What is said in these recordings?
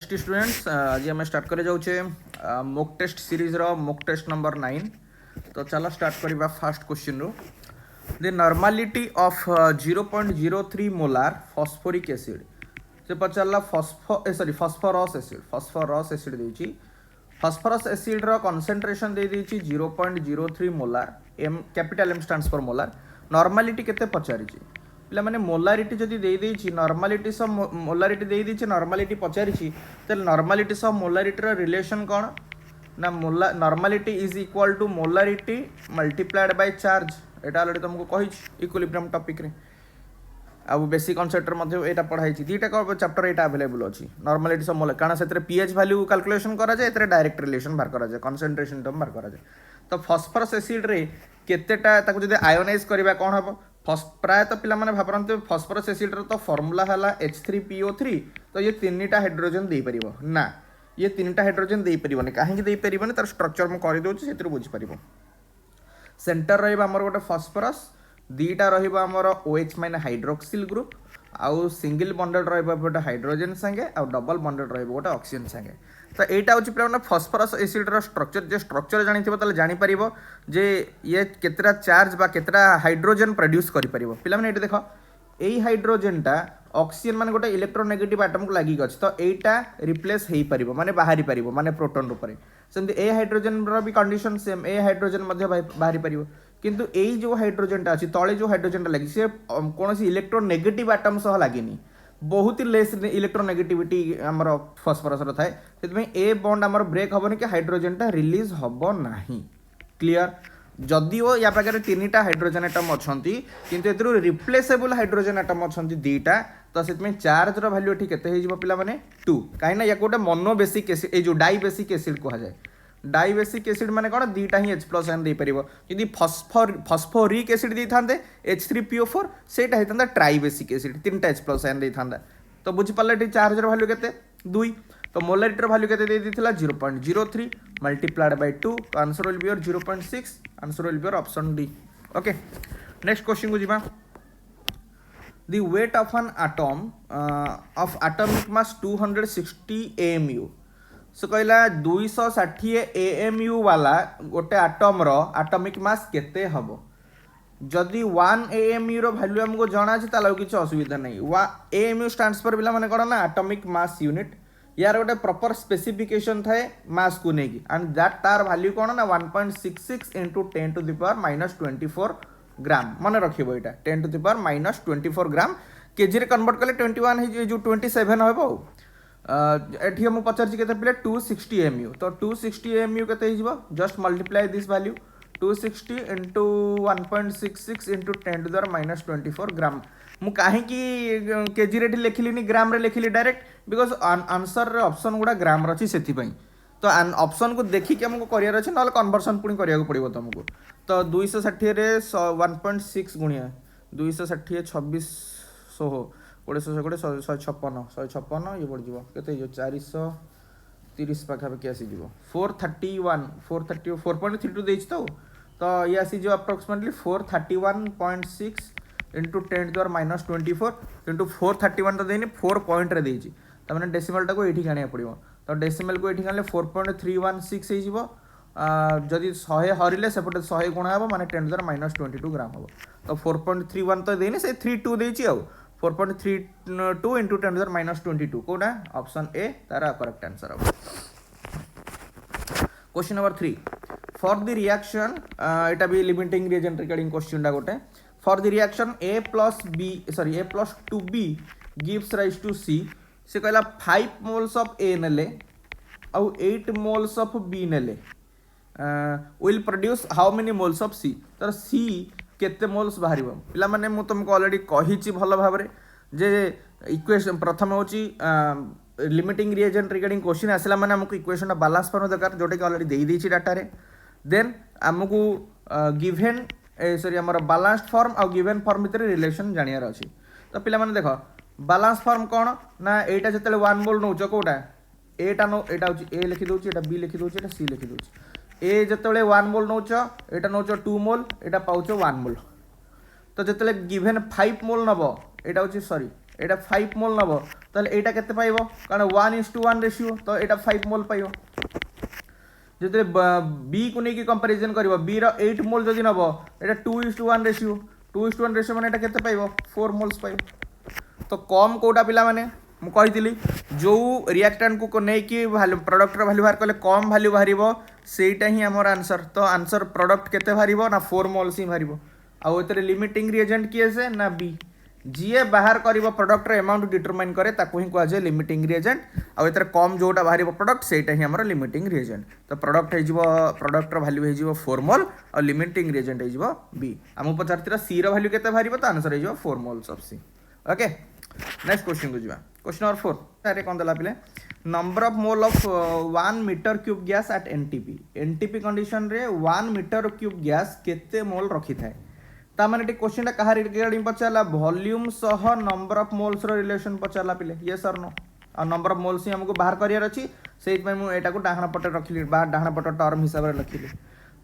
Students आज आम start करे जाऊे मॉक टेस्ट सीरीज रो मॉक टेस्ट नंबर 9। तो चलो स्टार्ट करवा फर्स्ट क्वेश्चन रो the normality of 0.03 molar phosphoric acid से पचारा फॉस्फोरस एसिड देछि फॉस्फोरस एसिड रो कंसंट्रेशन दे देछि 0.03 molar M capital M stands for molar normality केते पचारि पिला माने मोलारिटी जदि दे देछि नॉर्मालिटी सह मोलारिटी दे देछि नॉर्मालिटी पचारिछि त नॉर्मालिटी सह मोलारिटी रो रिलेशन कोन ना normality is equal to molarity multiplied by charge एटा ऑलरेडी तुमको कहि इक्विलिब्रियम टॉपिक रे आ बेसिक कॉन्सेप्ट मध्ये एटा पढ़ाई दुईटा चैप्टर एटा अवेलेबल अछि नॉर्मालिटी सह मोलार कारण से पीएच वैल्यू कैलकुलेशन करा जाए एतरे डायरेक्ट रिलेशन बार करा जाए कंसंट्रेशन टर्म बार करा जाए तो फास्फोरस एसिड रे केतेटा ताको जदि आयोनाइज करबा कोन हबो प्रायतः पिला माने भाबरंते फास्फोरस एसिड रो तो फार्मूला हला H3PO3 तो ये तीनटा हाइड्रोजन दे परिबो ना ये तीनटा हाइड्रोजन दे परिबोनी काहे दे परिबोनी तार स्ट्रक्चर म करि दोछि सेतिर बुझि परिबो सेंटर रहइबा हमर गोटे फास्फोरस दीटा रहइबा हमर OH माने हाइड्रोक्सिल ग्रुप आउ सिंगल बॉन्डेड रहइबा गोटे हाइड्रोजन संगे आउ डबल बॉन्डेड रहइबा गोटे ऑक्सीजन संगे तो एटा होछि पिला माने फास्फोरस एसिड रो स्ट्रक्चर जे स्ट्रक्चर जानिथिबो तले जानि परिबो जे ये केतरा चार्ज बा केतरा हाइड्रोजन प्रोड्यूस करि परिबो पिला माने एटा देखो एई हाइड्रोजनटा ऑक्सीजन माने गोटे इलेक्ट्रोनेगेटिव एटम को लागि गछ तो एटा रिप्लेस हेई परिबो माने बाहरी परिबो माने प्रोटॉन रूपरे सेमति ए हाइड्रोजन रो भी कंडीशन सेम ए हाइड्रोजन मध्ये बाहरी परिबो किंतु एई जो हाइड्रोजनटा अछि तळे जो हाइड्रोजनटा लागि से कोनोसी इलेक्ट्रोनेगेटिव एटम सह लागिनी बहुत ही लेस इलेक्ट्रोनेगेटिविटी आमर फास्फोरस रो थाए सेतमे ए बॉन्ड आमर ब्रेक हबोनी कि हाइड्रोजनटा रिलीज हबो नाही क्लियर जदिओ या पाखे तीनटा हाइड्रोजन एटम अच्छी किंतु एथरू रिप्लेसेबल हाइड्रोजन एटम अच्छी दीटा तो से चार्ज रो वैल्यू एठी केते हेजिबो पिला माने 2 काहे या गोटे मोनो बेसिक एसिड ए जो डाई बेसिक एसिड कहा जाए डाई बेसिक एसिड माने कोन दीटा ही H+ दे परिबो यदि फॉस्फोरिक एसिड दे थांदे H3PO4 सेटा हेतंदा ट्राई बेसिक एसिड तीनटा H+ दे थांदा तो बुझि पल्ले एठी चार्ज रो वैल्यू केते 2 तो मोलारिटी वैल्यू केते दे दिथिला 0.03 multiplied by 2 answer will be your 0.6 answer will be your option D okay next question को जिबा the weight of an atom of atomic mass 260 AMU सो कहला 260 AMU वाला गोटे आटम रो एटॉमिक मास केते हबो जदि 1 AMU रो value हमको जाना छै ताला किछ असुविधा नै AMU स्टैंड्स फॉर बिला माने कोन ना एटॉमिक मास यूनिट यार गोटे प्रॉपर स्पेसिफिकेशन थाए मास को नेकी एंड दैट तार वैल्यू कोन ना 1.66 into 10 to the power -24 ग्राम मन रखिबो एटा 10 to the power -24 gram KG रे कन्वर्ट कले 21 हे जो 27 हेबो एठी हम पचार छी केते प्ले 260 MU तो 260 MU केते हिजबो just multiply this value 260 into 1.66 into 10 to the power -24 gram मु काहे की केजी रे लिखिलिनी ग्राम रे लिखिली डायरेक्ट बिकॉज आंसर रे ऑप्शन गुडा ग्राम रछि सेथि पई तो ऑप्शन को देखि के हमको करियर अछि नले कन्वर्सन पुनी करिया को पड़िबो तुमको तो 260 रे 1.6 गुणिया 260 2600 156 ये बढ़ जीवो केते जो 430 पाखा पे आसी जीवो 431 432 देछि तो ये आसी जो approximately 431.6 into 10 to the power -24 into 431 तो देनी 4 पॉइंट रे देछि त माने डेसिमल टा को एठी गानिया पड़िबो तो डेसिमल को एठी गानले 4.316 हे जीवो जदि 100 हरिले सेपटे 100 गुणा हबो माने 10 to the power -22 ग्राम हबो तो 4.31 तो देनी से 32 देछि आ 4.32 into 10 to the power -22 कोडा ऑप्शन ए तारा करेक्ट आंसर हबो question number 3 for the reaction एटा भी लिमिटिंग रिएजेंट रिगार्डिंग क्वेश्चन डा गोटे for the reaction A plus 2B gives rise to C से कहला 5 moles of A नेले और 8 moles of B नेले will produce how many moles of C तर C केते moles बाहरिबो पिला माने मु तुमको ऑलरेडी कहि छि भलो भाबरे जे इक्वेशन प्रथम होची लिमिटिंग रिएजेंट रिगार्डिंग क्वेश्चन आसला माने हमको इक्वेशन बैलेंस फॉर्म दरकार जोटे कि ऑलरेडी देई दैछि डाटा रे देन हमको गिवन सॉरी हमर बैलेंस्ड फॉर्म और गिवन फॉर्म भीतर रिलेशन जानियार अछि तो पिला माने देखो बैलेंस फॉर्म कोन ना एटा जतले 1 मोल नउचो कोटा एटा नो एटा होची ए लिखि दोची एटा बी लिखि दोची एटा सी लिखि दोची ए जतले 1 मोल नउचो एटा नउचो 2 मोल एटा पाउचो 1 मोल तो जतले गिवन 5 मोल नबो एटा होची सॉरी एटा 5 मोल नब ताले एटा केते पाइबो कारण 1:1 रेशियो तो एटा 5 मोल पाइबो जदि बी को नहीं कंपैरिजन करिवो बी रो 8 मोल जदि नब एटा 2:1 रेशियो 2:1 रेशियो माने एटा केते पाइबो 4 मोल्स पाइबो तो कम कोटा पिला माने मु कहितली जो रिएक्टेंट को नहीं कि वैल्यू प्रोडक्ट रो वैल्यू बाहर कले कम वैल्यू बाहरिबो सेटा ही हमर आंसर तो आंसर प्रोडक्ट केते बाहरिबो ना 4 मोल्स ही बाहरिबो आ एतरे लिमिटिंग रिएजेंट किए से ना बी जी बाहर करिवो प्रोडक्ट रो अमाउंट डिटरमाइन करे ताको ही कुआ जे लिमिटिंग रिएजेंट आ एतरे कम जोटा बाहरिबो प्रोडक्ट सेटा ही हमर लिमिटिंग रिएजेंट तो प्रोडक्ट हे जिवो प्रोडक्ट रो वैल्यू हे जिवो 4 मोल और लिमिटिंग रिएजेंट हे जिवो बी हम पचारतिरा सी रो वैल्यू केते बाहरिबो तो आंसर हे जिवो 4 moles of C okay next question को जीवा क्वेश्चन नंबर 4 तारे कोन दला पिले number of mole of 1 metre cube gas at NTP condition रे 1 मीटर क्यूब गैस केते मोल रखी थाए ता माने टी क्वेश्चन ता कहा रिगार्डिंग पचाला वॉल्यूम सह नंबर ऑफ मोल्स रो रिलेशन पचाला पिले यस और नो आ नंबर ऑफ मोल्स ही हमको बाहर करियर अछि सेहि में मु एटा को डाहना पटे रखिली बाहर डाहना पटे टर्म हिसाब रे रखिली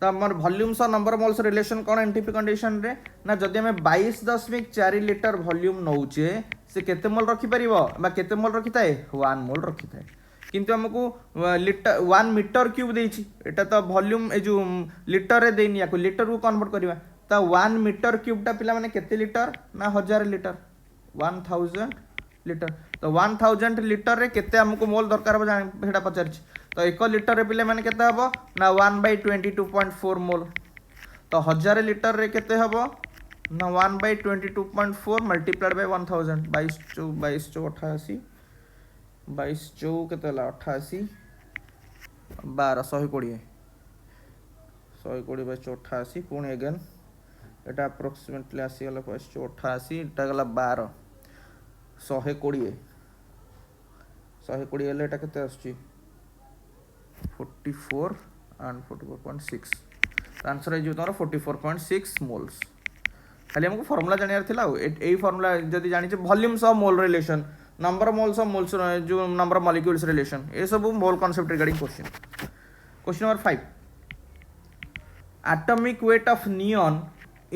तो हमर वॉल्यूम सह number of moles relation cone NTP condition रे ना जदि हमें 22.4 लिटर वॉल्यूम नौचे से केते मोल रखी परिबो बा केते मोल रखी थाए 1 मोल रखी थाए किंतु हमको लिटर 1 मीटर क्यूब देछि एटा तो वॉल्यूम ए जो लिटर रे देनी या को लिटर को कन्वर्ट करबा तो 1 मीटर क्यूब टा पिला माने केते लिटर ना 1000 लिटर 1000 लिटर तो 1000 लिटर रे केते हमको मोल दरकार हो सेटा पचारछि तो 1 लिटर रे पिले माने केते हबो ना 1/22.4 मोल तो 1000 लिटर रे केते हबो ना 1/22.4 मल्टीप्लाइड बाय 1000 22 चौ 88 22 चौ केते ला 88 12 120 120 बाय 88 पुणी अगेन एटा अप्रोक्सीमेटली आसी गला 88 एटा गला 12 120 120 ले एटा केते आछी 44 एंड 44.6 आंसर है जो तोर 44.6 मोल्स खाली हमको फार्मूला जानियार थिला ए फार्मूला जदी जानि छ volumes of mole relation number of moles of moles जो नंबर ऑफ मॉलिक्यूल्स रिलेशन ये सब mole concept regarding question number 5 atomic weight of neon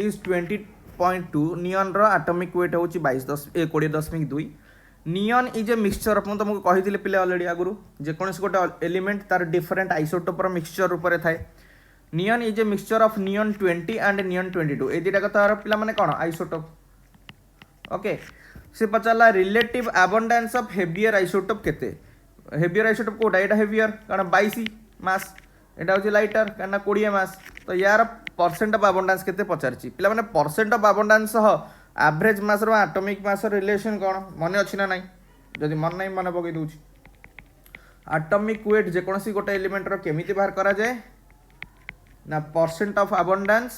is 20.2 neon रो एटॉमिक वेट होची 20.2 नियॉन इज ए मिक्सचर अपन तुमको कहिथिले पिले ऑलरेडी आगुरु जे कोनस गोटे एलिमेंट तार डिफरेंट आइसोटोप रो मिक्सचर रूप रे थाए neon is a mixture of neon 20 and neon 22 ए दिटा तार पिला माने कोन आइसोटोप ओके से पचाला relative abundance of heavier isotope केते हेवियर आइसोटोप कोडा एटा हेवियर कारण 22 मास एटा होची लाइटर कारण 20 मास तो यार परसेंट ऑफ अबंडेंस केते पचारची पिला माने परसेंट ऑफ अबंडेंस सह एवरेज मास रो एटॉमिक मास रो रिलेशन कोन माने अछि ना नाही जदी मन नाही माने बगै दोछि एटॉमिक वेट जे कोनसी गोटे एलिमेंट रो केमिति बाहर करा जाय ना परसेंट ऑफ अबंडेंस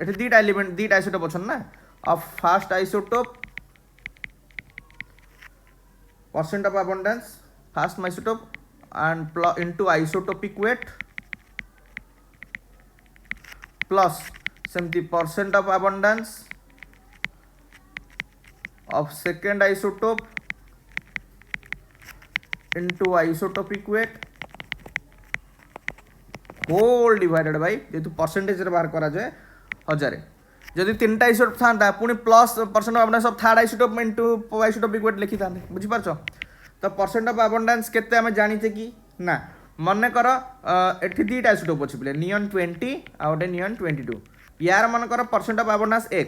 एठी दीटा एलिमेंट दीटा आइसोटोप अछन ना of first isotope percent of abundance first isotope and into isotopic weight plus सेमती percent of abundance of second isotope into isotopic weight whole divided by जेतु परसेंटेज रे बाहर करा जाय 1000 जदि तीनटा आइसोटोप थांता पुनी plus percent of abundance of third isotope into isotopic weight लिखि थांते बुझि परछो तो परसेंट ऑफ अबंडेंस केते हमें जानिते कि ना मन कर एठी दीटा आइसोटोप अछि प्ले नियॉन 20 आउटे नियॉन 22 यार मन कर परसेंट ऑफ अबंडेंस x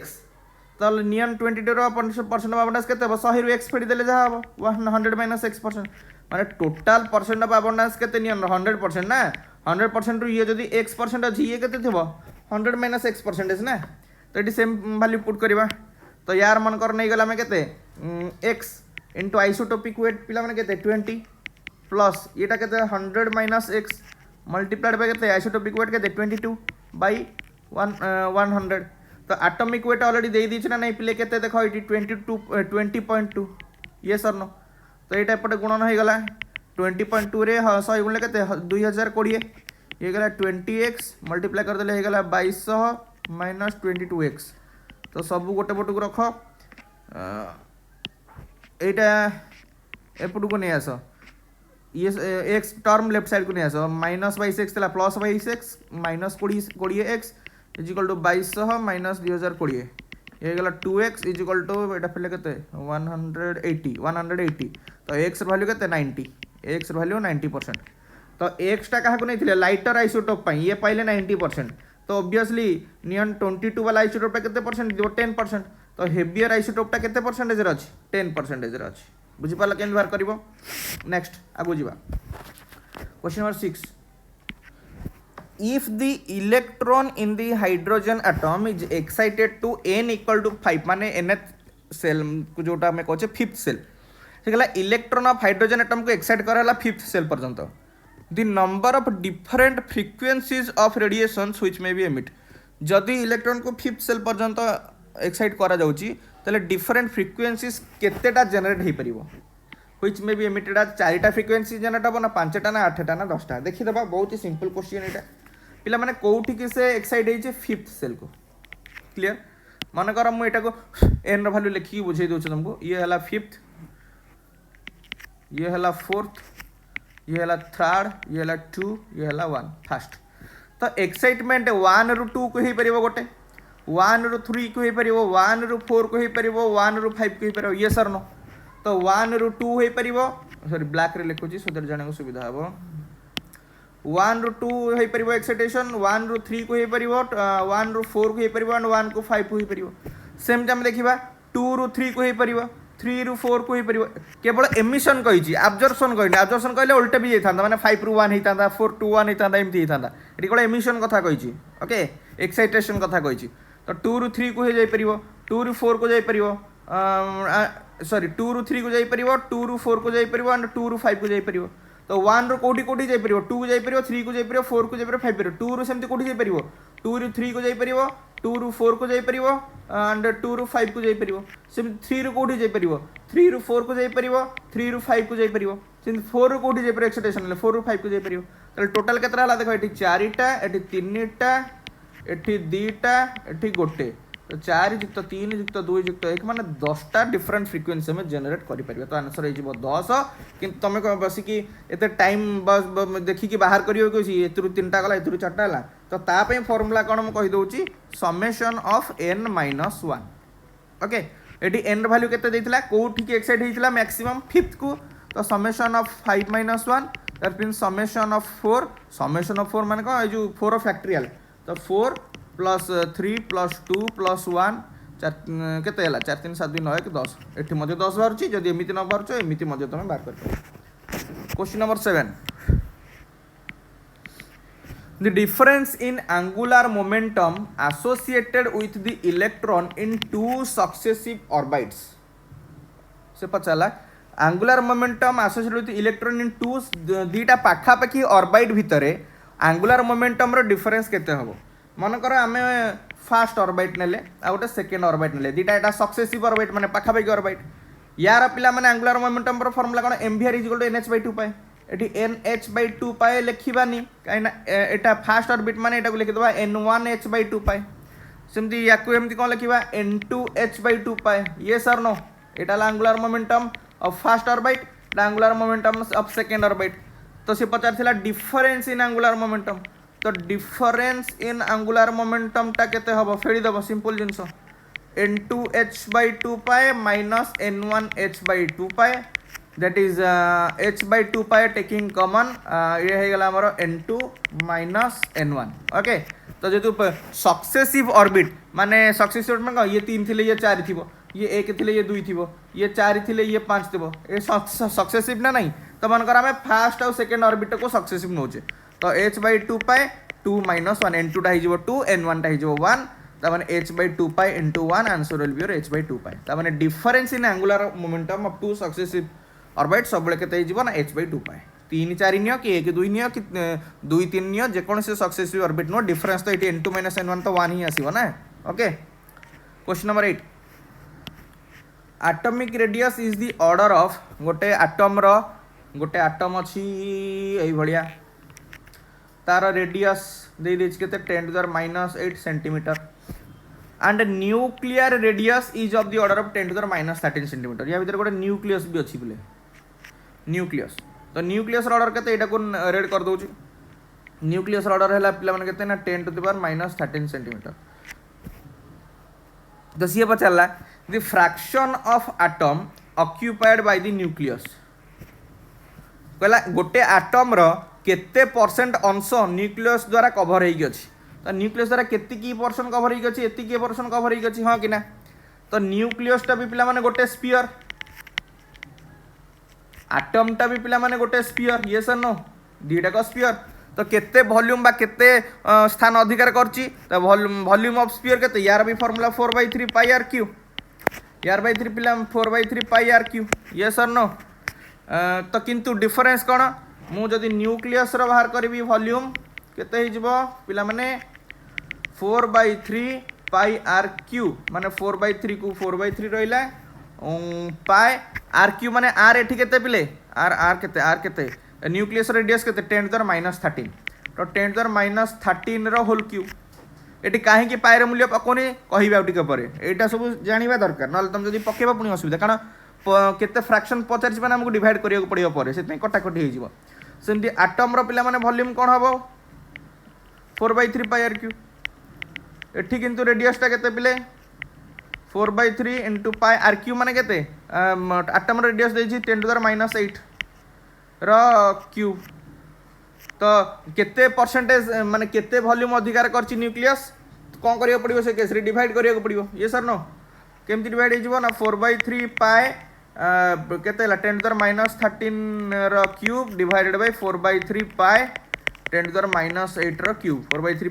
तो नियॉन 22 रो परसेंट ऑफ अबंडेंस केते 100 रो x फेडी देले जा हबो 100 - x% माने टोटल परसेंट ऑफ अबंडेंस केते नियॉन 100% ना 100% रु ये जदि x% अछि ये केते थिबो 100 - x% ना तो एटी सेम वैल्यू पुट करबा तो यार मन कर नै गला में केते x इनटू आइसोटोपिक वेट पिला माने केते 20 प्लस एटा केते 100 - x मल्टीप्लाइड बाय केते आइसोटोपिक वेट केते 22 बाय 100 तो एटॉमिक वेट ऑलरेडी दे दी ना नहीं पिले केते देखो एटी 20.2 यस और नो तो एटा एपटे गुणन हो गला 20.2 रे 100 गुणले केते 2020 ये गला 20x मल्टीप्लाई कर देले हे गला 2200 - 22x तो सब गोटे पटु को रख एटा एपटु को नै आसो ये x टर्म लेफ्ट साइड को नै आसो -22x तला +22x -20x is equal to 2200 - 2020 ये गला 2x इज इक्वल टू एटा फिले केते 180 तो x र वैल्यू केते 90 x र वैल्यू 90%। तो x टा काहा को नहीं थिले लाइटर आइसोटोप पई ये पाइले 90%। तो ऑब्वियसली नियन 22 वाला आइसोटोप पे केते परसेंट दियो 10%। तो हेवियर आइसोटोप टा केते परसेंटेज रे अछि 10% रे अछि। बुझि पाला केन बार करबो। नेक्स्ट आगु जिबा question number 6 if the electron in the hydrogen atom is excited to n equal to 5 माने nth सेल को जोटा हमें कहचे फिफ्थ सेल से गला इलेक्ट्रॉन ऑफ हाइड्रोजन एटम को एक्साइट कराला फिफ्थ सेल पर्यंत the number of different frequencies of radiations which may be emit जदि इलेक्ट्रॉन को फिफ्थ सेल पर्यंत एक्साइट करा जाउची तले डिफरेंट फ्रिक्वेंसीज केतेटा जनरेट हे परिबो व्हिच मे बी एमिटेड आज चारिटा फ्रिक्वेंसी जनरेट हबो ना पांचटा ना आठटा ना 10टा देखि दबा बहुत ही सिंपल क्वेश्चन एटा पिला माने कोठी कि से एक्साइट हे फिफ्थ सेल को क्लियर मन कर मु एटा को एन र वैल्यू लिखि बुझे दउ छ तुमको ये हला फिफ्थ ये हला फोर्थ ये हला थर्ड ये हला 2 ये हला 1 फर्स्ट तो एक्साइटमेंट 1 रु 2 को हे परिबो गोटे 1 रु 3 को हे परिबो 1 रु 4 को हे परिबो 1 रु 5 को हे परिबो ये सर नो तो 1 रु 2 हे परिबो सॉरी ब्लैक रे लिखु छी सो दर जाने को सुविधा हबो 1 रु 2 हे परिबो एक्साइटेशन 1 रु 3 को हे परिबो 1 रु 4 को हे परिबो एंड 1 को 5 को हे परिबो सेम टाइम देखिबा 2 रु 3 को हे परिबो 3 रु 4 को हे परिबो केवल एमिशन कहि छी एब्जॉर्प्शन कहले उल्टा भी जाइथांदा माने 5 रु 1 हेतांदा 4 टू 1 हेतांदा एमती हेतांदा एटी कोला एमिशन कथा कहि छी ओके एक्साइटेशन कथा कहि छी तो 2 रु 3 को हे जाई परिबो 2 रु 4 को जाई परिबो सॉरी 2 रु 3 को जाई परिबो 2 रु 4 को जाई परिबो एंड 2 रु 5 को जाई परिबो तो 1 रो कोठी कोठी जाई परिबो 2 को जाई परिबो 3 को जाई परिबो 4 को जाई परिबो 5 परिबो 2 रो सेमती कोठी जाई परिबो 2 रु 3 को जाई परिबो 2 रु 4 को जाई परिबो एंड 2 रु 5 को जाई परिबो सेम 3 रो कोठी जाई परिबो 3 रु 4 को जाई परिबो 3 रु 5 को जाई परिबो सेम 4 रो कोठी जाई परिबो एक्साइटेशन ले 4 रु 5 को जाई परिबो तले टोटल केतरा हला देखो एठी 4टा एठी 3टा एठी 2टा एठी गोटे तो 4 युक्त 3 युक्त 2 युक्त 1 माने 10टा डिफरेंट फ्रिक्वेंसी में जनरेट करि परिबो तो आंसर हो 10 किंतु तमे को बसी कि एते टाइम बस देखि कि बाहर करियो कि एतरु 3टा गला एतरु 4टा हला तो ता पई फार्मूला कोन म कहि दोची समेशन ऑफ n - 1 ओके एटी n वैल्यू केते देथिला कोठी कि एक्साइट हेतिला मैक्सिमम फिफ्थ को तो summation of 5 - 1 that means summation of 4 माने को ए जो 4 फैक्टोरियल तो 4 प्लस 3 प्लस 2 प्लस 1 केते हला 4 3 7 2 9 1 10 एठी मध्ये 10 बारची जदी एमिति न बारचो एमिति मध्ये तमे बार करतो question number 7 the difference in angular momentum associated with the electron in two successive orbits से पचाला angular momentum associated with electron in two दीटा पाखा पाखी ऑर्बिट भितरे angular momentum रो डिफरेंस केते हबो मन कर आमे फर्स्ट ऑर्बिट नेले आ गोटे सेकंड ऑर्बिट नेले दीटा एटा सक्सेसिव ऑर्बिट माने पाखा पाखी ऑर्बिट यार पिला माने angular momentum रो फार्मूला कोन mvr = nh/2 पाए एटी nh/2 पाए लिखिबानी काइना एटा फर्स्ट ऑर्बिट माने एटा को लिखि दबा n1h/2 पाए सेमती याकु एमती कोन लिखिबा n2h/2 पाए ये सर no Etah angular momentum of first orbit angular momentum of second orbit तो से पचार थिला डिफरेंस इन angular momentum तो डिफरेंस इन angular momentum टा केते हबो फेडी दबो simple जिंसो n2h/2 pi minus n1h/2 पाए दैट इज h/2 पाए टेकिंग कॉमन ये हे गला हमरो n2 माइनस n1 ओके तो जेतु सक्सेसिव ऑर्बिट माने सक्सेसिव ऑर्बिट माने ये 3 थिले ये 4 थिबो ये 1 थिले ये 2 थिबो ये 4 थिले ये 5 थिबो ए सक्सेसिव ना नहीं तो मन कर हमें फर्स्ट और सेकंड ऑर्बिट को सक्सेसिव नोचे तो h/2 पाए 2 - 1 n2 टा हिजबो 2 n1 टा हिजबो 1 ता माने h/2 पाए into 1 answer will B h/2 पाए ता माने difference in angular momentum of two successive orbit सब बेले केते हिजबो ना h/2 पाए 3 4 नियो कि 1 2 नियो कि 2 3 नियो जे कोन से सक्सेसिव ऑर्बिट नो डिफरेंस तो एटी n2 - n1 तो 1 ही आसीबो ना okay question number 8 atomic radius is the order of गोटे एटम अछि एई भलिया तार रेडियस दे देछ केते 10⁻⁻8 centimetre and nuclear radius is of the order of 10⁻13 centimetre या भीतर गोटे न्यूक्लियस भी अछि बोले न्यूक्लियस तो न्यूक्लियस ऑर्डर केते एटा को रेड कर दउची न्यूक्लियस ऑर्डर हैला पिला माने केते ना 10⁻13 सेंटीमीटर तो सी पचारा the fraction of atom occupied by the nucleus कहला गोटे एटम रो केते परसेंट अंश न्यूक्लियस द्वारा कवर होगी अच्छी तो न्यूक्लियस द्वारा केतिकी परसेंट कवर होगी अच्छी एतिकी परसेंट कवर होगी अच्छी हाँ कि ना तो न्यूक्लियसटा भी पिला माने गोटे स्फीयर एटमटा भी पिला माने गोटे स्फीयर ये सर नो दीटा का स्फीयर तो केते वॉल्यूम बा केते स्थान अधिकार करची तो वॉल्यूम ऑफ स्फीयर केते यार भी फार्मूला 4/3 पाई आर क्यू यार बाई 3 पिला 4/3 पाई आर क्यू ये सर नो तो किंतु डिफरेंस कौन मु जदि न्यूक्लियस रो बाहर करी वॉल्यूम केते ही जिवो पिला माने 4/3 पाई आर क्यू माने 4/3 को 4/3 रहिला पाई आर क्यू माने आर एठी केते पिले आर केते न्यूक्लियस रेडियस केते 10⁻13 तो 10⁻13 रो होल क्यू एटी कहीं पाएर मूल्य पकोनी कहबे आउटिके परे एटा सब जानिबा दरकार न तुम जदि पकेबा पुनी असुविधा कारण केते फ्रैक्शन पचारिस माने हमको डिवाइड करिया को पड़ियो परे सेतै कटाकटी हे जिवो सेमती एटम रो पिला माने वॉल्यूम कोन हबो 4/3 पाई आर क्यू एठी किंतु रेडियस टा केते पिले 4/3 इनटू पाई आर क्यू माने केते एटम रेडियस देछि 10⁻8 रो क्यू तो केते परसेंटेज माने केते वॉल्यूम अधिकार करछि न्यूक्लियस कौन करियो पड़ियो से केस रे डिवाइड करियो पड़ियो ये सर नो केमती डिवाइड हे जिवो ना 4/3 पाई केते ला 10⁻13 रो क्यूब डिवाइडेड बाय 4/3 पाई 10⁻8 रो क्यूब 4/3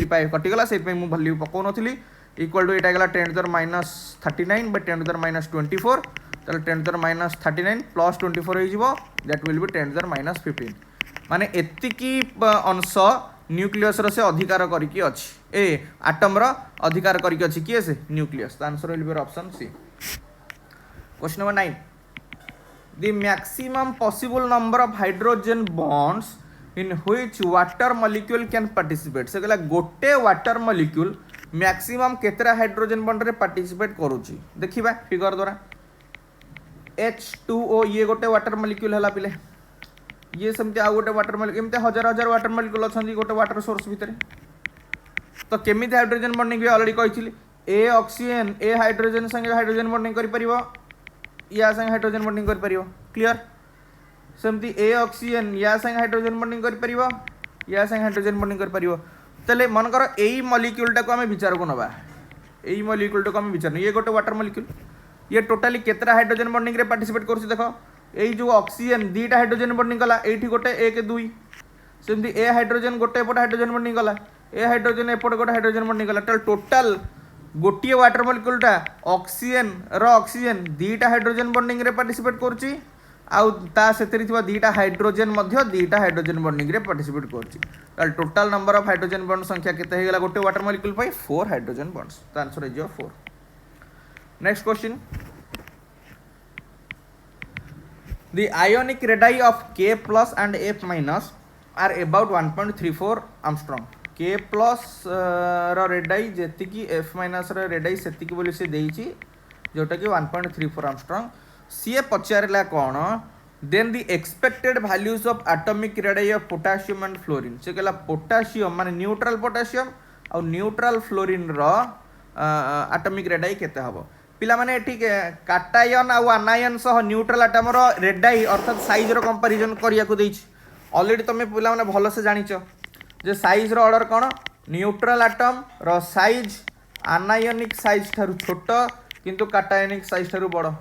पाई कटि गला से मु वैल्यू पको नथिली इक्वल टू एटा गला 10⁻39 बाय 10⁻24 ताले 10⁻39 प्लस 24 हो जिवो दैट विल बी 10⁻15 माने एतिकी अंश न्यूक्लियस रो से अधिकार करिकी अछि ए एटम रो अधिकार करिकी अछि किए से nucleus the answer will be option C question number 9 the maximum possible number of hydrogen bonds in which water molecule can participate से कहला गोटे वाटर मॉलिक्यूल मैक्सिमम केतरा हाइड्रोजन बॉन्ड रे पार्टिसिपेट करूची देखिबा फिगर द्वारा H2O ये गोटे वाटर मॉलिक्यूल हला पिले ये समते आ गोटे वाटर मॉलिक्यूल एमते हजार हजार वाटर मॉलिक्यूल अछंदी गोटे वाटर सोर्स भितर तो केमिति हाइड्रोजन बॉन्डिंग भी ऑलरेडी कहिथिली ए ऑक्सीजन ए हाइड्रोजन संगे हाइड्रोजन बॉन्डिंग करि परिबो या संगे हाइड्रोजन बॉन्डिंग करि परिबो क्लियर सेमती ए ऑक्सीजन या संगे हाइड्रोजन बॉन्डिंग करि परिबो या संगे हाइड्रोजन बॉन्डिंग करि परिबो तले मन कर एई मॉलिक्यूल टा को हमें विचार को नबा एई मॉलिक्यूल टा को हमें विचार ये गोटे वाटर मॉलिक्यूल ये टोटाली केतरा हाइड्रोजन बॉन्डिंग रे पार्टिसिपेट करछि देखो एई जो ऑक्सीजन दीटा हाइड्रोजन बॉन्डिंग कला एठी गोटे 1 2 सेमती ए हाइड्रोजन गोटे एपट हाइड्रोजन बॉन्डिंग कला ए हाइड्रोजन एपट गोटे हाइड्रोजन बॉन्डिंग कला टोटल गोटे वाटर मॉलिक्यूल टा ऑक्सीजन ऑक्सीजन दीटा हाइड्रोजन बॉन्डिंग रे पार्टिसिपेट करछि आउ ता सेतरी थिबा दीटा हाइड्रोजन मध्य दीटा हाइड्रोजन बॉन्डिंग रे पार्टिसिपेट करछि ताल total number of hydrogen bond संख्या केते हे गेला गोटे वाटर मॉलिक्यूल पई 4 hydrogen bonds the answer is 4 next question The ionic radii of K plus and F minus are about 1.34 Armstrong. K plus रो radii जेतिकी F minus रो radii सेतिकी बोली से देइची जोटा कि 1.34 Armstrong. सीए पचारला कोन then the expected values of atomic radii of potassium and fluorine. से कहला पोटासियम माने न्यूट्रल पोटासियम और न्यूट्रल फ्लोरीन रो एटॉमिक रेडाई केते हबो पिला माने ठीक काटायन आ आनायन सह न्यूट्रल एटम रो रेडाई अर्थात साइज रो कंपैरिजन करिया को देछि ऑलरेडी तमे पिला माने भलो से जानिचो जे साइज रो ऑर्डर कोन न्यूट्रल एटम रो साइज आनायनिक साइज थारु छोटो किंतु काटायनिक साइज थारु बड़ो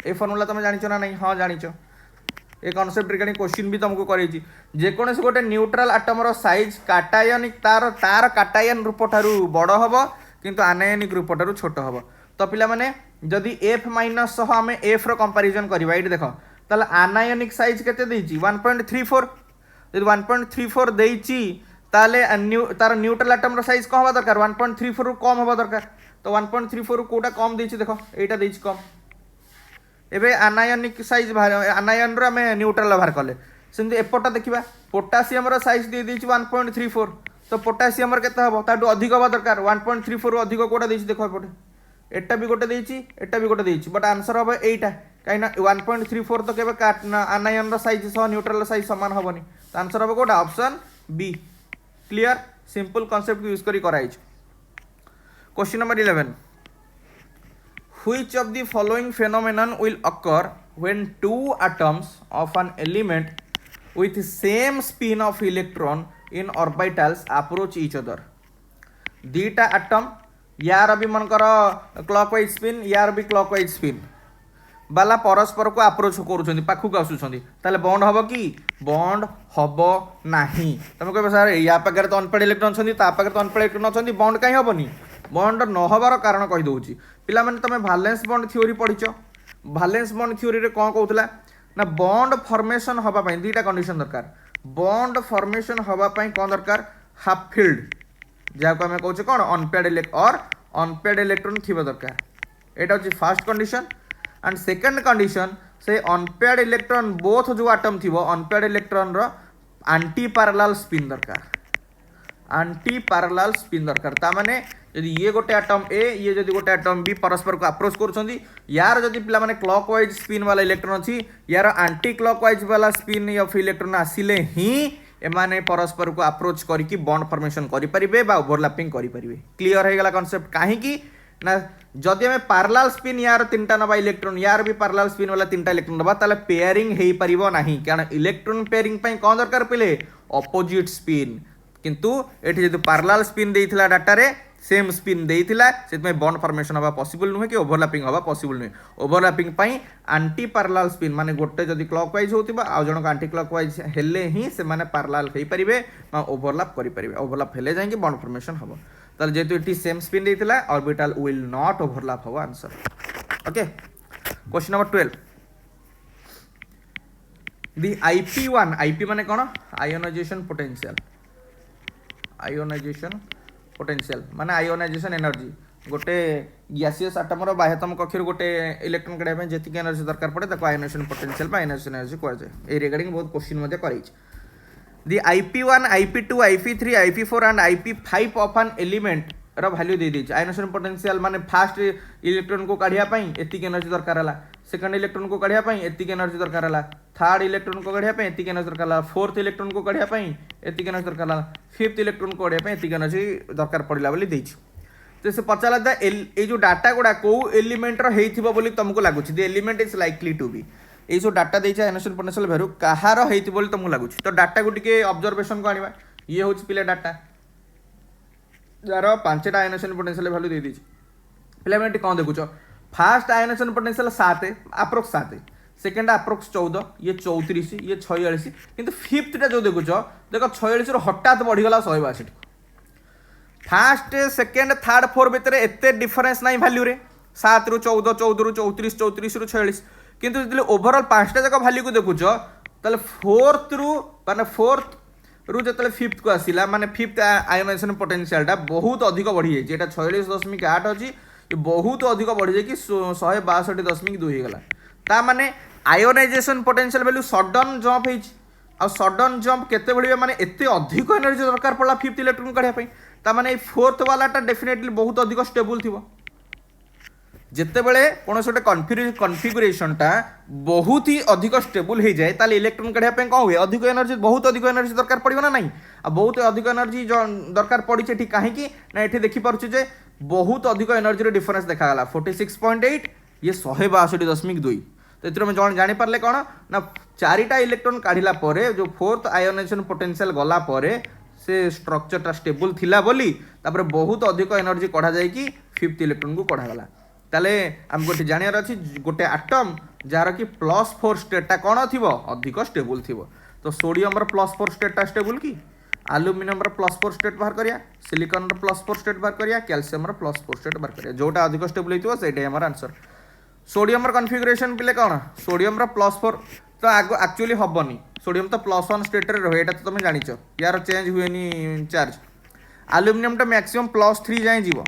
ए फार्मूला तमे जानिचो ना नहीं हां जानिचो ए कांसेप्ट रिगार्डिंग क्वेश्चन भी तुमको करेछि जे कोन से गोटे न्यूट्रल एटम रो साइज काटायनिक तार काटायन रूप थारु बड़ो हबो किंतु आनायनिक रूप थारु छोटो हबो तो पिला माने जदि F माइनस सह हमें F रो कंपैरिजन करबा एठी देखो ताले आनायनिक साइज केते देछि 1.34 जदि 1.34 देछि ताले तार न्यूट्रल एटम रो साइज कम हबा दरकार 1.34 रु कम हबा दरकार तो 1.34 रु कोटा कम देछि देखो एटा देछि कम एबे आनायनिक साइज आनायन रो हमें न्यूट्रल बाहर कले सेमति एपटा देखिबा पोटासियम रो साइज दे देछि 1.34 तो पोटासियम रो केते हबो ताटू अधिक हबा दरकार 1.34 रु अधिक कोटा देछि देखो एपटे एटा भी गोटे देछि एटा भी गोटे देछि बट आंसर हबो एटा काइना 1.34 तो केबे आनायन रो साइज सह न्यूट्रल साइज समान हबोनी तो आंसर हबो कोटा option B clear simple concept use करी कराइछ question number 11, which of the following phenomenon will occur when two atoms of an element with same spin of electron in orbitals approach each other? दीटा atom यार भी मनकर clockwise spin यार भी clockwise spin बाला परस्पर को approach करूछंती पाखु को आसुछंती ताले bond हबो कि बॉन्ड हबो नाही तमे कहबे सर या पाखरे तो अनपेड इलेक्ट्रॉन छंती ता पाखरे तो अनपेड इलेक्ट्रॉन छंती बॉन्ड काई हबोनी बॉन्ड न हबार कारण कहि दउची पिला माने तमे वैलेंस बॉन्ड थ्योरी पढिचो वैलेंस बॉन्ड थ्योरी रे कोन कहउतला ना बॉन्ड फॉर्मेशन हबा पई दीटा कंडीशन दरकार बॉन्ड फॉर्मेशन हबा पई कोन दरकार हाफ फील्ड जहाँ आम कहे कौन अनपेड और अनपेड इलेक्ट्रॉन थी दरकार यहाँ हूँ fast condition and second condition से अनपेड इलेक्ट्रॉन बोथ जो आटम थी अनपेड इलेक्ट्रॉन रो आंटी पैरेलल स्पिन दरकार आंटी पैरेलल स्पिन दरकार तामाने यदि ये गोटे आटम ए ये जदि गोटे आटम बी परस्पर को अप्रोच करुँच यार जदि पिला माने क्लॉकवाइज स्पिन वाला इलेक्ट्रॉन अच्छी यार आंटी क्लॉकवाइज वाला स्पिन ऑफ इलेक्ट्रॉन आसिले ही एमाने परस्पर को अप्रोच करके बॉन्ड फॉर्मेशन करें ओवरलैपिंग करें क्लियर हो गला कॉन्सेप्ट कहीं ना जदि आम पैरेलल स्पिन यार तीनटा नवा इलेक्ट्रॉन यार भी पैरेलल स्पिन वाला तीनटा इलेक्ट्रॉन नवा ताले पेयरिंग हो पारिबो नाही कारण इलेक्ट्रॉन पेयरिंग पई कोन दरकार पले ऑपोजिट स्पिन किंतु एठी जदि पैरेलल स्पिन देइथिला डाटा रे सेम स्पिन देइथिला सेतमे बॉन्ड फॉर्मेशन हवा पॉसिबल नुहे कि ओवरलैपिंग हवा पॉसिबल नुहे ओवरलैपिंग पई एंटी पैरेलल स्पिन माने गोटे जदि क्लॉकवाइज होतिबा आ जणक एंटी क्लॉकवाइज हेले ही से माने पैरेलल हेई परिबे मा ओवरलैप करि परिबे ओवरलैप हेले जाय कि बॉन्ड फॉर्मेशन हबो ताल जेतु एटी सेम स्पिन देइथिला ऑर्बिटल विल नॉट ओवरलैप हवा आंसर ओके क्वेश्चन नंबर 12 दी IP1 IP माने कोन आयोनाइजेशन पोटेंशियल माने आयोनाइजेशन एनर्जी गोटे गैसियस आटमर बाह्यतम कक्षर गोटे इलेक्ट्रॉन काढा जेतिक एनर्जी दरकार पड़े ताको आयोनाइजेशन पोटेंशियल आयोनाइजेशन एनर्जी कह जाए ए रिगार्डिंग बहुत क्वेश्चन मध्ये करैछ दी IP1 IP2 IP3 IP4 and IP5 of an element रो वैल्यू दे दी आयोनाइजेशन पोटेंशियल माने फर्स्ट इलेक्ट्रॉन को काढिया पई एतिक एनर्जी दरकार हला सेकंड इलेक्ट्रॉन को काढिया पई एतिक एनर्जी दरकार हला थर्ड इलेक्ट्रॉन को काढिया पई एतिक एनर्जी दरकार हला फोर्थ इलेक्ट्रॉन को काढिया पई एतिक एनर्जी दरकार हला फिफ्थ इलेक्ट्रॉन को काढिया पई एतिक एनर्जी दरकार पड़िला बोली देछि तो से पचाला द ए जो डाटा गुडा को एलिमेंट रो हेइथिबो बोली तुमको लागुछि the element is likely to be a जो डाटा देछि आयोनाइजेशन पोटेंशियल वैल्यू कहार हेइथि बोली तुमको लागुछि तो डाटा को टिके ऑब्जर्वेशन को आनिबा ये होछि पिले डाटा यार पांचटा आयोनाइजेशन पोटेंशियल वैल्यू दे दीछि पिले में कोन देखुछो first ionisation potential 7 approx 7 second approx 14 ये 34 ये 46 किंतु फिफ्थ टा जो देखुछो देखो 46 रो हठात बढ़ी गला 182 फर्स्ट सेकंड थर्ड फोर भीतर एते डिफरेंस नाही वैल्यू रे 7 रु 14 14 रु 34 34 रु 46 किंतु जदि ओवरऑल पांचटा जक वैल्यू को देखुछो तले फोर्थ रु माने फोर्थ रु जतले फिफ्थ को आसिला माने फिफ्थ आयोनाइजेशन पोटेंशियल टा बहुत अधिक बढ़ी जाय जेटा 46.8 अछि ये बहुत अधिक बढ़ी जाय कि 162.2 हो गला ता माने ionisation potential value sudden jump हेछि आ सडन जंप केते बढ़िबे माने एते अधिक एनर्जी दरकार पड़ला फिफ्थ इलेक्ट्रॉन काढिया पई ता माने फोर्थ वाला टा डेफिनेटली बहुत अधिक स्टेबल थिबो जिते बड़े कौन गोटे कन्फिगुरेशन टा बहुत ही अधिक स्टेबल हो जाए ताले इलेक्ट्रॉन काढिया पे कौन हुए अधिक एनर्जी बहुत अधिक एनर्जी दरकार पड़ो ना नहीं आ बहुत अधिक एनर्जी दरकार पड़ी ठीक कहीं ना ये देखी पार्चे जे बहुत अधिक एनर्जी डिफरेंस देखागला 46.8 ये 162.2 तो ये जापारे कौन ना चारिटा इलेक्ट्रॉन काढ़ला जो फोर्थ आयोनाइजेशन पोटेंशियल गला से स्ट्रक्चर टा स्टेबल थिला बोली तापर बहुत अधिक एनर्जी कढ़ा जाए कि फिफ्थ इलेक्ट्रॉन को कढ़ागला ताले आम गोटे जानियार अच्छी गोटे आटम जार कि +4 स्टेटा कौन थी अधिक स्टेबल थी तो सोडियम +4 स्टेटा स्टेबल कि आलुमिनियम +4 स्टेट बाहर करिया सिलिकॉन +4 स्टेट बाहर करिया कैल्शियम +4 स्टेट बाहर करिया जोटा अधिक स्टेबल होइतो सेटा हमर आंसर सोडियम कन्फिगरेशन पिले कौन सोडियम +4 तो आगो एक्चुअली हबनी सोडियम तो +1 स्टेट रे रहे एटा तो तुम जानिछ यार चेंज हुएनी चार्ज आलुमिनियम टा मैक्सिमम +3 जाए जीवो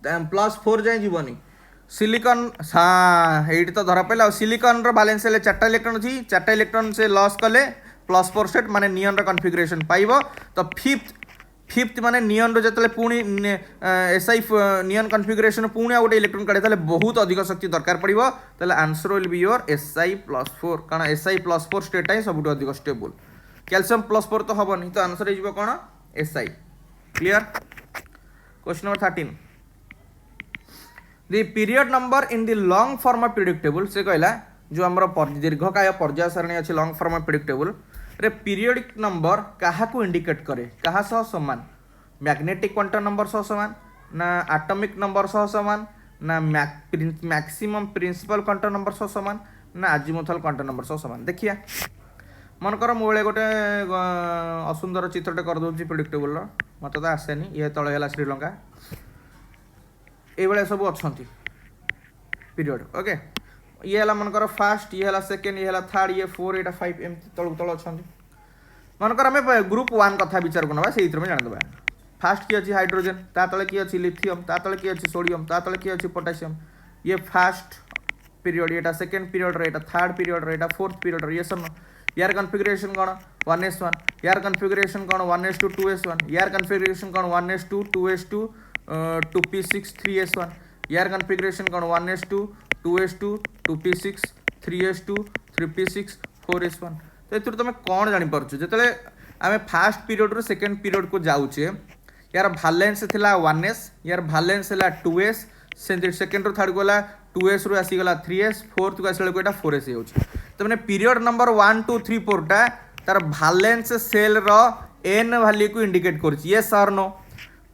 +4 जाए जीवनी सिलिकॉन हाँ ये तो धरा पड़ा सिलिकॉन बैलेंस हेल्ले 4टा इलेक्ट्रॉन अच्छी 4टा इलेक्ट्रॉन से लॉस कले +4 स्टेट माने नियन कन्फिगरेशन पाइब तो फिफ्थ माने नियन जो पुणी SI नियन कन्फिगरेशन पुणी आ गोटे इलेक्ट्रॉन काढ़े बहुत अधिक शक्ति दरकार पड़ो तो answer will be your SI+4 कारण SI+4 स्टेट ही सब अधिक स्टेबल कैल्शियम +4 तो हेनी तो आंसर हो कौन SI clear question number 13 the period number in the long form of period table से कहला जो हमर दीर्घकाय पर्याय सारणी अछि long form of period table रे पीरियडिक नंबर काहा को इंडिकेट करे काहा सह समान मैग्नेटिक क्वांटम नंबर सह समान ना एटॉमिक नंबर सह समान ना मैक्सिमम प्रिंसिपल क्वांटम नंबर सह समान ना अजीमुथल क्वांटम नंबर सह समान देखिया मनकर मोले गोटे असुंदर चित्रटे कर दूची प्रेडिक्टेबल मत तो आसेनी ये तले है श्रीलंका ये सब अच्छा पीरियड ओके ये है मनकर फास्ट ये है सेकेंड ये है थर्ड ये 4 ये 5 एम तल तल अच्छा मनकर आम ग्रुप 1 कथा विचार को ना से जानदे फास्ट किए अच्छी हाइड्रोजेन ता तले किए अच्छी लिथियम ता तले किए अच्छी सोडियम ता तले किए अच्छी पोटासियम ये फास्ट पीरियड ये सेकेंड पीरियड ये थर्ड पीरियड ये फोर्थ पीरियड ये सब यार कन्फिगरेशन कौन 1s1 यार कन्फिगरेशन कौन 1s2 2s1 यार कन्फिगरेशन कौन 1s2 2s2 2p6 3s1 यार कन्फिगरेशन कौन 1s2 2s2 2p6 3s2 3p6 4s1 तो ये तुम कौन जापर जो आम फास्ट पीरियड रू सेकेंड पीरियड को जाऊे यार भालेंस थिला 1s यार भालेंस है 2s सेकेंड रू थर्ड को 2s रू आसीगला 3s फोर्थ को आसला को 4s हो तो मैंने पीरियड नंबर 1 2 3 4 टा तार भालेंस सेल रो एन वैल्यू को इंडिकेट कर यस और नो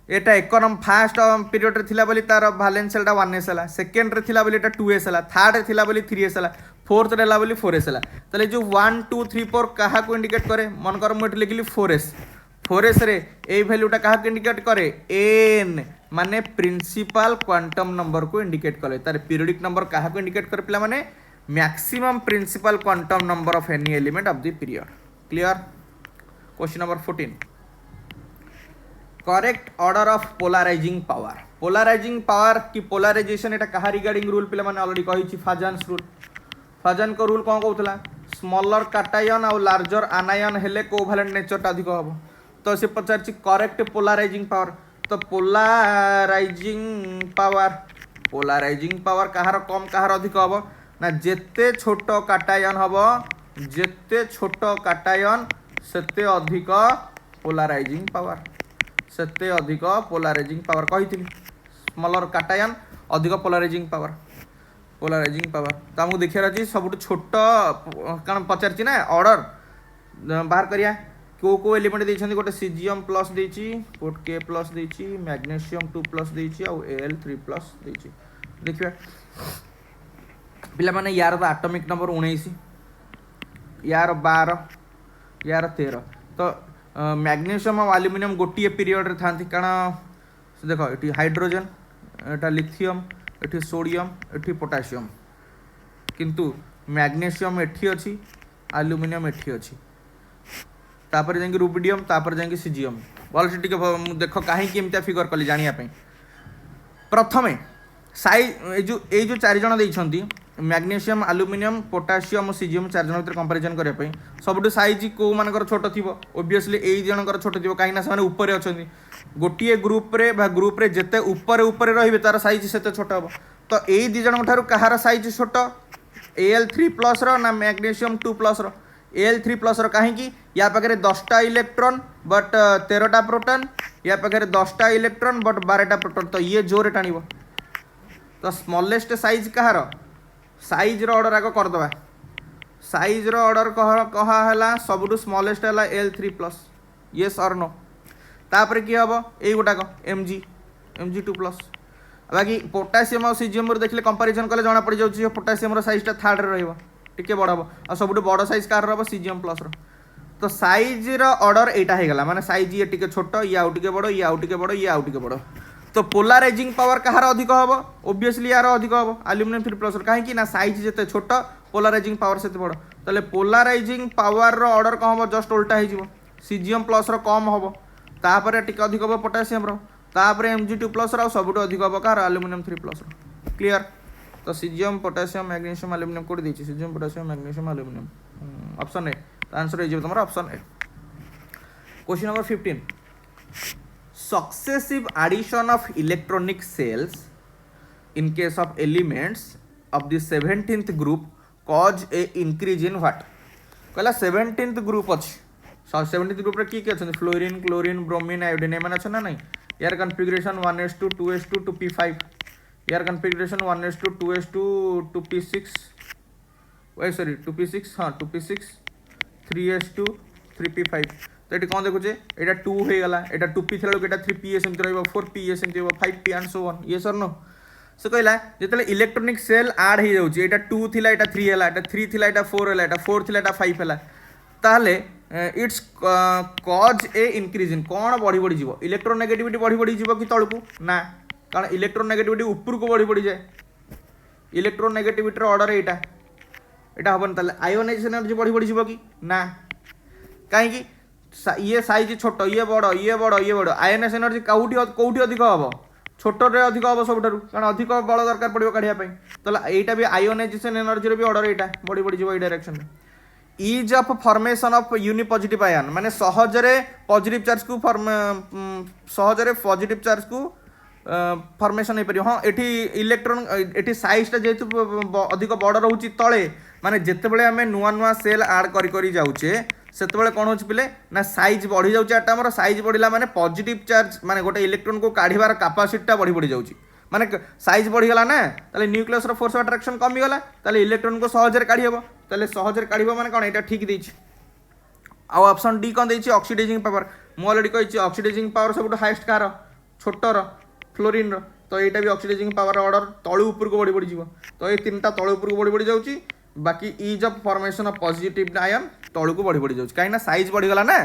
एटा एक नंबर फास्ट पीरियड रे थिला बोली तार भालेंस सेल 1s है सेकेंड रे थिला बोली 2s है थर्ड रे थिला बोली 3s है फोर्थ रे ला बोली 4s है ताले जो 1 2 3 4 कहा को इंडिकेट करे मन कर मु लिखली 4s रे ए वैल्यूटा कहा को इंडिकेट करे एन माने प्रिंसिपल क्वांटम नंबर को इंडिकेट करे तार पीरियडिक नंबर कहा को इंडिकेट करे पिला माने maximum principal quantum number of any element of the period clear question number 14 correct order of polarising power की पोलराइजेशन एटा कहा रिगार्डिंग रूल पिला माने ऑलरेडी कहि फाजन को रूल कौन कहला स्मॉलर काटायन और लार्जर आनायन हेले कोवैलेंट नेचर अधिक हम तो से पचार करेक्ट पोलराइजिंग पावर तो पोलराइजिंग पावर कहार कम कहार अधिक हम ना जेते छोट काटायन हम जेते छोट काटायन सेते अधिक पोलराइजिंग पावर कही स्मॉलर काटायन अधिक पोलराइजिंग पावर तो आमको देखिए अच्छी सब छोट कौन पचार ना ऑर्डर बाहर करिया को एलिमेंट देइछन्ती गोटे सीजियम प्लस देइछि गोट के प्लस देइछि मैग्नीशियम 2 प्लस देइछि और एल 3 प्लस देइछि देखिए पिला माने यार तो एटॉमिक नंबर 19 यार 12 यार 13 तो मैग्नीशियम और एल्युमिनियम गोटे पीरियड रे थांती कारण देख ये हाइड्रोजन एटा लिथियम एठी सोडियम एठी पोटासियम किंतु मैग्नीशियम एठी अछि एल्युमिनियम एठी अछि तापर जांगी रुबिडियम तापर जांगी सीजियम भल से टिके देख कहीं एमती फिगर कली जानिया पे प्रथमे साइज जो 4 जण देइछन्ती मैग्नीशियम एल्युमिनियम पोटासियम और सीजियम 4 जण भीतर कंपैरिजन करया पे सबटु साइज को मानकर छोट थिबो ऑब्वियसली एई जनकर छोट थिबो काहे ना से माने ऊपर अछन्ती गोटिए ग्रुप रे जेते ऊपर रहिबे तार साइज सेते छोट हबो तो एई दि जण ठारू कहार साइज छोट Al3+ रो ना मैग्नीशियम 2+ रो Al3+ रो काहे कि या पाखरे 10टा इलेक्ट्रॉन बट 13टा प्रोटॉन या पाखरे 10टा इलेक्ट्रॉन बट 12टा प्रोटॉन तो ये जोरे टाणिबो तो स्मॉलेस्ट साइज कहार साइज रो ऑर्डर आग करदबा साइज रो ऑर्डर कहा हला सबटु स्मॉलेस्ट हला Al3+ यस और नो तापर कि हम यही गोटाक Mg2+ बाकी पोटासियम और सीजियम देखिए कंपैरिजन कले जना पड़ जाऊँ पोटासियम साइजटा थर्ड रे बड़ हम और सब बड़ साइज कार हम सीजियम प्लस तो साइज रो ऑर्डर एटा हो गला माने साइज ये टिके छोट ये आउ टिके बड़ ये आउ टिके बड़ ये आउ टिके बड़ तो पोलराइजिंग पावर कहार अधिक हम ऑब्वियसली यार अधिक हम एल्युमिनियम 3+ कहीं ना साइज जिते छोट पोलराइजिंग पावर से बड़ ताले पोलराइजिंग पावर रो ऑर्डर कौन हम जस्ट उल्टा हो सीजियम प्लस रो कम हम तापर टिके अधिक हम पोटासियम रो तापर Mg2+ रो सबुठ अधिक हम कहार एल्युमिनियम 3+ रो क्लियर तो सीजियम पोटासियम मैग्नीशियम एल्युमिनियम कोड देछि caesium potassium magnesium aluminium option A answer हो तुम option A question number 15 successive addition of electronic cells in case of elements of the 17th group cause a increase in what कहला 17th group अछि 17th group रे की की अछि fluorine chlorine bromine iodine एमन अछि ना नहीं यार कन्फिग्रेशन 1s2 2s2 2p5, यार configuration 1s2 2s2 2p6 sorry 2p6 हाँ 2p6 3s2 3p5 तो ये कौन देखुचे यहाँ 2 हो गला यहाँ 2p थी बेटा 3p एमती रहा 4p एमती 5p एंड सो ऑन ये सर नो से कहला जो इलेक्ट्रोनिक सेल आड हो जाऊँगी यहाँ 2 थी यहाँ 3 है यहाँ 3 थी यहाँ 4 है यहाँ 4 थी यहाँ 5 है ताहले इट्स कज ए इनक्रीजिंग कौन बढ़ी बढ़ी जीव इलेक्ट्रोनेगेटिविटी बढ़ी बढ़ी जीव कि तलू ना कारण इलेक्ट्रोनेगेटिविटी ऊपर को बढ़ी बढ़ी जाए इलेक्ट्रोनेगेटिविटी ऑर्डर यहाँ यहाँ हेन ताले आयोनाइजेशन एनर्जी बढ़ी बढ़ी जीव कि ना कहीं ये साइज छोट ये बड़ ये बड़ ये बड़ आयोनाइजेशन एनर्जी कौटी अधिक हम छोटे अधिक हम सब कारण अधिक बल दरकार पड़ो काढ़ापी तो यहाँ भी आयोनाइजेशन एनर्जी भी ऑर्डर यहाँ बढ़ी बढ़ी जीव डायरेक्शन में ease of formation of unipositive ion माने सहजरे पॉजिटिव चार्ज को सहजरे पॉजिटिव चार्ज को फॉर्मेशन हो पार हाँ एटी इलेक्ट्रॉन एटी साइजटा जेहेतु अधिक बड़ रोचे तले माने जितेबाला आम नुआ नुआ सेल आड करी जाऊे से कौन हो पिले ना साइज बढ़ी जाऊे आटमर साइज बढ़ला माने पॉजिटिव चार्ज माने गोटे इलेक्ट्रॉन को काढ़ार कैपेसिटी बढ़ी बढ़ी जाऊँगी माने साइज बढ़ीगला ना ताले न्यूक्लियस फोर्स ऑफ अट्रैक्शन कमीगला ताले इलेक्ट्रॉन को सहजरे काढ़ी हम ताले सहजरे काढ़ माने कौन यहाँ ठीक देछि आउ ऑप्शन डी कौन देछि ऑक्सीडाइजिंग पावर मु ऑलरेडी कही ऑक्सीडाइजिंग पावर सब हाईएस्ट कार छोटर फ्लोरीन तो यहाँ भी ऑक्सीडाइजिंग पावर ऑर्डर तलू ऊपर को बढ़ी बढ़ी जीव तो ये 3टा तलू ऊपर को बढ़ी बढ़ी जाऊँगी बाकी ease of formation of positive ion तलू को बढ़ी बढ़ी जाऊँगी कहीं साइज बढ़ीगला ना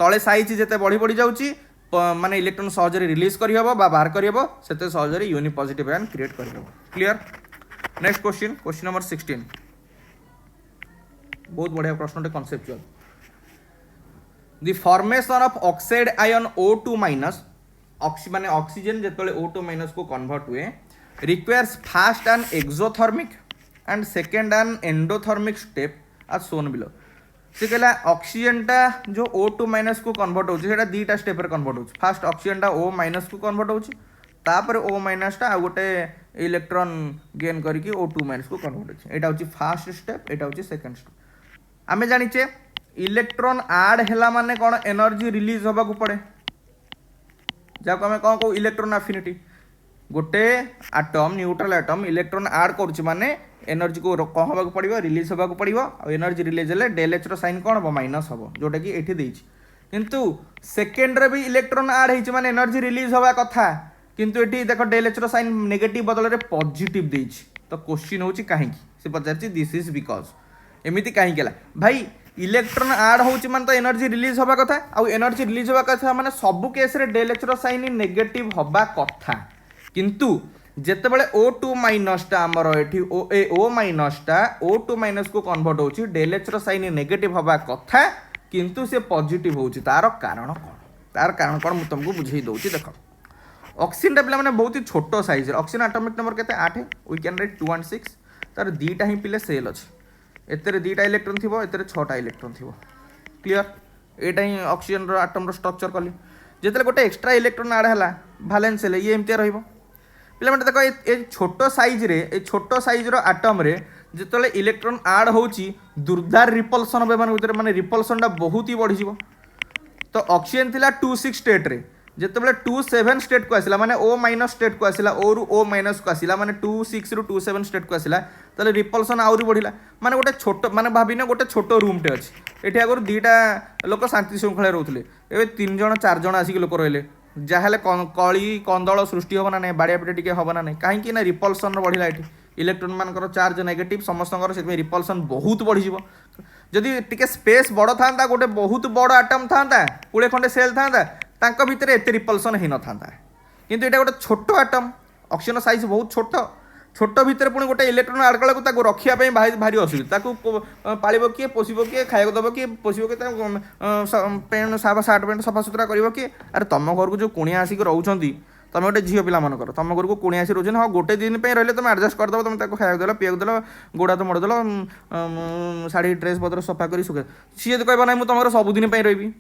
तले साइज जिते बढ़ी बढ़ी जाऊँगी माने इलेक्ट्रॉन सहजरे रिलीज करहब बाहर करहब से सहजरे यूनिपॉजिटिव आयन क्रिएट करहब क्लियर नेक्स्ट क्वेश्चन नंबर 16 बहुत बढ़िया प्रश्न conceptual the formation of oxide ion O2 minus माने ऑक्सीजन जेतले O2 माइनस को कन्वर्ट हुए requires first and exothermic and second and endothermic step as shown below से कहला ऑक्सीजनटा जो O2 माइनस को कन्वर्ट होता दीटा स्टेप कन्वर्ट हो फास्ट ऑक्सीजनटा O माइनस को कन्वर्ट होपर O माइनसटा आ गोटे इलेक्ट्रॉन गेन करके O2 माइनस को कन्वर्ट होता है फास्ट स्टेप यहाँ हूँ सेकेंड स्टेप आम जाचे इलेक्ट्रॉन आड है माने कौन एनर्जी रिलीज होगा पड़े जहाँ आम कौन कहू इलेक्ट्रॉन एफिनिटी गोटे आटम न्यूट्रल आटम इलेक्ट्रॉन आड करुच्चे माने एनर्जी को कौन होगा पड़ो रिलीज होगा पड़ो एनर्जी रिलीज है डेल एच साइन कौन हम माइनस हम जोटा कि ये देती किंतु सेकेंड रे भी इलेक्ट्रॉन आड होती माने एनर्जी रिलीज होगा कथा किंतु ये देख डेल एच साइन नेगेटिव बदल में पॉजिटिव देती तो क्वेश्चन हूँ कहीं से पचार दिस इज बिकज एमती कहीं भाई इलेक्ट्रॉन आड होची मान तो एनर्जी रिलीज होगा कथा आउ एनर्जी रिलीज होगा कथा माने सब केस रे डेल एच साइन नेगेटिव होगा कथा किंतु जेतेबेले O2 माइनसटा आमर एठी O माइनसटा O2 माइनस को कन्वर्ट होची डेल एच साइन नेगेटिव होगा कथा किंतु से पॉजिटिव होची तार कारण कौन मु तुमको बुझेई दउची देखो ऑक्सीजन पे मैंने बहुत ही छोट साइज ऑक्सीजन एटॉमिक नंबर केते 8 वी कैन राइट 2 and 6 तार दीटा ही पिले सेल अच्छे एतेरे दीटा इलेक्ट्रॉन थी एतेरे 6टा इलेक्ट्रॉन थी क्लियर एटा ही ऑक्सीजन आटम स्ट्रक्चर कली जिते गोटे एक्सट्रा इलेक्ट्रॉन आड है भालेंस है ये एमती रही पे देख ये छोट साइज आटम रे जिते इलेक्ट्रॉन आड होची दुर्दार रिपल्सन माने रिपल्सन बहुत ही बढ़ी तो ऑक्सीजन थिला 2-6 स्टेट रे जितेबाला 2-7 स्टेट को आसला माने O माइनस स्टेट को आसला O रु O माइनस को आसला माने 2-6 रु 2-7 स्टेट को आसला ताले रिपल्सन आउरी बढ़िला माने गोटे छोट माने भाबिना गोटे छोट रूम टे अछि एठी आगर दीटा लोक शांति श्रृंखला रहउथले एबे 3 जण 4 जण आसिक लोक रहले जाहेले कली कंदल सृष्टि होबो ना नै बाडिया पिटे टिके होबो ना नै काहे कि ना रिपल्सन बढ़िला एठी इलेक्ट्रॉन मानकर चार्ज नेगेटिव समस्तकर से रिपल्सन बहुत बढ़ी जीवो जदि टिके स्पेस बड़ थांता गोटे बहुत बड़ आटम थांता पुळे खंडे सेल थांता तांको भितर एते रिपल्सन हे न थांता किंतु एटा गोटे छोट आटम ऑक्सीजन साइज बहुत छोट छोट भितर पुणी गोटे इलेक्ट्रॉन आड कला को रखिया पे भारी असुविधा पालिबो किए पोषिबो किए खाइबो दबो किए पोषिबो किए पेन सार्ट पेंट सफा सुतरा करिबो किए अरे तुम घर को जो कुणिया आसिक रहउछंती तुम गोटे झील पिला मन कर तुम घर को कुणिया आसी रोज हाँ गोटे दिन पे रही तुम एडजस्ट करदेव तुम खाया देल पीया देल गोड़ा तो मोड़ देल शाढ़ी ड्रेस पत्र सफा कर सुखे सी तो कहना मुझे तुम सबुदिन रही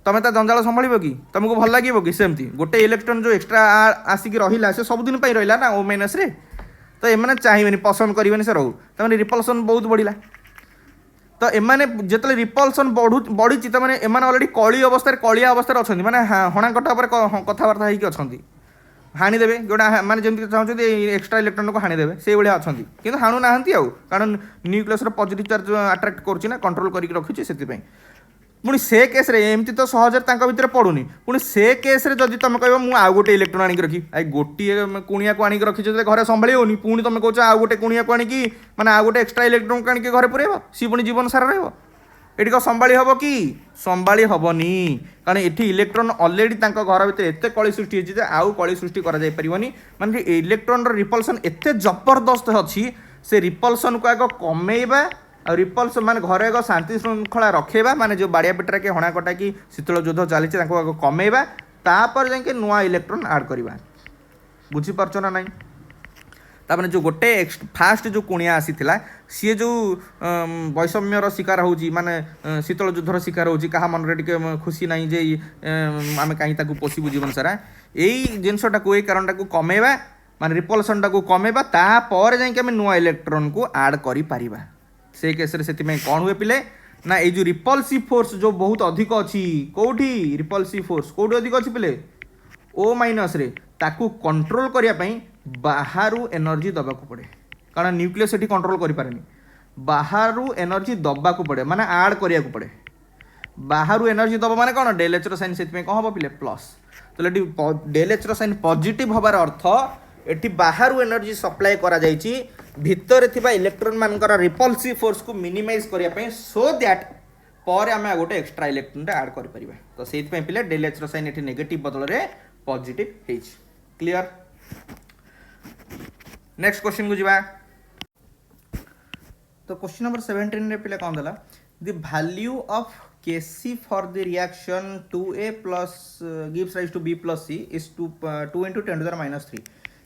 तुम ता जंजाल संभाल कि तुमको भल लगे कि सेमती गोटे इलेक्ट्रॉन जो एक्सट्रा आसिक रहा से सबुदिन रहा ना O माइनस रे तो एम चाहिए पसंद करेंगे से रहू तमें रिपल्सन बहुत बढ़ला तो एमाने जेतले रिपल्सन बढ़ी तो मैंने एमाने ऑलरेडी कली अवस्था कलिया अवस्था अच्छा मैंने हणा कटा कथबार्ता होगी अच्छा हाणीदेवे जोड़ा मैंने जमी चाहते एक्सट्रा इलेक्ट्रॉन को हाणीदेवे से भाया अच्छा कि हाणु ना कारण न्यूक्लियस पॉजिटिव चार्ज अट्राक्ट करुच्ची कंट्रोल करके रखुच्छी से पुणी से केस एमती तो सहजरे भितर पड़ूनी पुणी से केस जदि तुम कह मुझे आउ गोटे इलेक्ट्रोन आनिक रखी आई गोटे कुणिया को आनिक रखी जो घर संभाली होनी पुणी तुम कौच आउ गोटे कुणिया को आनिकी मैंने आउ गोटे एक्सट्रा इलेक्ट्रोन को आनिक घर पुरेब सी पुणी जीवन सारा रही एटी कौन संभाली हम कि संभाली हेनी कारण ये इलेक्ट्रोन अलरेडी घर भितर एत कली सृष्टि होती आउ कली सृष्टि करानी माने इलेक्ट्रोन रिपल्सन एत जबरदस्त अच्छी से रिपल्सन को आग कमेवा आ रिपल्सन माने घर एक शांति श्रृंखला रखेबा माने जो बाड़िया पेटरा के हणा कटा कि शीतल युद्ध चली आग कमेवा तापर जाके नुआ इलेक्ट्रोन आड करवा बुझीपारच ना नाई तापर जो गोटे फास्ट जो कुणिया आसीथिला सी जो वैषम्यर शिकार होची माने शीतल युद्धर शिकार होची कहा मन रे टिके खुशी नाही जे आमे काई ताकू पोसीबु जीवन सारा एई जिनसटा को ए कारणटा को कमेवा माने रिपल्सन टा को कमेवा तापर जाके आमे नुआ इलेक्ट्रोन को आड करि पारिबा से केस रे सेति में कोन हुए पिले ना ए जो रिपल्सिव फोर्स जो बहुत अधिक अछि कोठी रिपल्सिव फोर्स कोठी अधिक अछि पिले ओ माइनस रे ताकू कंट्रोल करिया पई बाहरु एनर्जी दबाकू पड़े कारण न्यूक्लियस सेठी कंट्रोल करि पारेनी बाहरु एनर्जी दबाकू पड़े माने ऐड करिया को पड़े बाहरु एनर्जी दबा माने कोन डेल एच रो साइन सेति में कोन हबो पिले प्लस तो लेटी डेल एच रो साइन पॉजिटिव हबार अर्थ एटी बाहरु एनर्जी सप्लाई करा जायछि भितर थिबा इलेक्ट्रॉन मानकर रिपल्सिव फोर्स को मिनिमाइज करिया पई सो दैट पर आमे गोटे एक्स्ट्रा इलेक्ट्रॉन टा ऐड करि परिबा तो सेति पई पिले डेल एच रो साइन एटी नेगेटिव बदल रे पॉजिटिव हेछि क्लियर नेक्स्ट क्वेश्चन को जीवा तो क्वेश्चन नंबर 17 रे पिले कोन दला the value of Kc for the reaction 2A plus gives rise to B plus C is 2 into 10 to the minus 3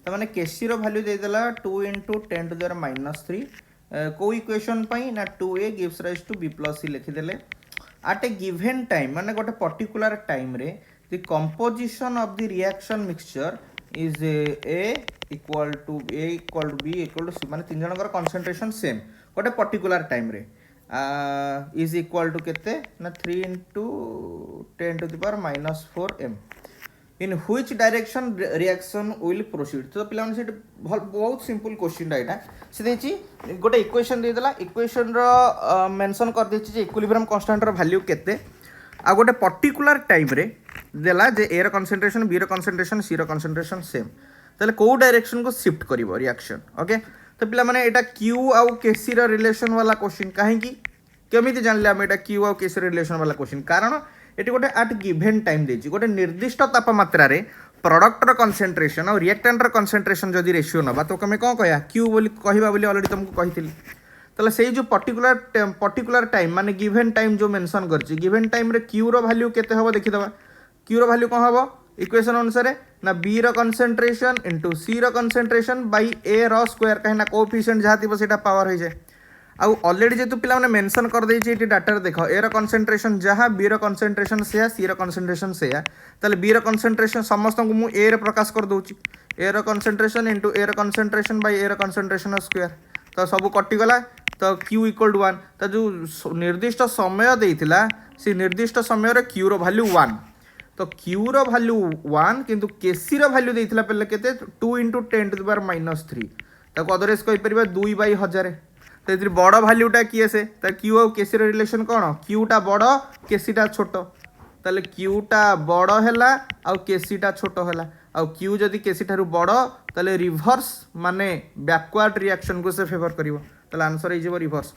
तो माने Kc रो वैल्यू दे देला 2 into 10 to the minus 3 को इक्वेशन पई ना 2A gives rise to B plus C लिखि देले at a given time माने गोटे पर्टिकुलर टाइम रे the composition of the reaction mixture is A equal to B equal to C माने तीन जनकर concentration सेम गोटे पर्टिकुलर टाइम रे is equal to केते ना 3 into 10 to the power minus 4 m in which direction reaction will proceed तो पिला से बहुत सिंपल क्वेश्चन रा एटा से देछि गोटे इक्वेशन दे देला इक्वेशन रो मेंशन कर देछि जे इक्विलिब्रियम कांस्टेंट रो वैल्यू केते आ गोटे पर्टिकुलर टाइम रे देला जे ए रो कंसंट्रेशन बी रो कंसंट्रेशन सी रो कंसंट्रेशन सेम तले को डायरेक्शन को शिफ्ट करिवो रिएक्शन ओके तो पिला माने एटा क्यू आउ केसी रो रिलेशन वाला क्वेश्चन काहे की केमिति जानले हम एटा क्यू आउ केसी रिलेशन वाला क्वेश्चन कारण एटी गोटे एट गिवन टाइम देछि गोटे निर्दिष्ट तापमात्रा रे प्रोडक्ट रो कंसंट्रेशन और रिएक्टेंट रो कंसंट्रेशन जदी रेशियो नबा तो कमे कोन कहया क्यू बोली कहिबा बोली ऑलरेडी तुमको कहिथिली तले सेही जो पर्टिकुलर टाइम माने गिवन टाइम जो मेंशन करछि गिवन टाइम रे क्यू रो वैल्यू केते होबो देखि दबा क्यू रो वैल्यू कोन होबो इक्वेशन अनुसार ना बी रो कंसंट्रेशन इनटू सी रो कंसंट्रेशन बाय ए रो स्क्वायर कहीं ना कोएफिशिएंट जहाँ थी सेटा पावर हो जाए आउ ऑलरेडी जेतु पिला माने मेंशन कर देछि एटी डाटा रे देखो ए रो कंसंट्रेशन जहाँ बी रो कंसंट्रेशन से सी रो कंसंट्रेशन से ताले बी रो कंसंट्रेशन समस्त को मु ए रे प्रकाश कर दोछि ए रो कंसंट्रेशन इनटू ए रो कंसंट्रेशन बाय ए रो कंसंट्रेशन स्क्वायर तो सब कटि गला तो q इक्वल टू 1 तो जो निर्दिष्ट समय देइथिला से निर्दिष्ट समय रे q रो वैल्यू 1 तो q रो वैल्यू 1 किंतु kc रो वैल्यू देइथिला पहिले केते 2 into 10 to the power minus 3 ताको अदरवाइज कहि परबा 2/1000 तो इतरी बड़ वैल्यूटा किए से तो q और kc रो रिलेशन कोन q टा बड़ kc टा छोट ताले q टा बड़ हैला आ kc टा छोट हैला आ q जदी kc ठारू बड़ ताले रिवर्स माने बैकवर्ड रिएक्शन को से फेवर करिवो ताले आंसर हे जेबो रिवर्स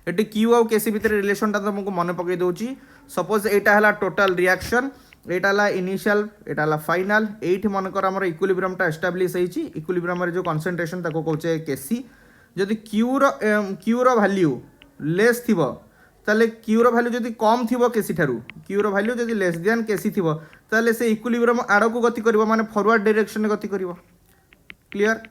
एटी q और kc भीतर रिलेशन टा तुमको मन पकई दोची सपोज एटा हैला टोटल रिएक्शन एटा ला इनिशियल एटा ला फाइनल एठी मनकर हमर इक्विलिब्रियम टा एस्टैब्लिश हेची इक्विलिब्रियम रे जो कंसंट्रेशन ताको कहउचे kc जदि q रो वैल्यू लेस थिबो ताले q रो वैल्यू जदि कम थिबो kc ठारू q रो वैल्यू जदि लेस देन kc थिबो ताले से इक्विलिब्रियम आड़ को गति करबो माने फॉरवर्ड डायरेक्शन में गति करबो क्लियर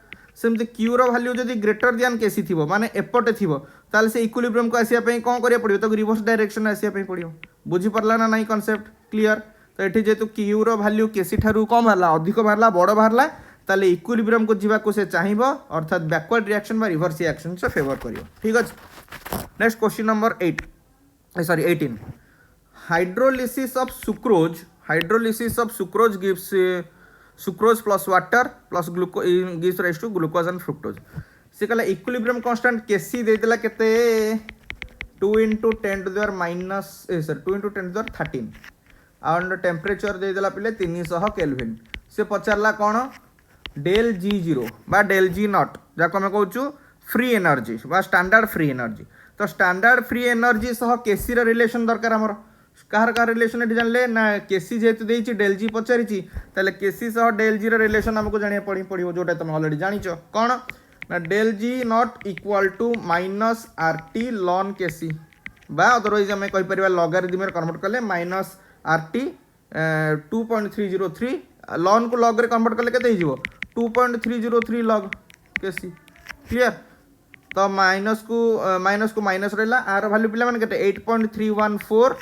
सेमते q रो वैल्यू जदि ग्रेटर देन kc थिबो माने एपटे थिबो ताले से इक्विलिब्रियम को आसिया पई कोन करिया पड़ियो तो रिवर्स डायरेक्शन आसिया पई पड़ियो बुझी परला ना नाही कांसेप्ट क्लियर तो एठी जेतु q रो वैल्यू kc ठारू कम हला अधिक बाहरला बड़ बाहरला ताले इक्विलिब्रियम को जीवा को से चाहिबो अर्थात बैकवर्ड रिएक्शन बा रिवर्स रिएक्शन से फेवर करियो ठीक अछि। Next question number 18. Hydrolysis of sucrose gives sucrose plus water plus glucose gives rise to glucose and fructose. से कहला इक्विलिब्रियम कांस्टेंट केसी देदेला केते 2 into 10 to the minus 2 into 10 to the 13 और temperature देदेला पिले 300 kelvin. से पचारला कौन डेल जी जीरो बा del G not जाको आम कहूँ फ्री एनर्जी बा स्टैंडर्ड फ्री एनर्जी. तो स्टैंडर्ड फ्री एनर्जी सह केसी रिलेशन दरकार आमर कहार कहार रिलेशन ये जानले ना केसी जेहेतु देती डेल जी पचारि ताले केसी सह डेल जी रिलेशन आमको जाना पड़ो जोटा तुम अलरेडी जानिच कौन ना del G not equal to minus R T ln KC बा अदरवाइज आम कहीपर लॉगारिथम कन्वर्ट कले माइनस आर टी 2.303 लॉन को लॉग रे कन्वर्ट कले केते हो 2.303 लॉग केसी. क्लियर. तो माइनस को माइनस रहा आर भैल्यू पिला 8.314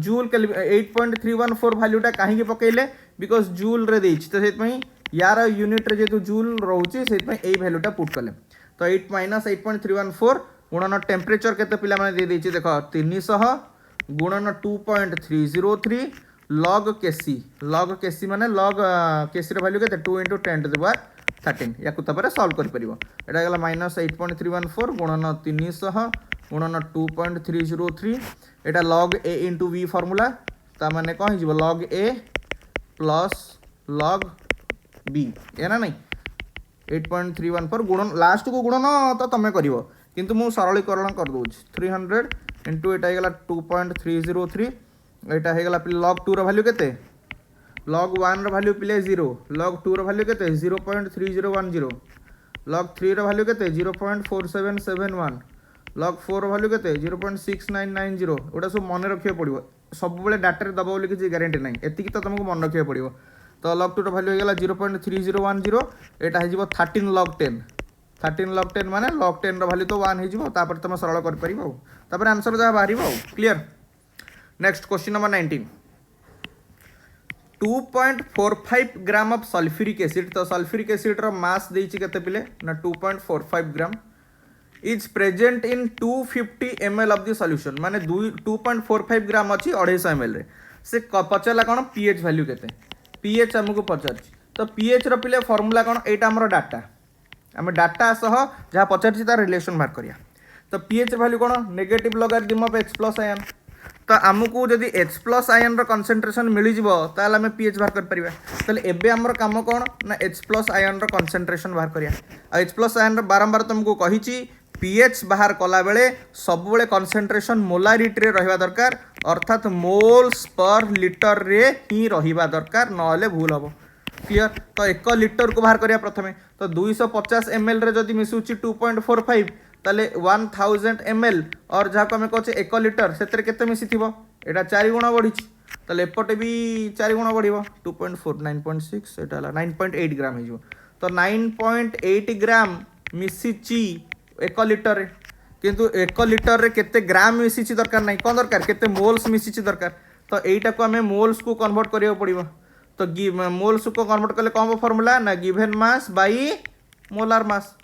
जूल 8.314 भैल्यूटा कहीं पकईले बिकज जूल रे देछि तो से यार यूनिट रे जेतु जूल रोचे से भैल्यूटा पुट कले. तो 8.314 गुणन टेम्परेचर केते पिला माने दे देछि देख 300 गुणन 2.303 लॉग केसी माने लॉग केसी रे वैल्यू केते 2 into 10 to the power 13 या तापर सॉल्व कर परिबो. एटा गला माइनस 8.314 गुणन 300 गुणन 2.303 एटा log A into V formula ता माने कौन हो log A plus log B या ना नहीं 8.314 गुणन लास्ट को गुणन तो तुम कर किंतु मु सरलीकरण कर दूँ 300 इंटू एटा गला 2.303 एटा है गला लॉग 2 रो वैल्यू केते लॉग 1 रो वैल्यू पिले 0 लॉग 2 रो वैल्यू केते 0.3010 लॉग 3 रो वैल्यू केते 0.4771 लॉग 4 रो वैल्यू केते 0.6990 ओटा सब मन रखिया पड़िबो सब बेले डाटा रे दबो बोली कि गारंटी नाही एति कि तो तुमको मन रखिया पड़िबो. तो लॉग 2 रो वैल्यू हो गला 0.3010 एटा है जिवो 13 log 10 माने log 10 रो वैल्यू तो 1 हे जिवो तापर तुम सरल कर परिबो तापर आंसर जा बाहरिबो. Clear. Next question number 19. 2.45 gram of sulphuric acid. तो सल्फ्यूरिक एसिड रो मास देछि केते पिले ना 2.45 gram is present in 250 ml of the solution माने 2.45 ग्राम अच्छी 250 ml रे से पचारा कौन पीएच वैल्यू केते पीएच आमको पचार. तो पीएच रो पिले फॉर्मूला कौन एटा हमर डाटा आम डाटा सह जहाँ पचार तार रिलेशन बाहर करिया. तो पीएच वैल्यू कौन negative logarithm of H plus ion. तो आमको जदि H प्लस आयन रो कंसंट्रेशन मिल जिवो ताले आम पीएच बाहर कर परिबा. ताले एबे हमर काम कौन ना H प्लस आयन रो कंसंट्रेशन बाहर करिया. H प्लस आयन रो बारंबार तुमको कहिची पीएच बाहर कला बेले सब बेले कंसंट्रेशन मोलारिटी रे रहिबा दरकार अर्थात मोल्स पर लीटर रे ही रहिबा दरकार नले भूल हबो. क्लियर. तो 1 लीटर को बाहर करिया प्रथमे. तो 250 ml रे जदि मिसुची 2.45 ताले 1000 ml और जहाँ को आम कहे 1 लीटर से केते मिसी थिबो एटा 4 गुण बढ़ी ताले एपटे भी 4 गुण बढ़िबो 2.4 9.6 एटा 9.8 ग्राम हे जो. तो 9.8 ग्राम मिसिची 1 लीटर रे किंतु 1 लीटर रे केते ग्राम मिसिची दरकार नहीं कौन दरकार केते मोल्स मिसिची दरकार. तो एटा को आम मोल्स को कन्वर्ट करियो पड़िबो. तो मोल्स को कन्वर्ट कले कौन फॉर्मूला ना given mass by molar mass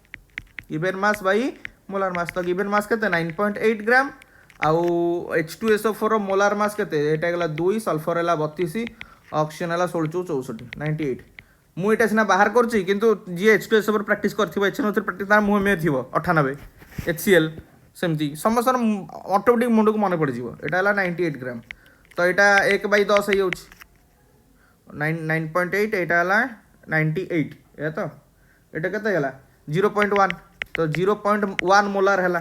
given mass by molar mass. तो गिवन मास केते 9.8 ग्राम आउ H2SO4 मोलार मास केते एटा गला 2 सल्फर हला 32 ऑक्सीजन हला 1664 98. मु एटा सिना बाहर करछि किंतु जी H2SO4 प्रैक्टिस करथिबो HNO3 प्रैक्टिस तार मुह में थिबो 98 HCl सेमती समस्त ऑटोमेटिक मुंड को मन पड़ जिवो एटा हला 98 ग्राम. तो एटा 1/10 हे होछि 9.8 एटा हला 98 या तो एटा केते हला 0.1. तो 0.1 मोलार हला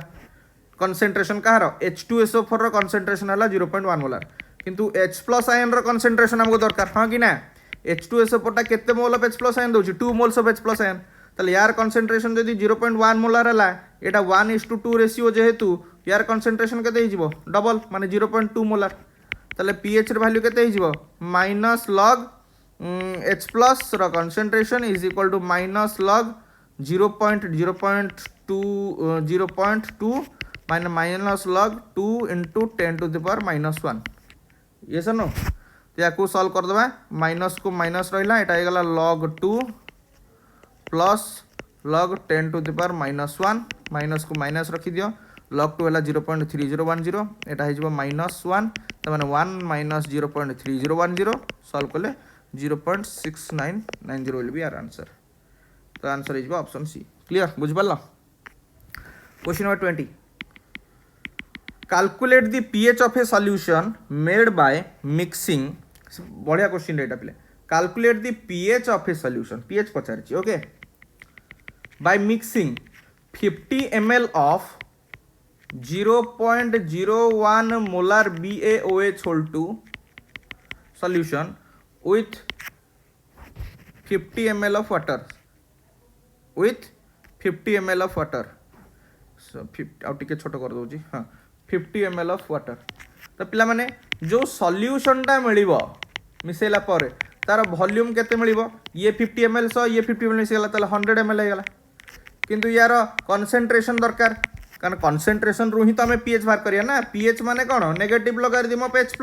कंसंट्रेशन कहार H2SO4 रो कंसंट्रेशन हला 0.1 मोलार किंतु H प्लस आयन रो कंसंट्रेशन हमको दरकार हां कि ना H2SO4 टा केते mole of H plus ion दोछि 2 moles of H plus ion. ताले यार कंसंट्रेशन जदि 0.1 मोलार हला एटा 1:2 रेशियो जेहेतु यार कंसंट्रेशन केते हे जिवो डबल माने 0.2 मोलार. ताले pH रो वैल्यू केते हे जिवो माइनस log H प्लस रो concentration is equal to minus log 0.2 minus minus log 2 into 10 to the power -1 ये सर नो. तो या को सॉल्व कर दबा माइनस को माइनस रहिला एटा हे गला log 2 plus log 10 to the power -1 minus को माइनस रखी दियो log 2 है 0.3010 एटा हो -1 तो माने 1 माइनस 0.3010 सॉल्व कले 0.6990 विल बी आवर आंसर। तो आंसर हो ऑप्शन सी। क्लियर बुझ पाला। Question number 20 calculate the pH of a solution made by mixing बढ़िया क्वेश्चन एटा पिले calculate the pH of a solution pH पचारछि okay by mixing 50 ml of 0.01 molar BaOH whole 2 solution with 50 ml of water with 50 ml of water so 50 आउ टिके छोट कर दोची हां 50 ml of water तो पिला माने जो सॉल्यूशन टा मिलिबो मिसेला पर तार वॉल्यूम केते मिलिबो ये 50 ml सो ये 50 ml मिसेला ताले 100 ml हे गला किंतु यार कंसंट्रेशन दरकार कारण कंसंट्रेशन रु ही तो हमें पीएच बाहर करिया ना पीएच माने कोन नेगेटिव लगा दिमो पे H+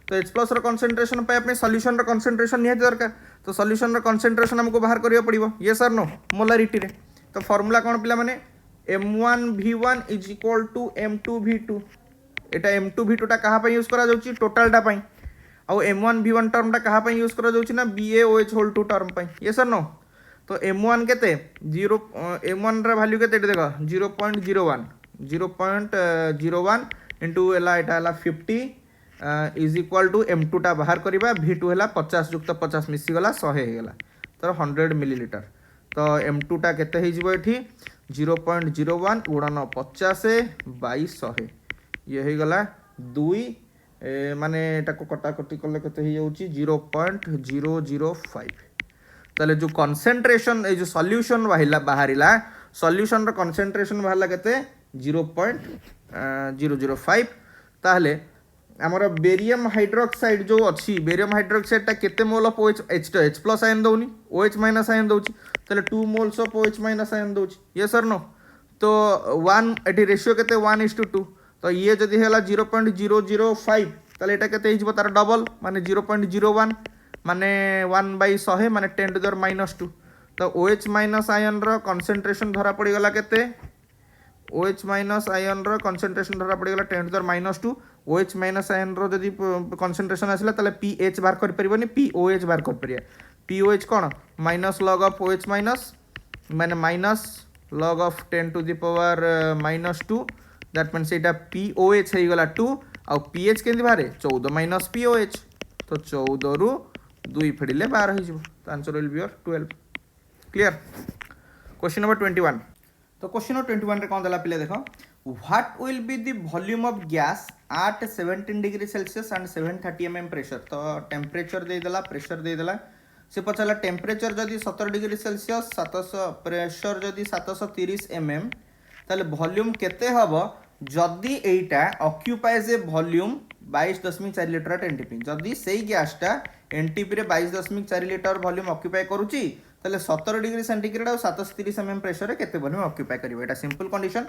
तो H+ रो कंसंट्रेशन पे अपने सॉल्यूशन रो कंसंट्रेशन निहे दरकार तो सॉल्यूशन रो कंसंट्रेशन हमको बाहर करियो पड़िबो ये सर नो मोलारिटी रे तो फार्मूला कोन पिला माने M1V1 is equal to M2V2 Etah M2V2 टा कहा पे यूज करा जाउची टोटल टा पई आ M1V1 टर्म टा कहा पे यूज करा जाउची ना BaOH होल 2 टर्म पई ये सर नो तो M1 केते 0 M1 रा वैल्यू केते देखो 0.01 इनटू एला एटा एला 50 इज इक्वल टू M2 टा बाहर करबा V2 हेला 50 युक्त 50 मिसी गला 100 हे गेला तो 100 मिलीलीटर तो M2 टा केते हे जिवो एठी 0.01 गुणन 50 बाई 100 ये हे गला 2 माने एटा को कटा कटी करले केते हे जाउची 0.005 ताले जो कंसंट्रेशन ए जो सॉल्यूशन बाहरिला सॉल्यूशन रो कंसंट्रेशन बाहरला केते 0.005 ताले हमर बेरियम हाइड्रोक्साइड जो अछि बेरियम हाइड्रोक्साइड ता केते mole of OH H+ ion दउनी OH- आयन दउची ताले 2 मोल्स ऑफ OH- आयन दउची ये सर नो तो 1 एटी रेशियो केते 1:2 तो ये जदी हेला 0.005 ताले एटा केते हिजबो तार डबल माने 0.01 माने 1/100 माने 10 टू द -2 तो OH- आयन रो कंसंट्रेशन धरा पड़ी गला केते OH- आयन रो कंसंट्रेशन धरा पड़ी गला 10 टू द -2 OH- आयन रो जदी कंसंट्रेशन आसिला ताले pH बाहर कर परिबनी pOH बाहर कर परिया pOH कोन माइनस लॉग ऑफ OH- माने minus log of 10 to the power -2 that means एटा pOH हे गला 2 आ pH केंदी बाहरे 14 - pOH तो 14 रु 2 फेडिले 12 हो तो answer will B 12। Clear. Question number 21 तो क्वेश्चन नंबर 21 रे कोन दला पिले देखो what will be the volume of gas at 17 degree Celsius and 730 mm pressure तो टेम्परेचर दे देला प्रेशर दे देला से पचाला टेम्परेचर जदी 17 डिग्री सेल्सियस 700 प्रेशर जदी 730 mm ताले वॉल्यूम केते हबो जदी एटा occupies A volume 22.4 litre at NTP जदी सेही गैसटा एनटीपी रे 22.4 लिटर वॉल्यूम ऑक्युपाई करूची ताले 17 डिग्री सेंटीग्रेड और 730 mm प्रेशर रे केते वॉल्यूम ऑक्युपाई करिवो एटा सिंपल कंडीशन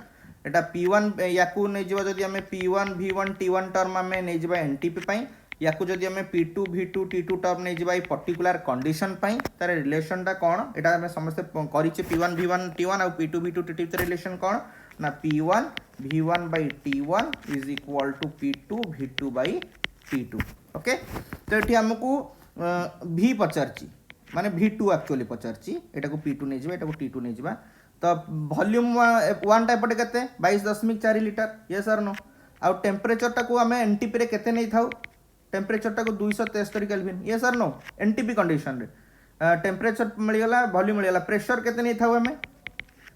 एटा P1 याकू नै जिवो जदी हमें P1 V1 T1 टर्म हमें नै जिवो एनटीपी पई याकू जदी हमें P2 V2 T2 टर्म नै जिवो ई पर्टिकुलर कंडीशन पई तार रिलेशन टा कोन एटा हमें समस्त करिचे P1 V1 T1 और P2 V2 T2 ते रिलेशन कोन ना P1 V1 by T1 is equal to P2 V2 by T2 okay तो एठी हमकू V पचारची माने V2 एक्चुअली पचारची एटा को P2 नै जिवो एटा को T2 नै जिवो तो वॉल्यूम 1 टाइप पटे केते 22.4 लिटर यस और नो आ टेम्परेचर टा को हमें एनटीपी रे केते नै थाउ टेम्परेचर टा को 273 केल्विन यस और नो एनटीपी कंडीशन रे टेम्परेचर मिल गला वॉल्यूम मिल गला प्रेशर केते नै थाउ हमें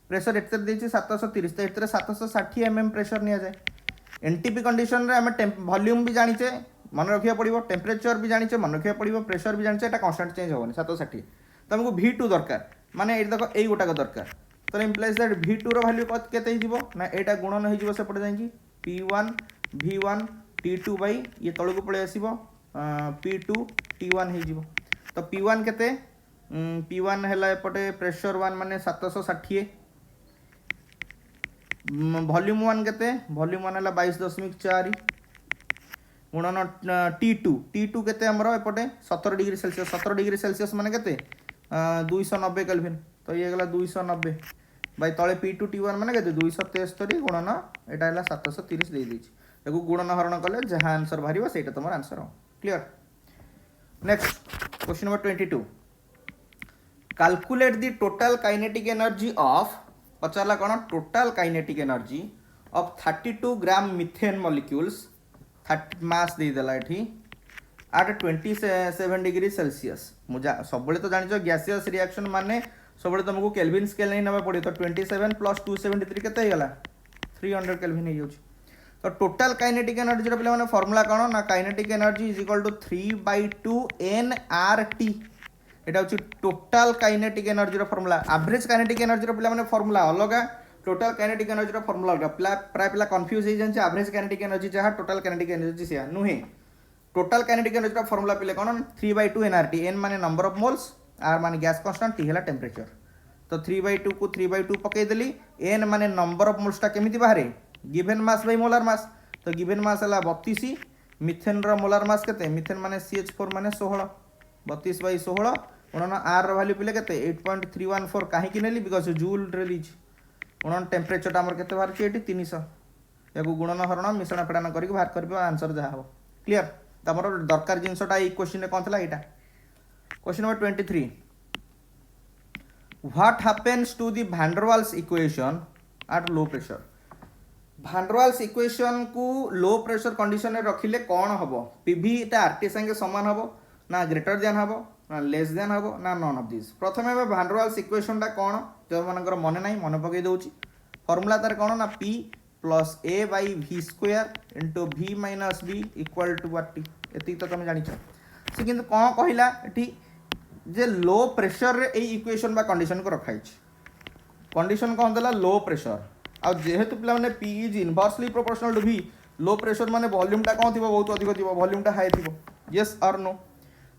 प्रेशर एतर देछि 730 तो एतर 760 mm प्रेशर निया जाय एनटीपी कंडीशन रे हमें वॉल्यूम भी जानिचे मन रखिया पड़िबो टेम्परेचर भी जानिचे मन रखिया पड़िबो प्रेशर भी जानिचे एटा कांस्टेंट चेंज होबनी 760 तो हमको V2 दरकार माने ए देखो एई गोटा को दरकार तो implies that V2 row value केते हिजबो ना एटा गुणन हिजबो से पड़े जाई P1 V1 T2 बाई ये तळु को पळे आसीबो P2 T1 हिजबो तो P1 केते P1 हैला एपटे प्रेशर 1 माने 760 वॉल्यूम 1 केते वॉल्यूम 1 हैला 22.4 गुणन T2 केते हमरो एपटे 17 डिग्री सेल्सियस माने केते 290 केल्विन तो ये गला 290 बाई तले P2T1 माने केते 273 गुणन एटा हला 730 दे देछि एगु गुणन हरण कले जहा आंसर बाहरिबो सेटा तमर आंसर हो clear. Next question number 22 calculate the total kinetic energy of पचारला कोन total kinetic energy of 32 gram methane molecules 30 mass दे देला एठी at 27 डिग्री सेल्सियस मुझा सब तो जान गैसियस रिएक्शन माने सब तुमको केल्विन स्केल नहीं नबा पड़े तो 27 प्लस 273 केते हेला 300 केल्विन हो जाउछ। तो टोटल काइनेटिक एनर्जी रो पले माने फार्मूला कोन ना kinetic energy is equal to 3/2 nRT एटा होची टोटल काइनेटिक एनर्जी रो फार्मूला। एवरेज काइनेटिक एनर्जी रो पले माने फार्मूला अलगा टोटल काइनेटिक एनर्जी रो फार्मूला अलगा प्राय पिला कंफ्यूज हो जान्छ एवरेज काइनेटिक एनर्जी जहा टोटल काइनेटिक एनर्जी से नुहे टोटल काइनेटिक एनर्जी का फार्मूला पिले कोन 3/2 nRT n माने नंबर ऑफ मोल्स r माने गैस कांस्टेंट t हला टेंपरेचर तो 3/2 को 3/2 पकई देली n माने नंबर ऑफ मोल्स ता केमिति बाहरे given mass by molar mass तो गिवन मास हला 32 मिथेन रो मोलार मास केते मिथेन माने CH4 माने 16 32/16 उणन r रो वैल्यू पिले केते 8.314 काहे कि नेली बिकॉज़ जूल रिलीज उणन टेंपरेचर ता हमर केते बाहर छी एटी 300 याकू गुणन हरण मिश्रण फेडान करिक बाहर करबो आंसर जहा हो क्लियर। तमर दरकार जिनसटा ई क्वेश्चन कौन था यहाँ question number 23 what happens to the van der Waals equation at low pressure van der Waals equation को लो प्रेशर कंडीशन में रखिले कौन हम पीवी टा आरटी संगे समान हम ना ग्रेटर देन हम ना लेस देन हम ना नन ऑफ दिस प्रथम वैन डर वाल्स इक्वेशन टा कौन जो मानकर मन ना मन पकई दउची फार्मूला तार कौन ना P plus a by v square into v minus b equal to RT एति तो तुम जानिछ से किंतु कौन कहला एठी जे लो प्रेशर रे ए इक्वेशन बा कंडीशन को रखाई कंडीशन कौन देला लो प्रेशर आ जेहेतु पिला माने p is inversely proportional to v low pressure माने वॉल्यूम टा कौन थिबो बहुत अधिक थिबो वॉल्यूम टा हाई थिबो यस और नो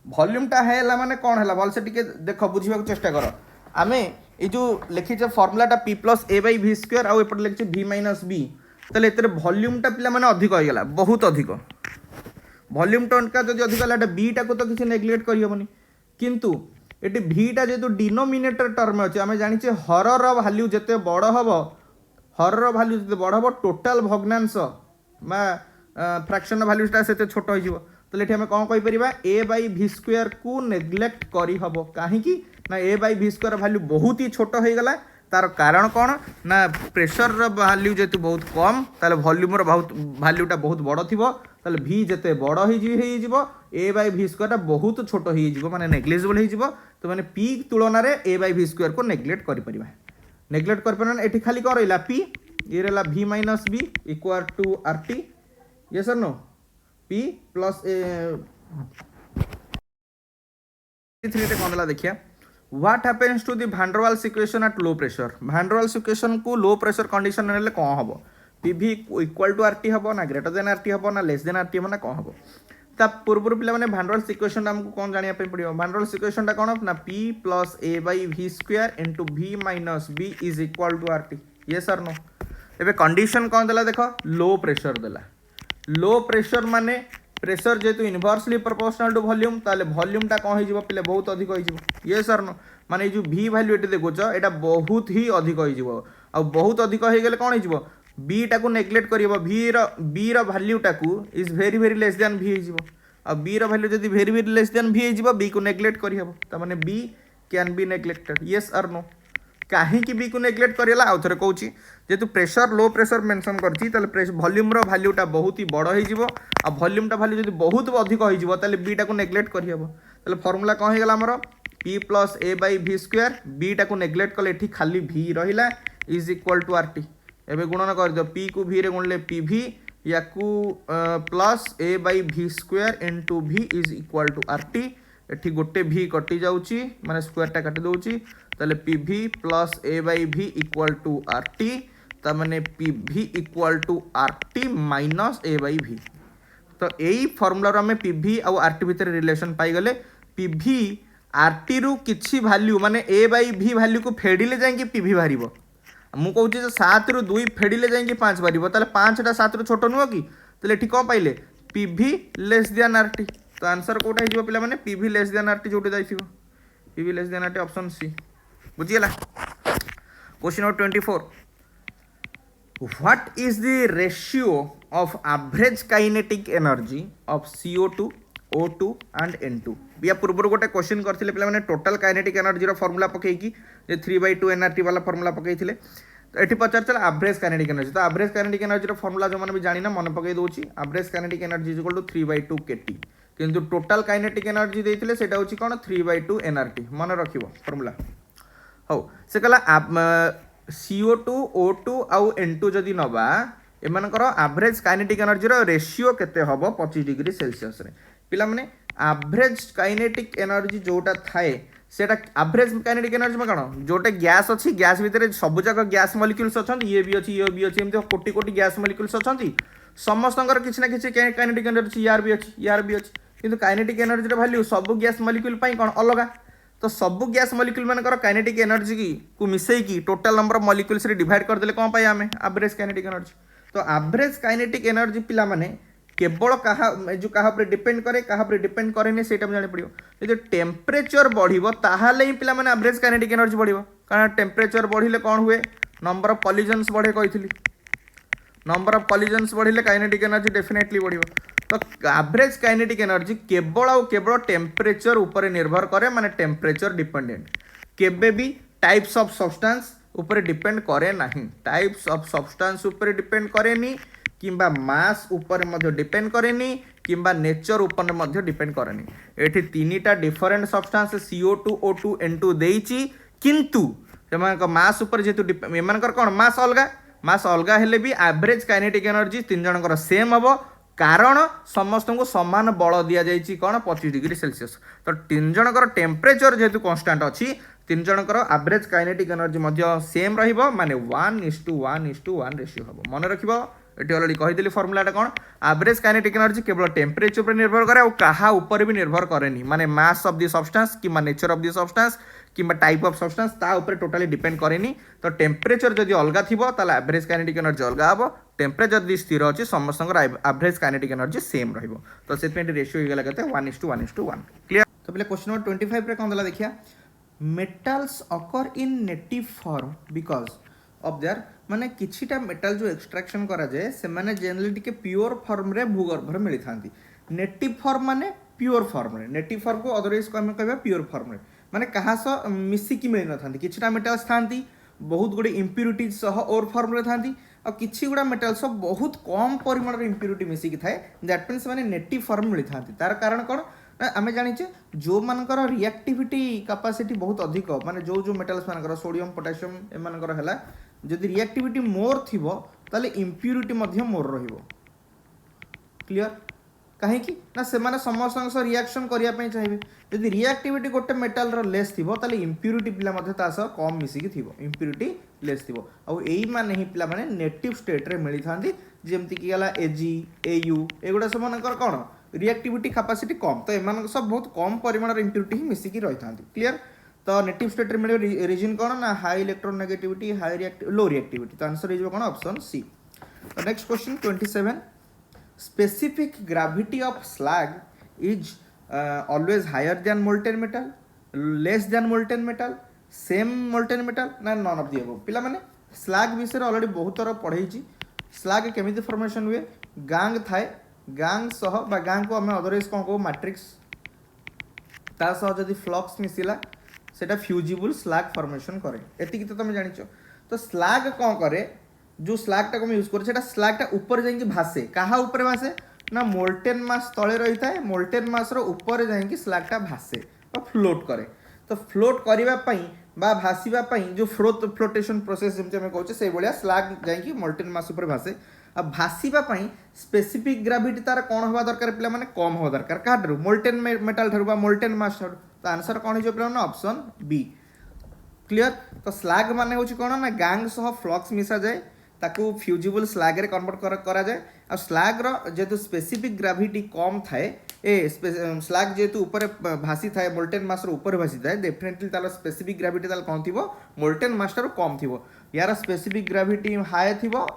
वॉल्यूम टा हाई हला माने कौन हला भल से टिके देखो बुझिबा को चेष्टा करो आमे ये जो लिखी फर्मुलाटा P plus a by v square आउ एपटे लिखी v माइनस b ताले एतरे वॉल्यूम टा पिला माने अधिक हो गला बहुत अधिक वॉल्यूम टनका जदि अधिक हला b टा को तो किसी नेग्लेक्ट करि होबनी किंतु एटी v टा जेतु डिनोमिनेटर टर्म अछि आमे जानि छे हर रो वैल्यू जते बड़ हबो हर रो वैल्यू जते बड़ हबो टोटल भग्नांश मा फ्रैक्शन वैल्यू टा सेते छोट हो जिवो तो एठी हमें कौन कहि परिबा a बाई v स्क्वायर को नेग्लेक्ट करि हबो काहे कि ना a by v square value बहुत ही छोट हो गला तार कारण कौन ना प्रेशर वैल्यू जेतु बहुत कम ताले वॉल्यूम रो बहुत वैल्यूटा बहुत बड़ थिबो ताले v जेते बड़ हो जिवो a बाई v स्क्वायर बहुत छोट हो जिवो माने नेग्लिजिबल हो जिवो तो माने p तुलना रे a बाई v स्क्वायर को नेग्लेक्ट करि परिबा नेग्लेक्ट कर परन एठी खाली कर रहिला p ये रहला v minus b equal to RT yes और नो p प्लस 3 टे कोनला देखिया what happens to the van der Waals equation at low pressure van der Waals equation को लो प्रेशर कंडीशन नेले कोन हबो pv इक्वल टू RT हबो ना greater than RT हबो ना लेस देन RT हबो ना कोन हबो ता पूर्व पिला माने वैन डर वाल्स इक्वेशन हमको कोन जानिया पे पड़ियो वैन डर वाल्स इक्वेशन टा कोन ना p plus a by v square into v minus b is equal to RT yes और नो एबे कंडीशन कोन देला देखो लो प्रेशर देला लो प्रेशर माने प्रेशर जेतु इनवर्सली प्रोपोर्शनल टू वॉल्यूम ताले वॉल्यूम टा कोन हो पिले बहुत अधिक हो यस और नो माने जो v वैल्यू एटे देखो एटा बहुत ही अधिक हो आ बहुत अधिक हो गेले कोन हो b टा को नेग्लेक्ट करियो b रो वैल्यू टा को is very less than v हो आ b रो वैल्यू जदी वेरी लेस देन v हो b को नेग्लेक्ट करियो त माने b can be neglected yes और नो काहे कि b को नेग्लेक्ट करियला आ थरे कहूची जेतु प्रेशर लो प्रेशर मेंशन करची ताले वॉल्यूम रो वैल्यू टा बहुत ही बड़ हो जिवो आ वॉल्यूम टा वैल्यू जदी बहुत अधिक हो जिवो ताले b टा को नेग्लेक्ट करियबो ताले फार्मूला कोन हे गेला हमरो p plus a by v square b टा को नेग्लेक्ट कले एठी खाली v रहिला इज इक्वल टू RT एबे गुणन कर दियो p को v रे गुणले pv याकू plus a by v square into v is equal to RT एठी गोटे v कटि जाउची माने स्क्वायर टा काटि दउची ताले pv plus a by v equal to RT ता माने pv equal to RT minus a by v तो एई फार्मूला रो हमें pv और RT भीतर रिलेशन पाई गले pv RT रु किछि वैल्यू माने a बाई v वैल्यू को फेडिले जाई pv बाहरिबो मु कहूँ 7 रु 2 फेडिले जाई 5 बाहरिबो ताले 5 टा 7 रु छोट नुह कि ताले एठी कोन पाइले pv लेस देन RT तो आंसर कोटा हिजो पिला माने pv लेस देन RT जोटे जाइथिबो pv less than RT option C बुझियला question number 24, what is the ratio of average kinetic energy of CO2, O2 and N2? या पूर्व गोटे क्वेश्चन करथिले पिला माने टोटल काइनेटिक एनर्जी रो फार्मूला पकई कि जे 3/2 nRT वाला फार्मूला पकई थिले। तो एठी पचार चला एवरेज काइनेटिक एनर्जी। तो एवरेज काइनेटिक एनर्जी रो फार्मूला जो माने भी जानि ना मन पकई दोची, average kinetic energy is equal to 3/2 kT, किंतु टोटल काइनेटिक एनर्जी देथिले सेटा होची कोन 3/2 nRT। मन रखिबो फार्मूला हो से कहला CO2, O2 आउ N2 जदि नबा एमानकर average kinetic energy row ratio केते हबो 25 डिग्री सेल्सियस रे। पिला माने एवरेज काइनेटिक एनर्जी जोटा थाए सेटा एवरेज काइनेटिक एनर्जी में कौन जोटे गैस अच्छी गैस भितर सब जाक गैस मलिक्यूल्स अच्छा ये भी अच्छी एमती कोटी कोटी गैस मलिक्यूल्स अच्छा समस्त किसी ना किसी काइनेटिक एनर्जी यार भी अच्छी किंतु काइनेटिक एनर्जी वैल्यू सब गैस मलिक्यूल कौन अलग। तो सब गैस मलिक्यूल मानकर काइनेटिक एनर्जी को मिसेकी टोटल नंबर ऑफ मलिक्यूल्स रे डिवाइड करदेले कौन पाए आमे एवरेज काइनेटिक एनर्जी। तो एवरेज काइनेटिक एनर्जी पिला माने केवल कहा जो कहा पर डिपेंड करे कहा पर डिपेंड करेनि सेटा जानि पड़ियो। यदि टेम्परेचर बढ़िबो ताहाले ही पिला माने एवरेज काइनेटिक एनर्जी बढ़िबो, कारण टेम्परेचर बढ़िले कौन हुए नंबर ऑफ कॉलिजन्स बढ़े कहिथिली, नंबर ऑफ कॉलिजन्स बढ़िले काइनेटिक एनर्जी डेफिनेटली बढ़िबो। तो एवरेज काइनेटिक एनर्जी केवल और केवल टेम्परेचर ऊपर निर्भर करे, माने टेम्परेचर डिपेंडेंट, केबे भी टाइप्स ऑफ सब्सटेंस ऊपर डिपेंड करे नहीं, टाइप्स ऑफ सब्सटेंस ऊपर डिपेंड करेनी किंबा मास ऊपर मध्य डिपेंड करेनी किंबा नेचर ऊपर मध्य डिपेंड करेनी। एठी तीनटा different substance CO2, O2, N2 देइची, किंतु एमानक मास ऊपर जेतु एमानकर कोन मास अलगा हेले भी एवरेज काइनेटिक एनर्जी तीन जनकर सेम हबो, कारण समस्त को समान बल दि जाइए कौन 25 डिग्री सेल्सियस। तो तीन जनकर टेम्परेचर जेहेतु कन्स्टाट अच्छी तीन जनकर एवरेज काइनेटिक एनर्जी सेम रहिबो, माने 1:1:1 रेशियो हम मन रखिबो। ये अलरेडी कहीदेली फर्मुलाटा कौन एवरेज काइनेटिक एनर्जी केवल टेम्परेचर पर निर्भर करे और कहा ऊपर भी निर्भर करेनी, माने मास ऑफ द सब्सटेंस कि नेचर ऑफ द सब्सटेंस कि टाइप ऑफ सब्सटेंस ता ऊपर टोटाली डिपेंड करेनी। तो टेम्परेचर जदि अलग थिबो ताले एवरेज काइनेटिक एनर्जी अलग हबो, टेम्परेचर जदि स्थिर अछि समस्तंकर एवरेज काइनेटिक एनर्जी सेम रहिबो। तो सेतमे रेशियो हिगला केते 1:1:1 क्लियर। तो पहले क्वेश्चन नंबर 25 रे कोन दला देखिया, metals occur in native form because of their, माने किछिटा मेटल जो एक्सट्रैक्शन करा जाए से माने जनरली टिके प्योर फॉर्म रे भूगर्भ रे मिली थांती। नेटिव फॉर्म माने प्योर फॉर्म रे, नेटिव फॉर्म को अदरवाइज को हम कहबा प्योर फॉर्म रे, माने कहा सो मिसिकी मिल न थांती। किछिटा मेटल्स थांती बहुत गुडे इंप्यूरिटीज सह और फॉर्म रे थांती और किछि गुडा मेटल्स बहुत कम परिमाण रे इंप्यूरिटी मिसिकी थाए, दैट मींस माने नेटिव फॉर्म मिली थांती। तार कारण कोन आम जाचे जो मानकर रिएक्टिविटी कैपेसिटी बहुत अधिक, माने जो मेटल्स मानकर सोडियम पोटासियम एमानकर हैला जदि रिएक्टिविटी मोर थिबो ताले इंप्यूरिटी मध्य मोर रहिबो। क्लियर कहीं ना से माने समस्त रिएक्शन करिया पई चाहिए। यदि रिएक्टिविटी गोटे मेटल रो लेस थिबो ताले इंप्यूरिटी पिला मध्य तास कम मिसिकी थिबो, इंप्यूरिटी लेस थिबो। आ एई माने ही पिला माने नेटिव स्टेट रे मिली थांदी, जेमति कि गला Ag Au एगुडा सब मानकर कोन रिएक्टिविटी कैपेसिटी कम, तो एमान सब बहुत कम परिमाण रे इंप्यूरिटी ही मिसिकी रही थांदी। क्लियर। तो नेटिव स्टेट रे मिले रीजन कोन ना high electronegativity high low reactivity. तो आंसर इज कोन ऑप्शन सी। तो next question 27, specific gravity of slag is always higher than molten metal, less than molten metal, same molten metal ना none of the above। पिला माने slag विषय already बहुत थर पढ़ाई। स्लैग केमिति फॉर्मेशन हुए, गांग थाए, गांग सह बा गांग को हमें अदरवाइज कौन कहू मैट्रिक्स ता सह जदि फ्लक्स मिसिला सेटा फ्यूजिबल स्लैग फॉर्मेशन करे, एतिकी तो तुम जानिचो। तो स्लैग कौन करे, जो स्लैग टा यूज करे सेटा स्लैग टा ऊपर जाइए भासे, कहा ऊपर भासे ना मोल्टेन मास तले रही था, मोल्टेन मास रो ऊपर जाइए स्लैग टा भासे और फ्लोट करे। तो फ्लोट करबा पई बा भासीबा पई जो फ्लोटेशन प्रोसेस जमते हम कहूचे से भलिया स्लैग जाइए मोल्टेन मास ऊपर भासे। अब भासीबा पई स्पेसिफिक ग्रेविटी तार कोन होबा दरकार पिला माने कम होबा दरकार, काडरू मोल्टेन मेटल ठरु बा मोल्टेन मास ठरु। तो आंसर कोन हो जो पिला ना ऑप्शन बी। क्लियर। तो स्लैग माने होची कोन ना गांग सह फ्लक्स मिसा जाए ताकू फ्यूजिबल स्लैग रे कन्वर्ट करा जाए। आ स्लैग रो जेतु स्पेसिफिक ग्रेविटी कम थाए, ए स्लैग जेतु ऊपर भासी थाए मोल्टेन मास रो ऊपर भासी थाए, डेफिनेटली तार स्पेसिफिक ग्रेविटी ताल कोन थिबो मोल्टेन मास रो कम थिबो। यार स्पेसिफिक ग्रेविटी हाई थिबो,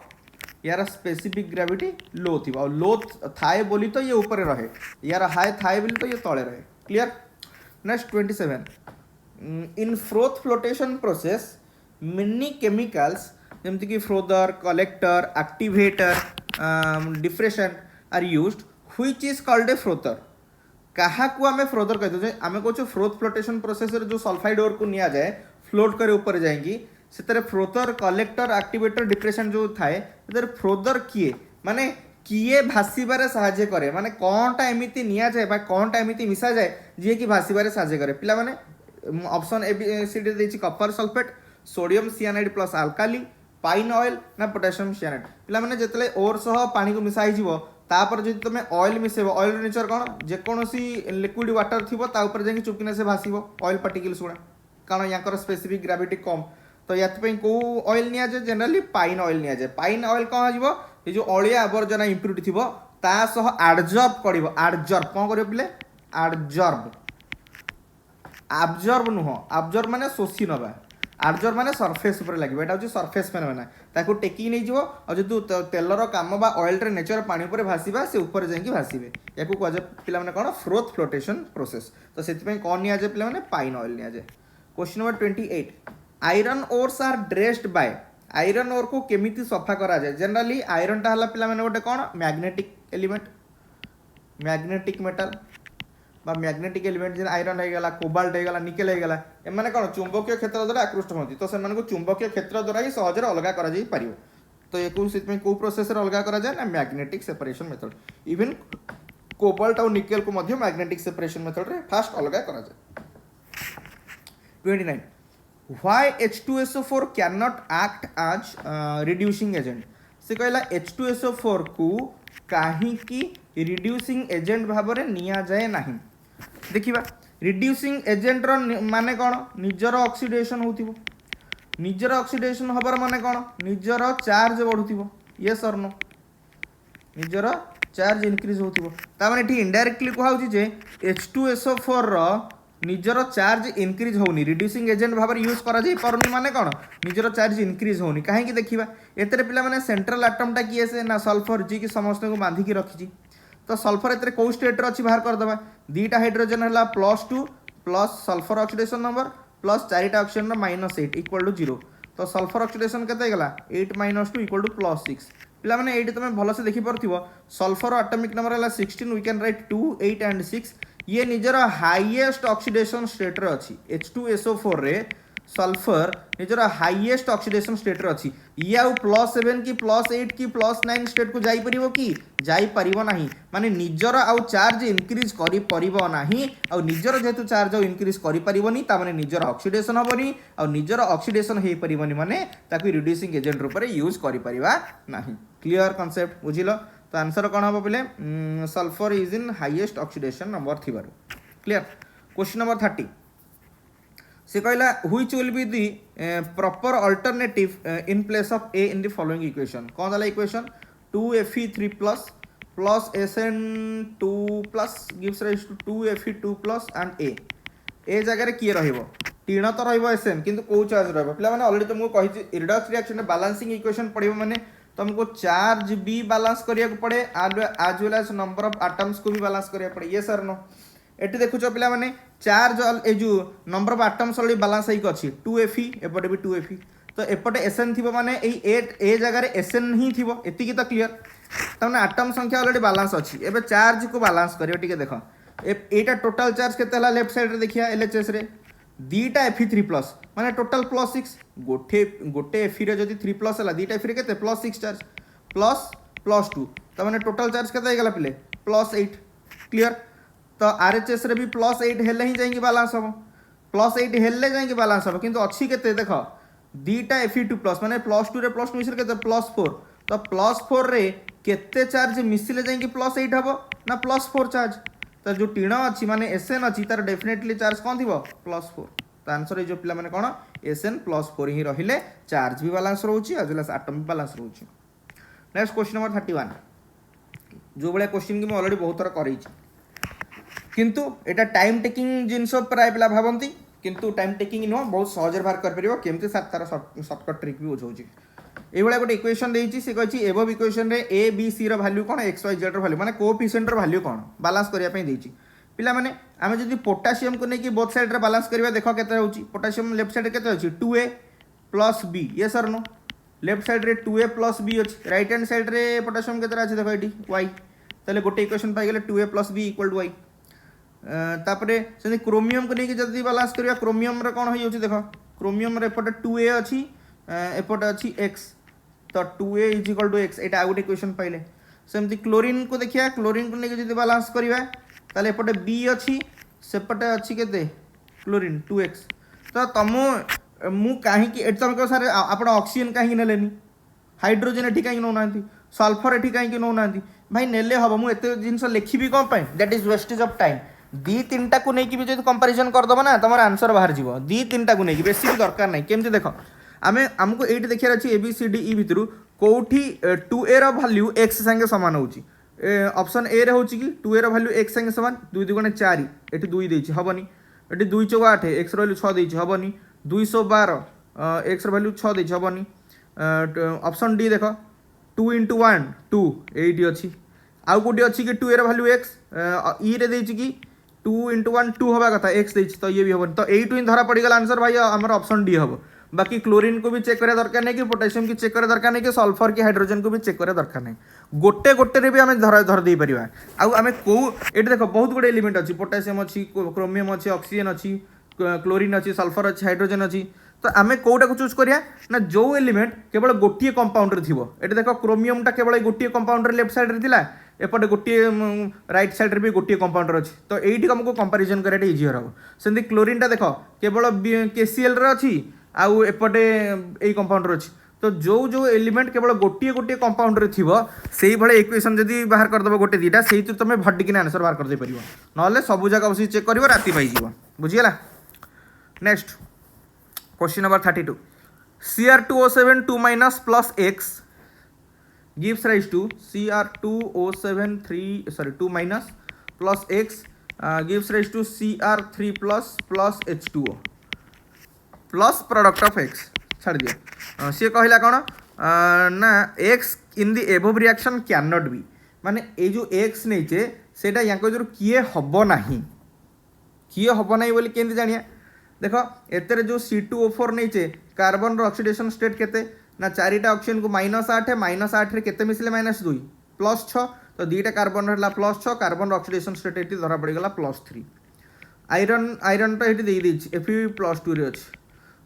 यार स्पेसिफिक ग्रेविटी लो थिबो। और लो थाए बोली तो ये ऊपर रहे, यार हाई थाए बोली तो ये तळे रहे। Clear. Next 27, in froth flotation process many chemicals जमती कि frother collector activator depression are used which is called a frother क्या आम फ्रोदर कहते आम कहे फ्रोथ फ्लोटेशन प्रोसेस जो सल्फाइड ओर को निया जाए फ्लोट करे ऊपर जाएंगी से फ्रोथर कलेक्टर एक्टिवेटर डिप्रेशन जो थाए फ्रोदर किए माने किए भाषिबारे साहाय्य करे माने कौनटा एमिति निया जाए बा कौनटा एमिति मिसा जाए जी कि भाषिबारे साहाय्य करे पिला माने option A B C D देछि copper sulphate sodium cyanide plus alkali pine oil ना पोटेशियम सियानाइड पिला माने जेतले ओर सह पानी को मिसाई जीवो तापर जदि तुम ऑयल मिसेब ऑयल नेचर कौन जेकोसी लिक्विड वाटर थी ऊपर जाकि चुपकिना से भाषिब ऑयल पार्टिकल्स गुड़ा कारण यहाँ स्पेसिफिक ग्राविटी कम तो या कौ ऑयल नि जाए जनरली पाइन ऑयल नि जाए पाइन ऑयल कौन हो जो अलिया आवर्जना इम्प्यूरिटी थी तासह आडजर्ब कर आडजर्ब कौन कर पिले आडजर्ब आब्जर्ब नुह आब्जर्ब माने शोषी नवा आडजर्ब माने सरफेस ऊपर लगे यहाँ हूँ सरफेस फेनोमेना ताको टेकी नहीं जीव और जो तेलर काम बा ऑयल नेचर पानी ऊपर भाषा से ऊपर जाकि भाषे या कहुए पे कौन फ्रोथ फ्लोटेशन प्रोसेस तो से कौन नि जाए पे पाइन ऑयल नि जाए question number 28 iron ores are dressed by iron ore को केमिति सफा करा जाए जनरली आयरन टा हला पिला माने गोटे कौन मैग्नेटिक एलिमेंट मैग्नेटिक मेटल बा मैग्नेटिक एलिमेंट जे आयरन हो गला कोबाल्ट हो गला निकेल हो गला एमाने कौन चुंबकीय क्षेत्र द्वारा आकृष्ट होती तो से चुंबकीय क्षेत्र द्वारा ही सहज अलग करा जाई परियो तो ये को प्रोसेस अलग करा जाए ना magnetic separation method even cobalt और निकेल को मध्य मैग्नेटिक सेपरेशन मेथड रे फास्ट अलग करा जाए 29 why H2SO4 cannot act as reducing agent से कहला H2SO4 को काहे की रिड्यूसिंग एजेंट भाव में निया जाए नहीं देखिबा रिड्यूसिंग एजेंट रो माने कौन निजर ऑक्सीडेशन होतिबो निजर ऑक्सीडेशन हबार माने कौन निजर चार्ज बढ़ुतिबो यस और नो निजर चार्ज इनक्रीज होतिबो ता माने एठी इनडायरेक्टली कहउची जे H2SO4 रो निजर चार्ज इनक्रीज होनी रिड्यूसिंग एजेंट भाव यूज करा जाई परनी माने कौन निजर चार्ज इनक्रीज होनी काहे की देखिबा एतरे पिला माने सेंट्रल एटम टा किए से ना सल्फर जी की समस्त को बांधी की रखी तो सल्फर एतरे को स्टेट रे अछि बाहर कर दबा दीटा हाइड्रोजन हला +2 plus sulphur oxidation number plus चारिटा ऑक्सीजन -8 इक्वल टू 0 तो सल्फर ऑक्सीडेशन केते गला 8 - 2 इक्वल टू +6 पिला माने एठी तुम भलो से देखि परथिबो सल्फर एटॉमिक नंबर हला 16 वी कैन राइट 2 8 एंड 6 ये निजर हाईएस्ट ऑक्सीडेशन स्टेट रे अछि H2SO4 रे सल्फर निजर हाईएस्ट ऑक्सीडेशन स्टेट रे अछि या +7 की +8 की +9 स्टेट को जाई परिबो की जाई परिबो नाही माने निजर आउ चार्ज इंक्रीज करि परिबो नाही आउ निजर जेतु चार्ज इंक्रीज करि परिबोनी ता माने निजर ऑक्सीडेशन हबोनी आउ निजर ऑक्सीडेशन हे परिबोनी माने ताकि रिड्यूसिंग एजेंट रूप रे यूज करि परिबा नाही क्लियर कांसेप्ट बुझिलो तो आंसर कौन हम बोले sulphur is in highest oxidation number थी क्लियर क्वेश्चन नंबर 30 से कहला which will be the proper alternative in place of A in the following equation कौन वाला equation 2Fe3 plus Sn2 gives rise to 2Fe2 and A जगह किए रहिबो टीण तो रहिबो Sn किंतु को चार्ज रहिबो पिला माने ऑलरेडी तुमको कहि रिडक्स रिएक्शन में बैलेंसिंग इक्वेशन पड़िबो माने तुमको चार्ज भी बैलेंस करिया को पड़े as well as number of atoms को भी बैलेंस करिया पड़े ये सर नो एटी देखुछ पिला माने चार्ज ए जो number of atoms already balance होइक अछि 2Fe एपटे भी 2Fe तो एपटे Sn थिबो माने ए जगह रे Sn ही थिबो एति की तो क्लियर तने एटम संख्या ऑलरेडी बैलेंस अछि एबे चार्ज को बैलेंस करियो ठीक है देखो एटा टोटल चार्ज केते हला लेफ्ट साइड रे देखिया LHS रे दीटा Fe3 माने टोटल +6 गोटे Fe रे जदी 3 हला दीटा Fe रे केते +6 चार्ज +2 तो माने टोटल चार्ज केते हे गला पिले +8 क्लियर तो RHS रे भी +8 हेले ही जाएंगे बैलेंस हो +8 हेले जाएंगे बैलेंस हो किंतु अच्छी केते देखो दीटा Fe2 माने +2 रे +2 मिसले केते +4 तो +4 रे केते चार्ज मिसले जाएंगे +8 हबो ना +4 चार्ज तो जो टीण अच्छी माने Sn अच्छी तार डेफिनेटली चार्ज कौन थी +4 तो आंसर ये जो पिला माने कौन Sn +4 ही रहिले चार्ज भी बैलेंस रोची आज वेल एटम भी बैलेंस रोची नेक्स्ट क्वेश्चन नंबर 31 जो बड़े क्वेश्चन की मैं ऑलरेडी बहुत थोड़ा करई किंतु एटा टाइम टेकिंग जिनस प्राय पिला भाबंती किंतु टाइम टेकिंग नो बहुत सहज बाहर कर परिबो केमते तार शॉर्टकट ट्रिक भी बुझौची एभलिया गोटे इक्वेशन देछि से कहछि एबव इक्वेशन रे ए बी सी रो वैल्यू कोन एक्स वाई जेड रो वैल्यू माने कोएफिशिएंट रो वैल्यू कोन बैलेंस करिया पई देछि पिला माने आमे जदि पोटेशियम को नेकी बोथ साइड रे बैलेंस करिवा देखो केते होछि पोटेशियम लेफ्ट साइड केते होछि 2a प्लस बी ये सर नो लेफ्ट साइड रे 2a प्लस बी अच्छी राइट हैंड साइड रे पोटासियम केतरा अच्छे देख ये y ताले गोटे इक्वेशन पाइगले 2a plus B equal to y तापरे से क्रोमियम को लेकिन जल्दी बालांस करिया क्रोमियम रे कौन हो देख क्रोमियम रे एपटे 2a अच्छी एपटे अच्छी x तो 2a is equal to x एटा आउट इक्वेशन पाइले सेमती क्लोरीन को देखिया क्लोरीन को लेकिन जल्दी बालांस करिया ताले एपटे b अच्छी सेपटे अच्छी केते क्लोरीन 2x तो तुम मु कहीं तुम कह सर आप ऑक्सीजन कहीं नेलेनी हाइड्रोजन एटी कहीं नौना सल्फर एटी कहीं नौना भाई नेले हम मुझे जिन लिखी कौन पाई that is wastage of time दी तीन टा को लेकिन भी जो कंपैरिजन करदब ना तुम आंसर बाहर जीव दी तीन टा को लेकिन बेसी भी दरकार नहीं केमती देख आम आमको ये देखार अच्छी ए बी सी डी ई भितर कौटी 2a रो वैल्यू x संगे सामान होची ऑप्शन ए रे होची कि 2a रो वैल्यू x संगे सामान 2 दुगुणे 4 एटी 2 देछि हबनी एटी 2 चौक 8 x रो वैल्यू 6 देछि हबनी 212 x रो वैल्यू 6 देछि हबनी ऑप्शन डी देख 2 into 1 2 एटी अच्छी आउ कोटी अच्छी कि 2a रो वैल्यू x ई रे देछि कि 2 into 1 2 हवा कथा x देछि तो ये भी हबनी तो एटू ही धरा पड़ीगला आंसर भाई हमर ऑप्शन डी हम बाकी क्लोरीन को भी चेक करा दरकार नहीं कि पोटेशियम की चेक करा दरकार नहीं कि सल्फर की हाइड्रोजन को भी चेक करा दरकार नहीं गोटे गोटे रे भी आम धर दे पारिबा आउ आमे को एटी देखो बहुत गुडे एलिमेंट अछि पोटेशियम अछि क्रोमियम अछि ऑक्सीजन अछि क्लोरीन अछि सल्फर अछि हाइड्रोजन अछि तो आमे कोटा को चूज करिया ना जो एलिमेंट केवल गोटिए कंपाउंड रे थिबो एटी देखो क्रोमियम टा केवल गोटिए कंपाउंड रे लेफ्ट साइड रे थिला एपटे गोटे राइट साइड रे भी गोटे कंपाउंडर अच्छी तो यही हमको कंपैरिजन करेंगे इजी हम सेमती क्लोरीन टा देख केवल केसीएल रे अच्छी आउ एपटे यही कंपाउंडर अच्छी तो जो जो एलिमेंट केवल गोटे गोटे कंपाउंडर थी से भाई इक्वेशन जब बाहर करदेव गोटे दुटा से तुम भटिकिना आंसर बाहर करदे पार ना सब जगह बस चेक कर राति पाइज बुझीगला next question number 32 Cr2O7 2 minus plus x gives rise to Cr2O7 2 minus plus x gives rise to Cr3 plus H2O plus product of x छाड़ दिया सी कहला कौन ना x in the above reaction cannot be माने ये जो x नहीं चे सेटा यांको जो किए हबो नहीं बोली केंति जानिया देखो एतरे जो C2O4 नहीं चे कार्बन रो ऑक्सीडेशन स्टेट केते ना चारिटा ऑक्सीजन को -8 है -8 रे केते मिसले -2 +6 तो दीटा कार्बन रहला +6 कार्बन रो ऑक्सीडेशन स्टेट एटी धरा पड़ी गला +3 आयरन तो एटी दे दी Fe+2 रे अछि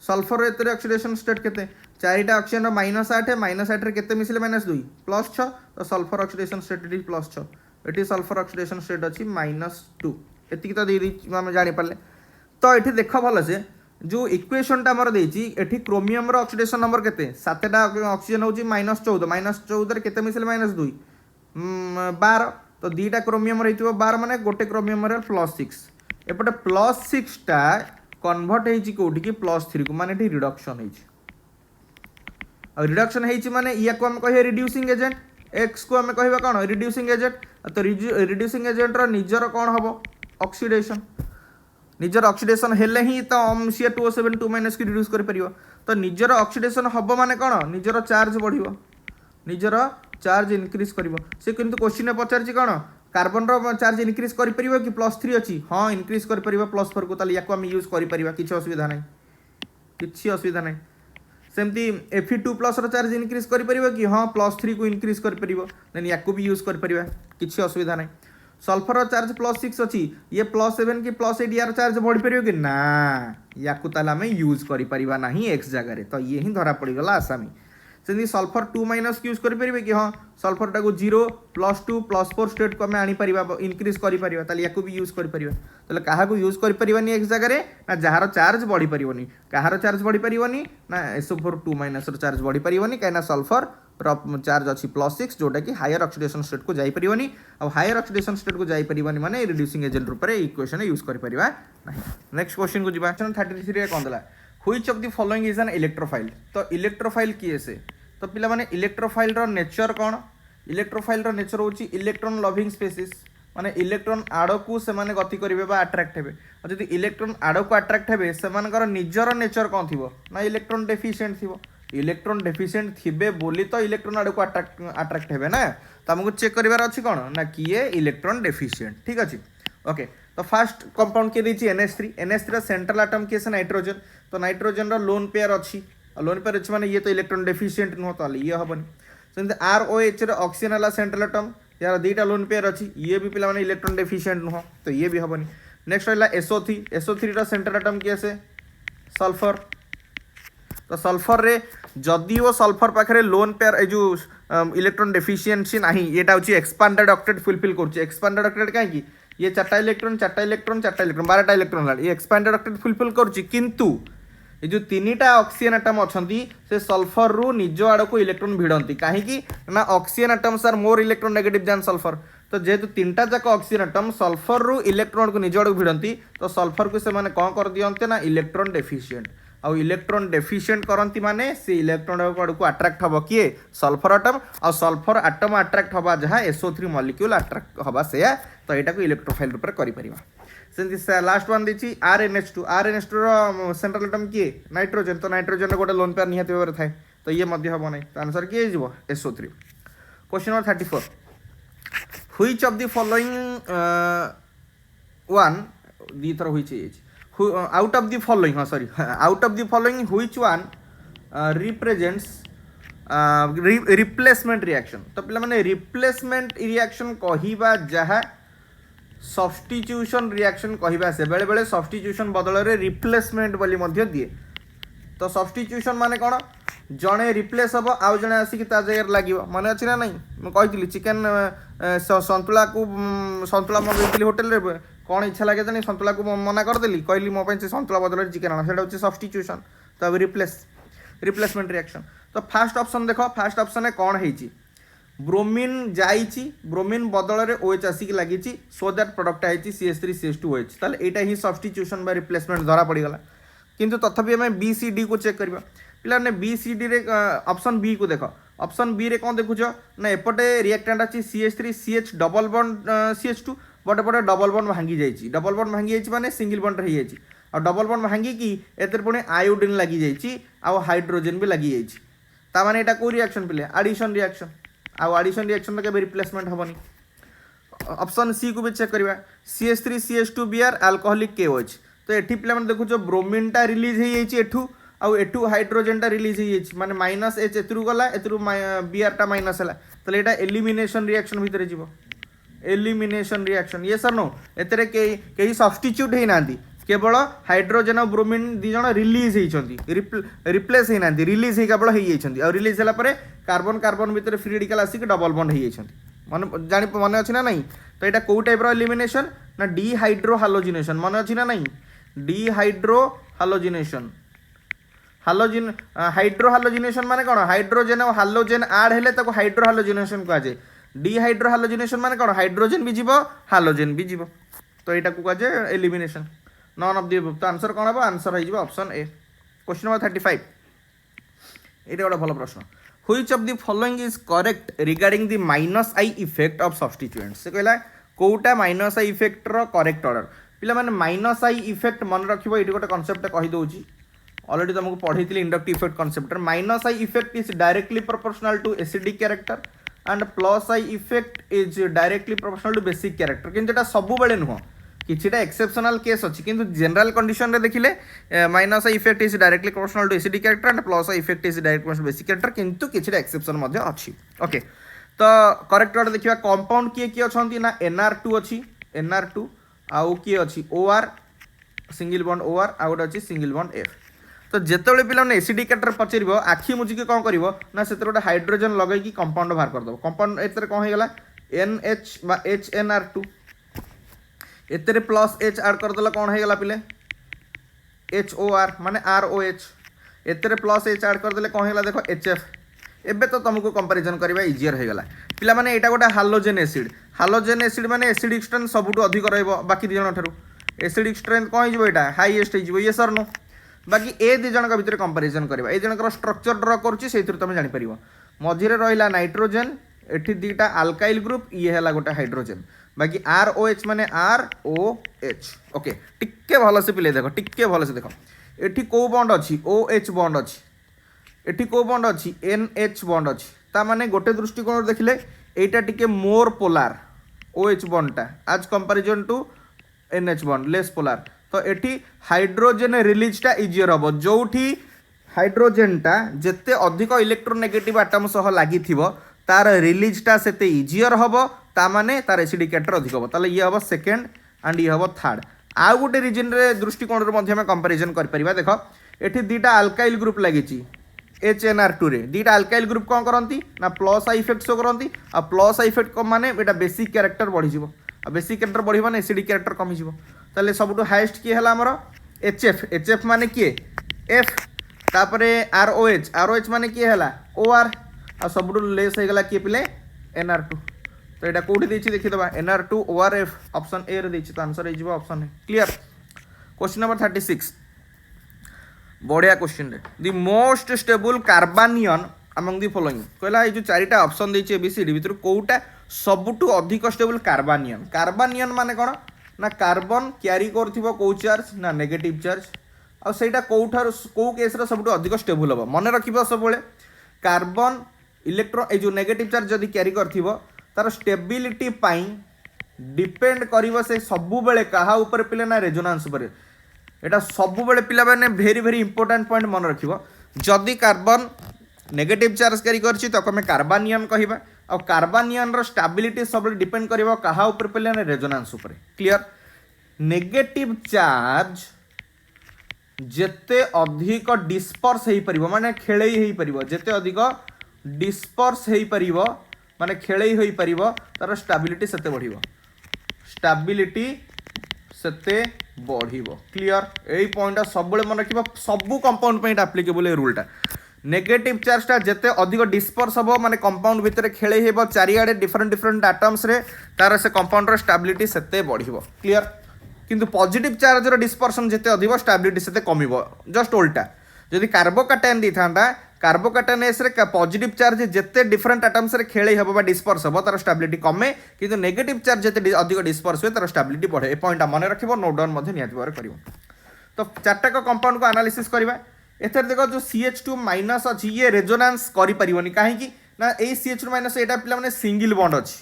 सल्फर एतरे ऑक्सीडेशन स्टेट केते चारिटा ऑक्सीजन रो -8 है -8 रे केते मिसले -2 +6 तो sulphur oxidation state eighty +6 eighty sulphur oxidation state अछि -2 एतिकी तो दे दी हम जानि परले तो ये देख भल से जो इक्वेशन टा आमर देछि एठी क्रोमियम रो ऑक्सीडेशन नंबर केते 7टा ऑक्सीजन होछि -14 रे केते मिसले -2 12 तो दीटा क्रोमियम रहितो 12 माने गोटे क्रोमियम रे +6 एपटे +6 टा कन्वर्ट हेछि कोठी कि +3 को माने एठी रिडक्शन हेछि और रिडक्शन हेछि माने या को हम कहिए रिड्यूसिंग एजेंट x को हम कहिबा कोन रिड्यूसिंग एजेंट तो रिड्यूसिंग एजेंट रो निजर कोन हबो ऑक्सीडेशन निजर ऑक्सीडेशन हेले ही तो Cr2O7 2 माइनस की रिड्यूस कर परियो तो निजर ऑक्सीडेशन हबो माने कोन निजर चार्ज बढ़िबो निजर चार्ज इंक्रीज करिवो से किंतु क्वेश्चन में पचारछि कोन कार्बन रो चार्ज इंक्रीज कर परियो कि +3 अछि हां इंक्रीज कर परियो +4 को ताली याको हम यूज कर परिबा किछ असुविधा नै सेमती Fe2+ रो चार्ज इंक्रीज कर परियो कि हां +3 को इंक्रीज कर परियो देन याको भी यूज कर परिबा किछ असुविधा नै सल्फर चार्ज +6 अच्छी ये +7 कि +8 यार चार्ज बढ़ी पार कि ना या आम यूज करा एक्स जगह तो ये ही धरा पड़गला आसामी से सल्फर 2 माइनस यूज करेंगे कि हाँ सल्फर टाक 0 +2 +4 स्टेट को आम आनीपर इनक्रीज कर या भी यूज कर क्या यूज कर एक्स जगह ना जार चार्ज बढ़ी पारनी कहार चार्ज बढ़ी पारनी ना SO4 2 माइनस चार्ज बढ़ी पारनी कहीं सल्फर चार्ज अच्छी +6 जोटा कि हायर ऑक्सीडेशन स्टेट को जाई परिवनी और हायर ऑक्सीडेशन स्टेट को जाई परिवनी माने रिड्यूसिंग एजेंट रूप में इक्वेशन यूज कर परिबा नहीं नेक्स्ट क्वेश्चन को जीवा 33 रे कोन दला which of the following is an electrophile तो इलेक्ट्रोफाइल किए से तो पिला माने इलेक्ट्रोफाइल रो नेचर कोन इलेक्ट्रोफाइल रो नेचर होची इलेक्ट्रॉन लविंग स्पीसीज माने इलेक्ट्रॉन आड़ को से माने गति करिवे बा अट्रैक्ट हेबे और जदि इलेक्ट्रॉन आड़ को अट्रैक्ट हेबे से मानकर निजर नेचर कोन थिबो ना इलेक्ट्रॉन डेफिशिएंट थिबो इलेक्ट्रॉन डेफिशिएंट थिबे बोली तो इलेक्ट्रॉन आड़ को अट्रैक्ट हेबे ना तो हमको चेक करिवार अछि कोन ना किए इलेक्ट्रॉन डेफिशिएंट ठीक अछि ओके तो फर्स्ट कंपाउंड के दैछि NH3 रो सेंट्रल एटम के से नाइट्रोजन तो नाइट्रोजन रो लोन पेयर अछि लोन पेयर अच्छे माने ये तो इलेक्ट्रॉन डेफिशिएंट नुह तो ये हेनी सेमती ROH ऑक्सीजन है सेंट्रल एटम यार दुईटा लोन पेयर अच्छी ये भी पिला इलेक्ट्रॉन डेफिशिएंट नुह तो ये भी हेनी नेक्स्ट रहा SO3 सेंट्रल एटम किए से सल्फर तो सल्फर रे जदि वो सल्फर पाखे लोन पेयर जो इलेक्ट्रॉन डेफिशिएंसी ना ये हूँ एक्सपांडेड ऑक्टेट फुलफिल कर एक्सपांडेड ऑक्टेट कहीं ये 4टा इलेक्ट्रॉन 12टा इलेक्ट्रॉन ये एक्सपांडेड ऑक्टेट फुलफिल करुच्ची किंतु ये जो 3टा ऑक्सीजन एटम अच्छा से सल्फर रु निज आड़ को इलेक्ट्रॉन भिड़ती कहीं ना oxygen atoms are more electron negative than sulphur तो जेहेतु 3टा जाक ऑक्सीजन एटम सल्फर रु इलेक्ट्रॉन को निज आड़ को भिड़ती तो सल्फर को से कौन कर दियंते ना इलेक्ट्रॉन डेफिशिएंट आउ इलेक्ट्रॉन डेफिशिएंट करती माने से इलेक्ट्रॉन आड़ को अट्रैक्ट हम किए सल्फर आटम आ सल्फर आटम अट्रैक्ट हवा जहाँ SO3 मॉलिक्यूल अट्रैक्ट हवा से तो यहाँ को इलेक्ट्रोफाइल रूप से लास्ट वन देखिए RNH2 रो सेंट्रल एटम किए नाइट्रोजन तो नाइट्रोजन गोटे लोन पेयर निहाती भाव थाए तो ये हम ना तो आंसर किए SO3 question number 34 which of the following one दी थर which out of the following out of the following which one represents replacement reaction तो पिला माने रिप्लेसमेंट रिएक्शन कहिबा जहा सब्स्टिट्यूशन रिएक्शन कहिबा से बेले बेले सब्स्टिट्यूशन बदल रे रिप्लेसमेंट बोली मध्य दिए तो सब्स्टिट्यूशन माने कौन जड़े रिप्लेस हम आउ जड़े आसिक ता जगह लगे मन अच्छी ना नहीं मुझे चिकेन सतुला को सतुला मगेली होटेल रे कौन इच्छा लगे जानी सतुला को मना करदेली कहली मो सतुला बदल चिकेन आना से हूँ सब्स्टिट्यूशन तो अब रिप्लेसमेंट रिएक्शन तो फास्ट ऑप्शन देख फास्ट ऑप्शन कौन है ब्रोमीन जाइए ब्रोमीन बदल में OH आसिक लगी सो दैट प्रोडक्ट है CH3CH2OH ताले एटा ही सब्स्टिट्यूशन बा रिप्लेसमेंट धरा पड़गला किंतु तथापि आम BCD को चेक करवा पिला ने BCD रे ऑप्शन बी को देख ऑप्शन बी रे कौन देखुच ना एपटे रिएक्टेंट अच्छी CH3CH double bond CH2 but एपटे डबल बॉन्ड भांगी जाइए डबल बॉन्ड भांगी जाइए माने सिंगल बॉन्ड रही जाइए और डबल बॉन्ड भांगी की एतर पुणी आयोडीन लगी जाइए आउ हाइड्रोजन भी लगी जाइए ता माने एटा को रिएक्शन पिले एडिशन रिएक्शन आउ एडिशन रिएक्शन तो केबे रिप्लेसमेंट हेनी ऑप्शन सी को भी चेक करवा CH3CH2Br अल्कोहलिक KOH तो एठी पिला माने देखु जो ब्रोमीन टा रिलीज हे जाइए एठू आउ एठू हाइड्रोजन टा रिलीज हे जाइए माने -H एतरु गला एतरु Br टा माइनस हला तले एटा एलिमिनेशन रिएक्शन भीतर जीवो एलिमिनेशन रिएक्शन ये सर नो एतरे के सब्स्टिट्यूट हे नांदी केवल हाइड्रोजन और ब्रोमीन दी जण रिलीज होती रिप्लेस होना रिलीज केवल हो रिलीज है कार्बन कार्बन भितर फ्री रेडिकल आसिक डबल बॉन्ड हो मन अच्छी ना नहीं तो यहाँ कौ टाइप एलिमिनेशन ना डिहाइड्रो हालोजिनेशन मन अच्छी ना नहीं डिहाइड्रो हालोजिनेशन हालोजिन हाइड्रो हालोजिनेशन माने कौन हाइड्रोजन और हालोजेन आड हेले ताको हाइड्रो हालोजिनेशन कहुए डिहाइड्रो हालोजिनेशन माने कौन हाइड्रोजन भी जीव हालोजेन भी जीव तो यहाँ को कहुए एलिमिनेशन नॉन ऑफ द तो आंसर कौन हम आंसर हो ऑप्शन ए क्वेश्चन नंबर 35 ये गोटे भल प्रश्न which of the following is correct regarding the -I effect of substituent से कहला कोटा -I इफेक्ट रो करेक्ट ऑर्डर पिला माने -I इफेक्ट मन रखिबो एटी गोटे कांसेप्ट कहि दउची ऑलरेडी तुमको पढ़ाई inductive effect concept -I effect is directly proportional to acidic character and +I effect is directly proportional to basic character किंतु एटा सब बेले नुह किछिटा एक्सेप्शनल केस अच्छी किंतु जनरल कंडीशन रे देखिले -I effect is directly proportional to acidic character and +I effect is directly proportional to basic character किंतु किछिटा एक्सेप्शन मध्ये अच्छी ओके तो करेक्ट ऑर्डर देखिबा कंपाउंड किए किए अछंती ना NR2 अच्छी NR2 आउ किए अच्छी OR सिंगल बॉन्ड OR आउ अच्छी सिंगल बॉन्ड F तो जिते पे एसिडिक कैरेक्टर पचार आखि मुझिकी कौन कर ना से गोटे हाइड्रोजन लगे कंपाउंड बाहर करदेव कंपाउंड एत कौन होगा NH बा HNR2 एतरे +H आड करदेला कौन होगा पिले HOR माने ROH एतरे +H आड करदेले कौन होगा देखो HF एबे तो तुमको कंपैरिजन करबा इजियर होगा पिला माने एटा गोटे हालोजेन एसिड माने एसिडिक स्ट्रेंथ सबुठु अधिक रहइबो बाकी दी जण ठारू एसिडिक स्ट्रेंथ कौन हो एटा हाईएस्ट हो ये सर नो बाकी ए दी जण भितर कंपैरिजन करबा ए जनकर स्ट्रक्चर ड्रा करूची सेतिर तुम जानि परिबो मझिरे रहिला नाइट्रोजन एठी दीटा अल्काइल ग्रुप ये हैला गोटे हाइड्रोजन बाकी ROH माने ROH ओके टिक्के भल से पिले देखो टिक्के भल से देखो एठी को बॉन्ड अच्छी OH बॉन्ड अच्छी एठी को बॉन्ड अच्छी NH बॉन्ड अच्छी ता माने गोटे दृष्टिकोण देखिले एटा टिके मोर पोलार OH बॉन्डटा as comparison to NH bond less polar तो एठी हाइड्रोजन रिलीजटा इजियर हम जोठी हाइड्रोजेनटा जिते अधिक इलेक्ट्रोनेगेटिव आटम सह लगी तार रिलीजटा सेते इजियर हम ताने तार एसिडिकेटर अधिक हम ताले ये हम सेकेंड एंड ये हम थर्ड। आउ गोटे रिजन रे दृष्टिकोण रे कंपैरिजन कर परिबा। देखो एठी दीटा अल्काइल ग्रुप लगी HNR2 रे दीटा अल्काइल ग्रुप कौन करती ना प्लस आई इफेक्ट शो करती आ प्लस आई इफेक्ट माने एटा बेसिक कैरेक्टर बढ़ी जीवो आ बेसिक कैरेक्टर बढ़ी माने एसिडिक कैरेक्टर कमी जीवो। ताले सबटु हाईएस्ट किए हला हमर HF माने किए F तापरे ROH माने किए हला OR आ सबटु लेस हो गला किए पिले NR2। तो यहाँ कौटी देखी दबा NR2 ORF ऑप्शन ए रे देछि तो आंसर हो जिवो option A. Clear. Question number 36 बढ़िया क्वेश्चन रे the most stable carbanion among the following कहला ये जो चारिटा ऑप्शन देछि एबीसीडी भितर कोउटा सबटु अधिक स्टेबल कार्बानियन। कार्बानियन माने कोन ना कार्बन क्यारी करथिबो को चार्ज ना नेगेटिव चार्ज आ सेटा कोउठार को केस रे सबटु अधिक स्टेबल हो मन रखिबो सब बेले कार्बन इलेक्ट्रॉन ए जो नेगेटिव चार्ज जदी क्यारी करथिबो तार स्टेबिलिटी पाई डिपेंड करिवो से सबु बेले कहा ऊपर पिले ना रेजोनेंस ऊपर। एटा सबु बेले पिला माने भेरी भेरी इंपोर्टेंट पॉइंट मन रखिबो जदी कार्बन नेगेटिव चार्ज क्यारी करछि तो हमें कार्बानियन कहिबा और कार्बानियन रो स्टेबिलिटी सब डिपेंड करिवो कहा ऊपर पिले ना रेजोनेंस ऊपर। क्लियर। नेगेटिव चार्ज जेते अधिक डिस्पर्स हेई परिबो माने खेळेई हेई परिबो जेते अधिक डिस्पर्स हेई परिबो माने खेळेई होई परिबो तार स्टेबिलिटी सेते बढ़िबो स्टेबिलिटी सेते बढ़िबो। क्लियर। एई पॉइंट सब बळे मन रखिबो सबु कंपाउंड पे एप्लीकेबल ए रूलटा। नेगेटिव चार्जटा जेते अधिक डिस्पर्स हबो माने कंपाउंड भितर खेळेई हेबो चारिआडे डिफरेंट डिफरेंट एटम्स रे तार से कंपाउंड रो स्टेबिलिटी सेते बढ़िबो। क्लियर। किंतु पॉजिटिव चार्ज रो डिस्पर्सन जेते अधिक स्टेबिलिटी सेते कमिबो जस्ट उल्टा। जदि कार्बोकैटायन दी थांदा कार्बोकैटायन एस रे पॉजिटिव चार्ज जेते डिफरेंट एटम्स रे खेळेई हबो बा डिस्पर्स हबो तार स्टेबिलिटी कमे किंतु नेगेटिव चार्ज जेते अधिक डिस्पर्स हुए तार स्टेबिलिटी बढ़े। ए पॉइंट मन रखिबो नोट डाउन मध्ये नियत बार करिवो। तो चारटा को कंपाउंड को एनालिसिस करबा। एथर देखो जो CH2 माइनस अछि ये रेजोनेंस करि परिवोनी काहे कि ना ए CH2 माइनस एटा पिला माने सिंगल बॉन्ड अछि।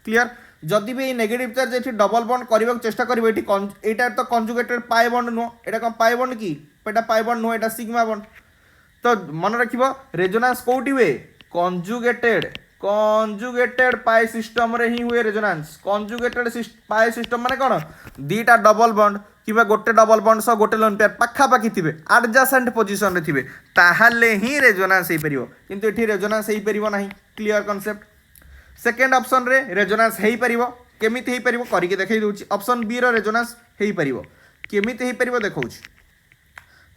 क्लियर। जदि भी नेगेटिव चार्ज एठी डबल बॉन्ड करबा चेष्टा करबो एठी एटा तो कंजुगेटेड पाई बॉन्ड नो एटा कोन पाई बॉन्ड की एटा पाई बॉन्ड नो एटा सिग्मा बॉन्ड। तो मन रखिबो रेजोनेंस कोउटी हुए कंजुगेटेड पाई सिस्टम रे ही हुए रेजोनेंस। कंजुगेटेड पाई सिस्टम माने कोन दीटा डबल बॉन्ड किबा गोटे डबल बॉन्ड सो गोटे लोन पेयर पाखा पाखी थिबे एडजेसेंट पोजीशन रे थिबे ताहाले ही रेजोनेंस हे परिबो किंतु एठी रेजोनेंस हे परिबो नाही। Clear concept. सेकेंड ऑप्शन रे रेजोनेंस हे परिबो केमिति हे परिबो करिके देखै दोछि। ऑप्शन बी रो रेजोनेंस हे परिबो केमिति हे परिबो देखौछि।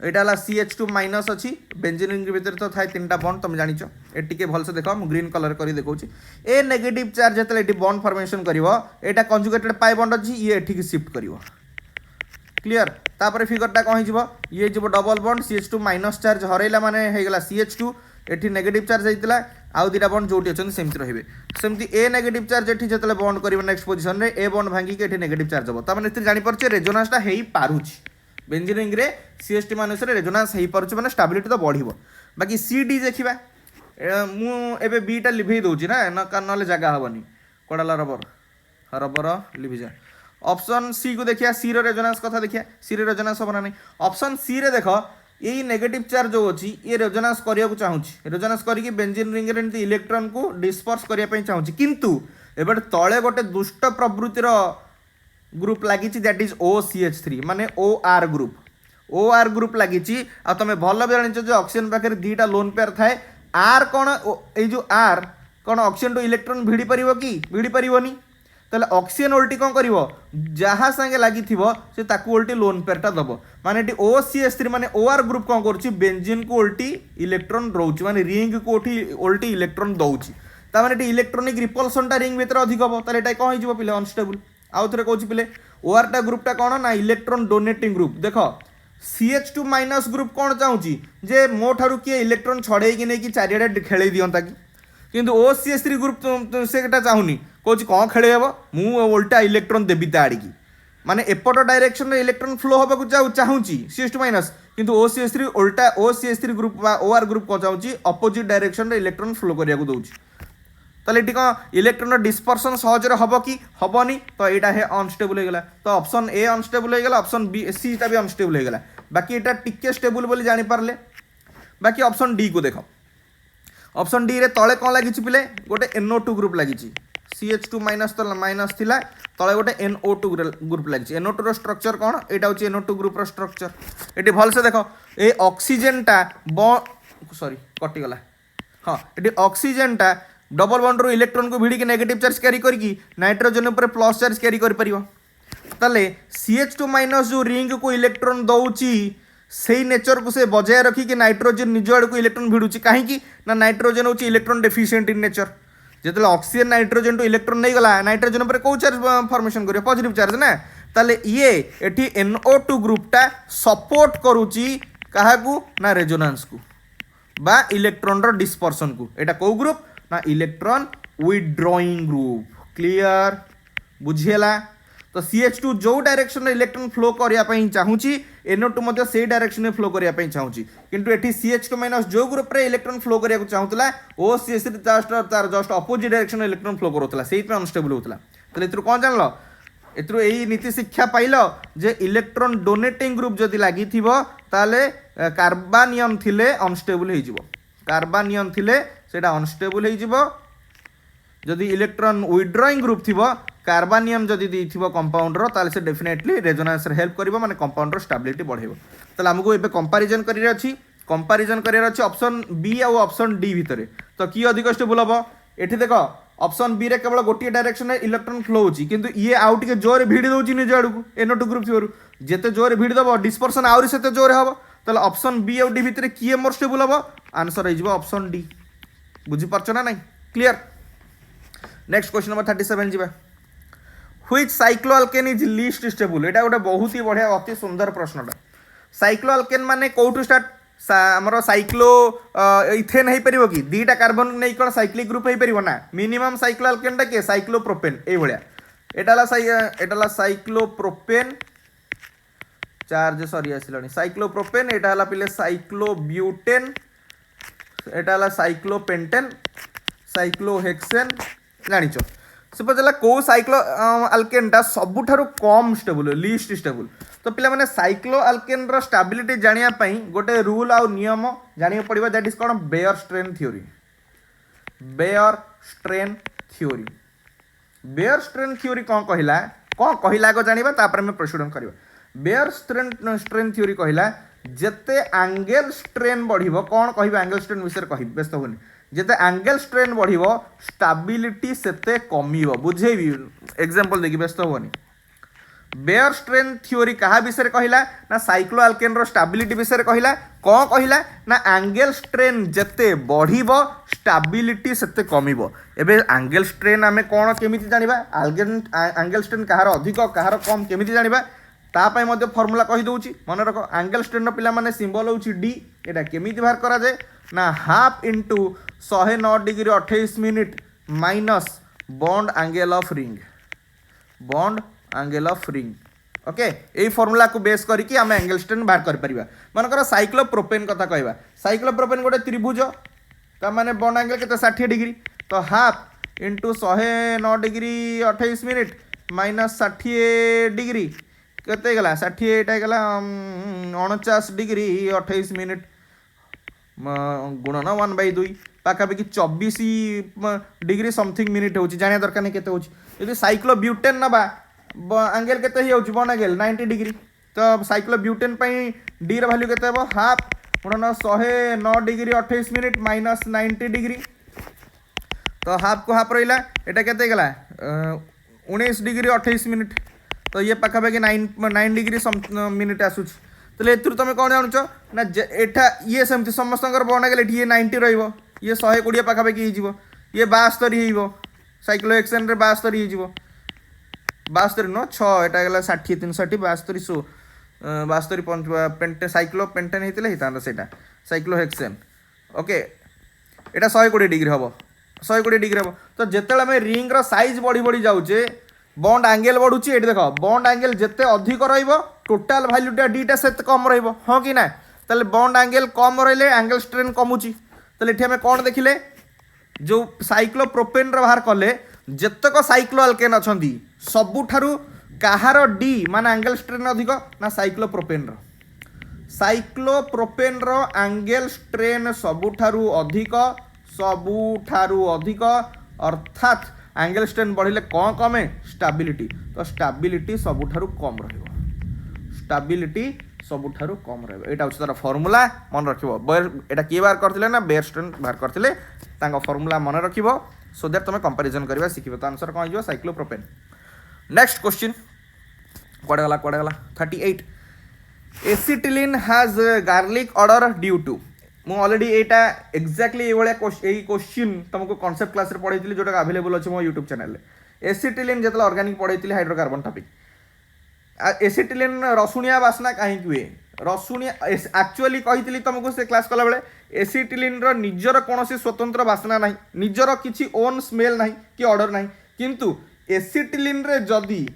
एटा ला CH2 माइनस अछि बेंजीन रिंग भीतर तो थाय तीनटा बॉन्ड तुम जानिचो ए टिके भल से देखो हम ग्रीन कलर करी देखौछि। ए नेगेटिव चार्ज जतले एटी बॉन्ड फॉर्मेशन करिवो एटा कंजुगेटेड पाई बॉन्ड अछि ये एठी शिफ्ट करिवो। क्लियर। तापर फिगरटा कहि जिवो ये जिवो double bond CH2 minus charge हरैला माने हे गेला CH2 एठी नेगेटिव चार्ज हेतिला आउ दिटा बॉन्ड जोटी अछन सेमति रहिबे सेमति ए नेगेटिव चार्ज एठी जतले बॉन्ड करिवो नेक्स्ट पोजीशन रे ए बॉन्ड भांगी के एठी नेगेटिव चार्ज हो त माने एति जानि परछे रेजोनेंसटा हेई पारुछि बेंजीन रिंग रे CH2 माइनस रे रेजोनेंस हेई पारुछि माने स्टेबिलिटी तो बढ़िबो। बाकी CD देखिबा मु एबे बी टा लिभेई दोछि ना न कानले जगह हबनी कोडाला रबर लिभि जा। ऑप्शन सी को देखिया सी रो रेजोनेंस कथा देखिया सी रे रेजोनेंस होबना नहीं। ऑप्शन सी रे देखो यही नेगेटिव चार्ज जो अछि ये रेजोनेंस करिया को चाहूछि रेजोनेंस करिकि बेंजीन रिंग रे एंती इलेक्ट्रॉन को डिस्पर्स करिया पई चाहूछि किंतु एबे तळे गोटे दुष्ट प्रवृत्तिर ग्रुप लागी दैट इज OCH3 माने OR ग्रुप लागी आ तुम भल भी जान ऑक्सीजन पाखे दीटा लोन पेयर थाए आर कौन ये जो आर कौन ऑक्सीजन टू इलेक्ट्रॉन भिड़ी पार कि भिड़ी पारनी ताले ऑक्सीजन ओल्टी कौन कर जहाँ संगे लगी से ताकू ओल्टी लोन पेयरटा दब माने OCH3 माने OR ग्रुप कौन कर बेंजीन को ओल्टी इलेक्ट्रॉन रोचे माने रिंग को ओल्टी इलेक्ट्रॉन दौची ताने इलेक्ट्रोनिक रिपल्सनटा रिंग भीतर अधिक हम ताले कौन हो पे अनस्टेबल आउ थे कौन पे OR टा ग्रुपटा कौन ना इलेक्ट्रॉन डोनेटिंग ग्रुप देख CH2 माइनस ग्रुप कौन चाहूँगी जे मो ठारू किए इलेक्ट्रॉन छड़े नहीं कि चारिआडे खेल दिंता कि किंतु OCH3 ग्रुप सेटा चाहूनी कौन कौन खेल हे मु ओल्टा इलेक्ट्रॉन देवी ता आड़की माने एपट डायरेक्शन रे इलेक्ट्रॉन फ्लो होगा चाहूँगी CH2 माइनस किंतु OCH3 ओल्टा OCH3 group OR group कौन चाहूँगी अपोजिट डायरेक्शन रे इलेक्ट्रॉन फ्लो करिया को दउची ताले ये कौन इलेक्ट्रॉन डिस्पर्सन सहज हम कि हेनी तो यहाँ है अनस्टेबल हो गला तो ऑप्शन ए अनस्टेबल हो गला ऑप्शन बी सी टा भी अनस्टेबल हो गला बाकी यहाँ टिके स्टेबल बोली जानी पारले बाकी ऑप्शन डी को देख ऑप्शन डी रे तले कौन लगी पिले गोटे NO2 ग्रुप लगी CH2 माइनस तो माइनस थिला तले गोटे NO2 ग्रुप लगी NO2 रो स्ट्रक्चर कौन एटा होची NO2 ग्रुप रो स्ट्रक्चर एटी भल से देखो ए ऑक्सीजन टा सॉरी कटि गला हाँ ये ऑक्सीजन टा डबल बॉन्ड रो इलेक्ट्रॉन को भिड़ी के नेगेटिव चार्ज कैरी करके नाइट्रोजन ऊपर प्लस चार्ज कैरी कर परिबो ताले CH2 माइनस जो रिंग को इलेक्ट्रॉन दउची सेही नेचर को से बजाय रखी कि नाइट्रोजन निज आड़ को इलेक्ट्रॉन भिड़ुची कहीं ना नाइट्रोजन होची इलेक्ट्रॉन डेफिशिएंट इन नेचर जेतले ऑक्सीजन नाइट्रोजन टू इलेक्ट्रॉन नहीं गला नाइट्रोजन ऊपर को चार्ज फॉर्मेशन करियो पॉजिटिव चार्ज ना ताले ये एठी NO2 ग्रुप टा सपोर्ट करूची काहाकू ना रेजोनेंस को बा इलेक्ट्रॉन रो डिस्पर्सन को एटा को ग्रुप ना इलेक्ट्रॉन विथड्रॉइंग ग्रुप क्लियर बुझियला तो CH2 जो डायरेक्शन इलेक्ट्रॉन फ्लो करिया पई चाहूची NO2 मध्ये से डायरेक्शन में फ्लो करिया पई चाहूची किंतु एठी CH2 माइनस जो ग्रुप रे इलेक्ट्रॉन फ्लो करिया को चाहूतला ओ CH तार जस्ट अपोजिट डायरेक्शन में इलेक्ट्रॉन फ्लो करूतला सेही पे अनस्टेबल होतला तले इतरो कोन जानलो इतरो एही नीति शिक्षा पाइलो जे इलेक्ट्रॉन डोनेटिंग ग्रुप जदी लागि थिबो ताले कार्बानियम थिले अनस्टेबल हे जिवो कार्बानियम थिले सेटा अनस्टेबल हे जिवो जदि इलेक्ट्रॉन विथड्रॉइंग ग्रुप थिबो कार्बानियम जदि देथिबो कंपाउंड रो ताले से डेफिनेटली रेजोनेंस रे हेल्प करिवो माने कंपाउंड रो स्टेबिलिटी बढ़ेबो ताले हमको एबे कंपैरिजन करियर अछि ऑप्शन बी और ऑप्शन डी भितरे तो की अधिक स्टेबल हबो एठी देखो ऑप्शन बी रे केवल गोटिए डायरेक्शन रे इलेक्ट्रॉन फ्लो होची किंतु ये आउ टिके जोरे भिड़ी दउची निज आडू NO2 ग्रुप थिवरु जेते जोरे भिड़ी दबो डिस्पर्सन आउरी सेते जोरे हबो ताले ऑप्शन बी और डी भितरे की मोर स्टेबल हबो आंसर हे जिवो ऑप्शन डी बुझी परछ ना नहीं क्लियर नेक्स्ट क्वेश्चन नंबर 37 जिबा व्हिच साइक्लोअल्केन इज लीस्ट स्टेबल एटा गोटे बहुत ही बढ़िया अति सुंदर प्रश्नटा साइक्लोअल्केन माने कोठू स्टार्ट हमरो साइक्लो इथेन हे परिबो कि दीटा कार्बन नै कोन साइक्लिक ग्रुप हे परिबो ना मिनिमम साइक्लोअल्केन टा के साइक्लोप्रोपेन ए भलिया एटाला साइक्लोप्रोपेन चार्ज सॉरी आसिलानी साइक्लोप्रोपेन एटाला पिले साइक्लोब्यूटेन एटाला साइक्लोपेंटेन साइक्लोहेक्सेन जानिचो से पचला को साइक्लो अल्केन टा सबुठारु कम स्टेबल लीस्ट स्टेबल तो पिला माने साइक्लो अल्केन रो स्टेबिलिटी जानिया पई गोटे रूल आ नियम जानिया पड़िबा दैट इज कोन Baeyer strain theory Baeyer strain theory कोन कहिला को जानिबा तापर में प्रोसीड करबा बेयर स्ट्रेन थ्योरी कहिला जेते एंगल स्ट्रेन बढ़िबो कोन कहिबा एंगल स्ट्रेन विषय कहि व्यस्त होनी जेते एंगल स्ट्रेन बढ़िबो स्टेबिलिटी सेते कमिबो बुझेबी एग्जांपल देखि व्यस्त होनी बेयर स्ट्रेन थ्योरी कहा विषय कहिला ना साइक्लो अल्केन रो स्टेबिलिटी विषय कहिला कोन कहिला ना एंगल स्ट्रेन जेते बढ़िबो स्टेबिलिटी सेते कमिबो एबे एंगल स्ट्रेन आमे कोन केमिति जानिबा एंगल स्ट्रेन कहार अधिक कहार कम केमिति जानिबा तापाई मध्य फॉर्मूला कहि दउची मन रखो एंगल स्ट्रेन पिला माने सिंबल होउची डी एटा केमिति बाहर करा जाय ना half into 109 degree 28 minute minus bond angle of ring okay a formula को बेस करके आम एंगल स्ट्रेन बाहर कर परिबा मनकर साइक्लोप्रोपेन कथा कहबा साइक्लोप्रोपेन गोटे त्रिभुज ता माने बॉन्ड एंगल केते 60 डिग्री तो half into 109 degree 28 minute minus 60 degree केते गला 60 एटा गला 49 डिग्री 28 मिनिट गुणन 1/2 पाखापाखि 24 डिग्री समथिंग मिनिट होची जानिया दरकार नहीं केते होची यदि साइक्लोब्यूटेन नबा एंगल केते ही होची बॉन्ड एंगल 90 डिग्री तो साइक्लोब्यूटेन पई डी र वैल्यू केते हो हाफ गुणन 109 डिग्री 28 मिनिट माइनस 90 डिग्री तो हाफ को हाफ रहिला एटा केते गला 19 डिग्री 28 मिनिट तो ये पाखापाखि 9 डिग्री मिनिट आसुची तो एथुर तुम कौन जानुच ना एठा ये सेमती समस्त बॉन्ड एंगल ये 90 रहिबो ये 120 पाखापाखि हो ये 72 हो साइक्लो एक्शन रे 72 हो 72 नो 6 एटा गला 60 360 72 72 पेंटे साइक्लो पेंटेन हेतिले हितांदा सेटा साइक्लो हेक्सेन ओके एटा 120 डिग्री हबो 120 डिग्री हबो तो जेतेला हम रिंग रो साइज बढ़ी बढ़ी जाउचे बॉन्ड एंगल बढ़ुची एठी देखो बॉन्ड एंगल जेते अधिक रहिबो टोटल वैल्यूटा डीटा सेते कम रहिबो हां कि ना ताले बॉन्ड एंगल कम रहिले एंगल स्ट्रेन कमुची ताले एठी हम कोन देखिले जो साइक्लोप्रोपेन रो बाहर कले जेतक साइक्लो अल्केन अछंदी सबुठारु काहार डी माने एंगल स्ट्रेन अधिक ना साइक्लोप्रोपेन रो साइक्लोप्रोपेन रो एंगल स्ट्रेन सबुठारु अधिक अर्थात एंगल स्ट्रेन बढ़िले कौन कमे स्टेबिलिटी तो स्टेबिलिटी सबुठारु कम रहिबो स्टेबिलिटी सबुठारु कम रहिबो एटा होछ तार फार्मूला मन रखिबो एटा के बार करथिले ना बेयरस्टोन बार करथिले तांको फार्मूला मन रखिबो सो दैट तुम कंपैरिजन करबा सिखिबो तो आंसर कोन हो साइक्लोप्रोपेन नेक्स्ट क्वेश्चन कोडे गला 38 acetylene has garlic odour due to मु ऑलरेडी एटा एग्जैक्टली ये क्वेश्चन तुमको कांसेप्ट क्लास रे पढैतिली जोटा अवेलेबल अछि मो YouTube चैनल रे एसिटिलिन जेतला ऑर्गेनिक पढैतिली हाइड्रोकार्बन टॉपिक एसिटिलिन रसुनिया बासना काहे हुए रसुनिया एक्चुअली कहितिली तुमको से क्लास कला बेले एसिटिलिन रो निजर कोनोसी स्वतंत्र बासना नाही निजर किछि ओन स्मेल नाही कि ऑर्डर नाही किंतु एसिटिलिन रे जदी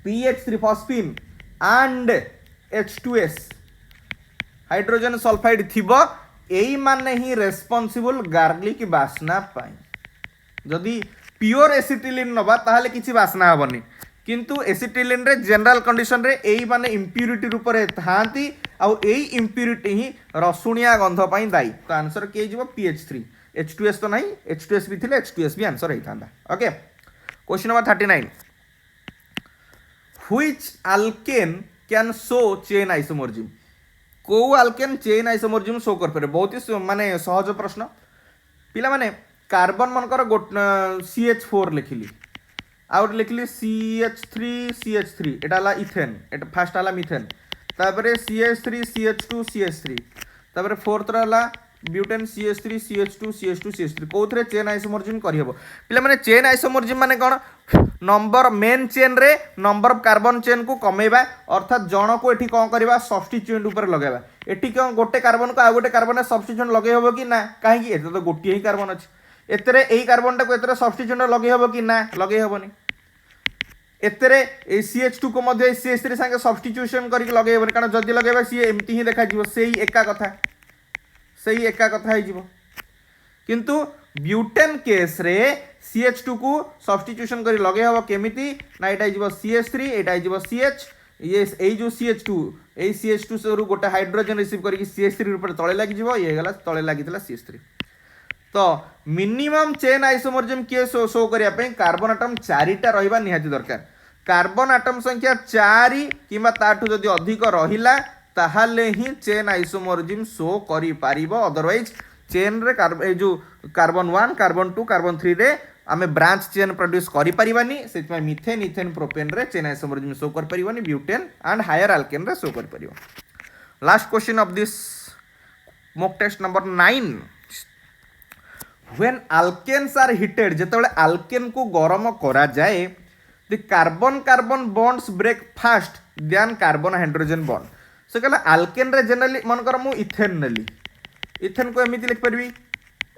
PH3 phosphine and H2S hydrogen sulphide थिबो एई माने ही रेस्पोंसिबल गार्लिक बासना पाई जदि प्योर एसिटिलिन नबा ताहले किछि बासना हबनी किंतु एसिटिलिन रे जनरल कंडीशन रे एई माने इंप्यूरिटी रूप रे थांती आ एई इंप्यूरिटी ही रसुनिया गंध पाई दाई तो आंसर के जिवो PH3 H2S तो नहीं H2S भी थिले H2S भी आंसर हेई थांदा okay question number 39 which alkane can show chain isomerism को अल्केन चेन आइसोमर्जिज्म शो कर पारे बहुत ही माने सहज प्रश्न पिला माने कार्बन मनकर CH4 लिखिली आउट लिखली CH3 एटा हला इथेन एटा फर्स्ट हला मिथेन तापरे CH3 CH2 CH3 तापरे फोर्थ हला ब्यूटेन CH3 CH2 कोथरे चेन आइसोमर्जिज्म करि हबो पिला माने चेन आइसोमर्जिज्म माने कोन नंबर मेन चेन रे नंबर ऑफ कार्बन चेन को कमेबा अर्थात जण को एठी कोन करबा सब्स्टिट्यूएंट ऊपर लगाबा एठी कोन गोटे कार्बन को आ गोटे कार्बन सब्स्टिट्यूएंट लगे हबो कि ना काहे कि एते तो गोटे ही कार्बन अछि एतरे एई कार्बन टा को एतरे सब्स्टिट्यूएंट लगे हबो कि ना लगे हबोनी एतरे ए CH2 को मध्ये CH3 संगे सब्स्टिट्यूशन करके लगे हबोनी कारण जदी लगेबा सी एम्ति ही देखा जिवो सेही एका कथा है जिवो किंतु ब्यूटेन केस रे CH2 को सब्स्टिट्यूशन करी लगे हबो केमिति ना एटा जिवो CH3 एटा जिवो CH ये ए जो CH2 से गोटे हाइड्रोजन रिसीव करके CH3 रूप तले लागि जिवो ये गला तले लागितला CH3 तो मिनिमम चेन आइसोमर्जिज्म के शो करिया पे कार्बन एटम 4टा रहिबा निहाती दरकार कार्बन एटम संख्या 4 किबा ताठू जदी अधिक रहिला ताहाले ही चेन आइसोमर्जिज्म शो करि पारिबो अदरवाइज चेन रे जो कार्बन 1 कार्बन 2 कार्बन 3 रे आमे ब्रांच चेन प्रोड्यूस करि परिबानी सेति मिथेन इथेन प्रोपेन रे चेन आइसोमर्जिज्म शो कर परिबानी ब्यूटेन एंड हायर अल्केन रे शो कर परिबो last question of this mock test number 9 when alkanes are heated जेतेबेले अल्केन को गरम करा जाए the carbon carbon bonds break fast than carbon hydrogen bond से कहला अल्केन रे जनरली मन कर मु इथेन नेली इथेन को एमिति लिख परबी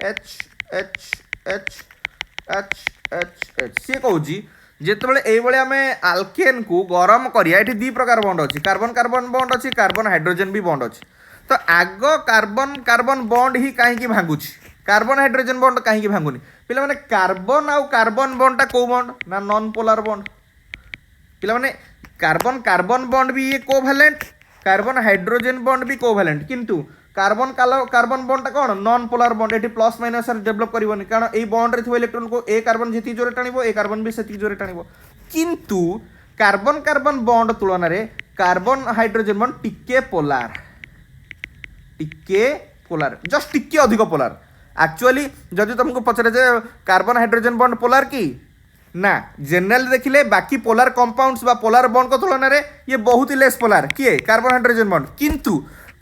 H H H H H H से कहूची जेतेबेले एई बळे आमे अल्केन को गरम करिया एठी दी प्रकार बॉन्ड अछि कार्बन कार्बन बॉन्ड अछि कार्बन हाइड्रोजन भी बॉन्ड अछि तो आग कार्बन कार्बन बॉन्ड ही काहे की भांगुछि कार्बन हाइड्रोजन बॉन्ड काहे की भांगुनी पिला माने कार्बन आउ कार्बन बॉन्ड ता को बॉन्ड ना नॉन पोलर बॉन्ड पिला माने कार्बन कार्बन बॉन्ड भी ये कोवैलेंट कार्बन हाइड्रोजन बॉन्ड भी कोवैलेंट किंतु कार्बन कार्बन बॉन्ड ता कोन नॉन पोलर बॉन्ड एटी प्लस माइनस आर डेवलप करबोनी कारण ए बॉन्ड रे थो इलेक्ट्रॉन को ए कार्बन जेती जोरे टाणिबो ए कार्बन भी सेती जोरे टाणिबो किंतु कार्बन कार्बन बॉन्ड तुलना रे कार्बन हाइड्रोजन बॉन्ड टिके पोलर जस्ट टिके अधिक पोलर एक्चुअली जदि तुमको पचरे जे कार्बन हाइड्रोजन बॉन्ड पोलर की ना जनरल देखिले बाकी पोलर कंपाउंड्स बा पोलर बॉन्ड को तुलना रे ये बहुत ही लेस पोलर किए कार्बन हाइड्रोजन बॉन्ड किंतु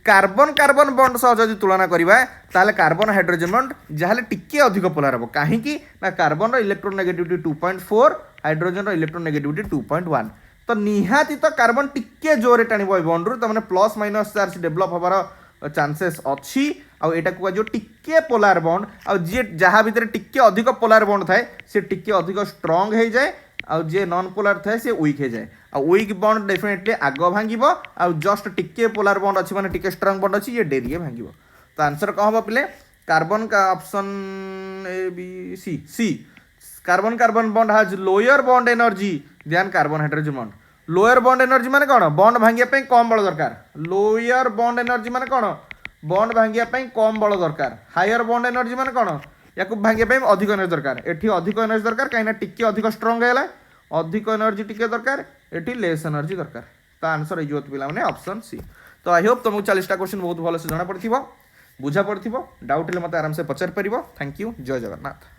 कार्बन कार्बन बॉन्ड सह जदि तुलना करिबा ताले कार्बन हाइड्रोजन बॉन्ड जाहले टिके अधिक पोलर हबो काहे की ना कार्बन रो इलेक्ट्रोनेगेटिविटी 2.4 हाइड्रोजन रो इलेक्ट्रोनेगेटिविटी 2.1 तो निहाती तो कार्बन टिके जोरे टाणिबो बॉन्ड रु त माने प्लस माइनस चार्ज डेवलप हबार चांसेस अच्छी आउ एटा को जो टिके पोलर बॉन्ड आउ जे जहा भीतर टिके अधिक पोलर बॉन्ड थाए से टिके अधिक स्ट्रांग हो जाए आउ जे नॉन पोलर थाए से वीक हो जाए आ वीक बॉन्ड डेफिनेटली आग भांगिबो आउ जस्ट टिके पोलर बॉन्ड अछि माने टिके स्ट्रांग बॉन्ड अछि ये डेरिए भांगिबो तो आंसर कह हबो पिले कार्बन का option A B C carbon carbon bond has lower bond energy than carbon hydrogen bond lower bond energy माने कौन बॉन्ड भांगिया पे कम बल दरकार लोअर बॉन्ड एनर्जी माने कौन बॉन्ड भांगिया पे कम बल दरकार हायर बॉन्ड एनर्जी माने कौन या भांगिया पे अधिक एनर्जी दरकार एठी अधिक एनर्जी दरकार कहीं टिके अधिक स्ट्रंग है अधिक एनर्जी टिके दरकार एठी लेस एनर्जी दरकार तो आंसर हो पिला माने ऑप्शन सी तो आई होप तुमको 40टा क्वेश्चन बहुत भल से जना पड़थिबो बुझा पड़थिबो डाउट ले मते आराम से पचार परिबो थैंक यू जय जगन्नाथ।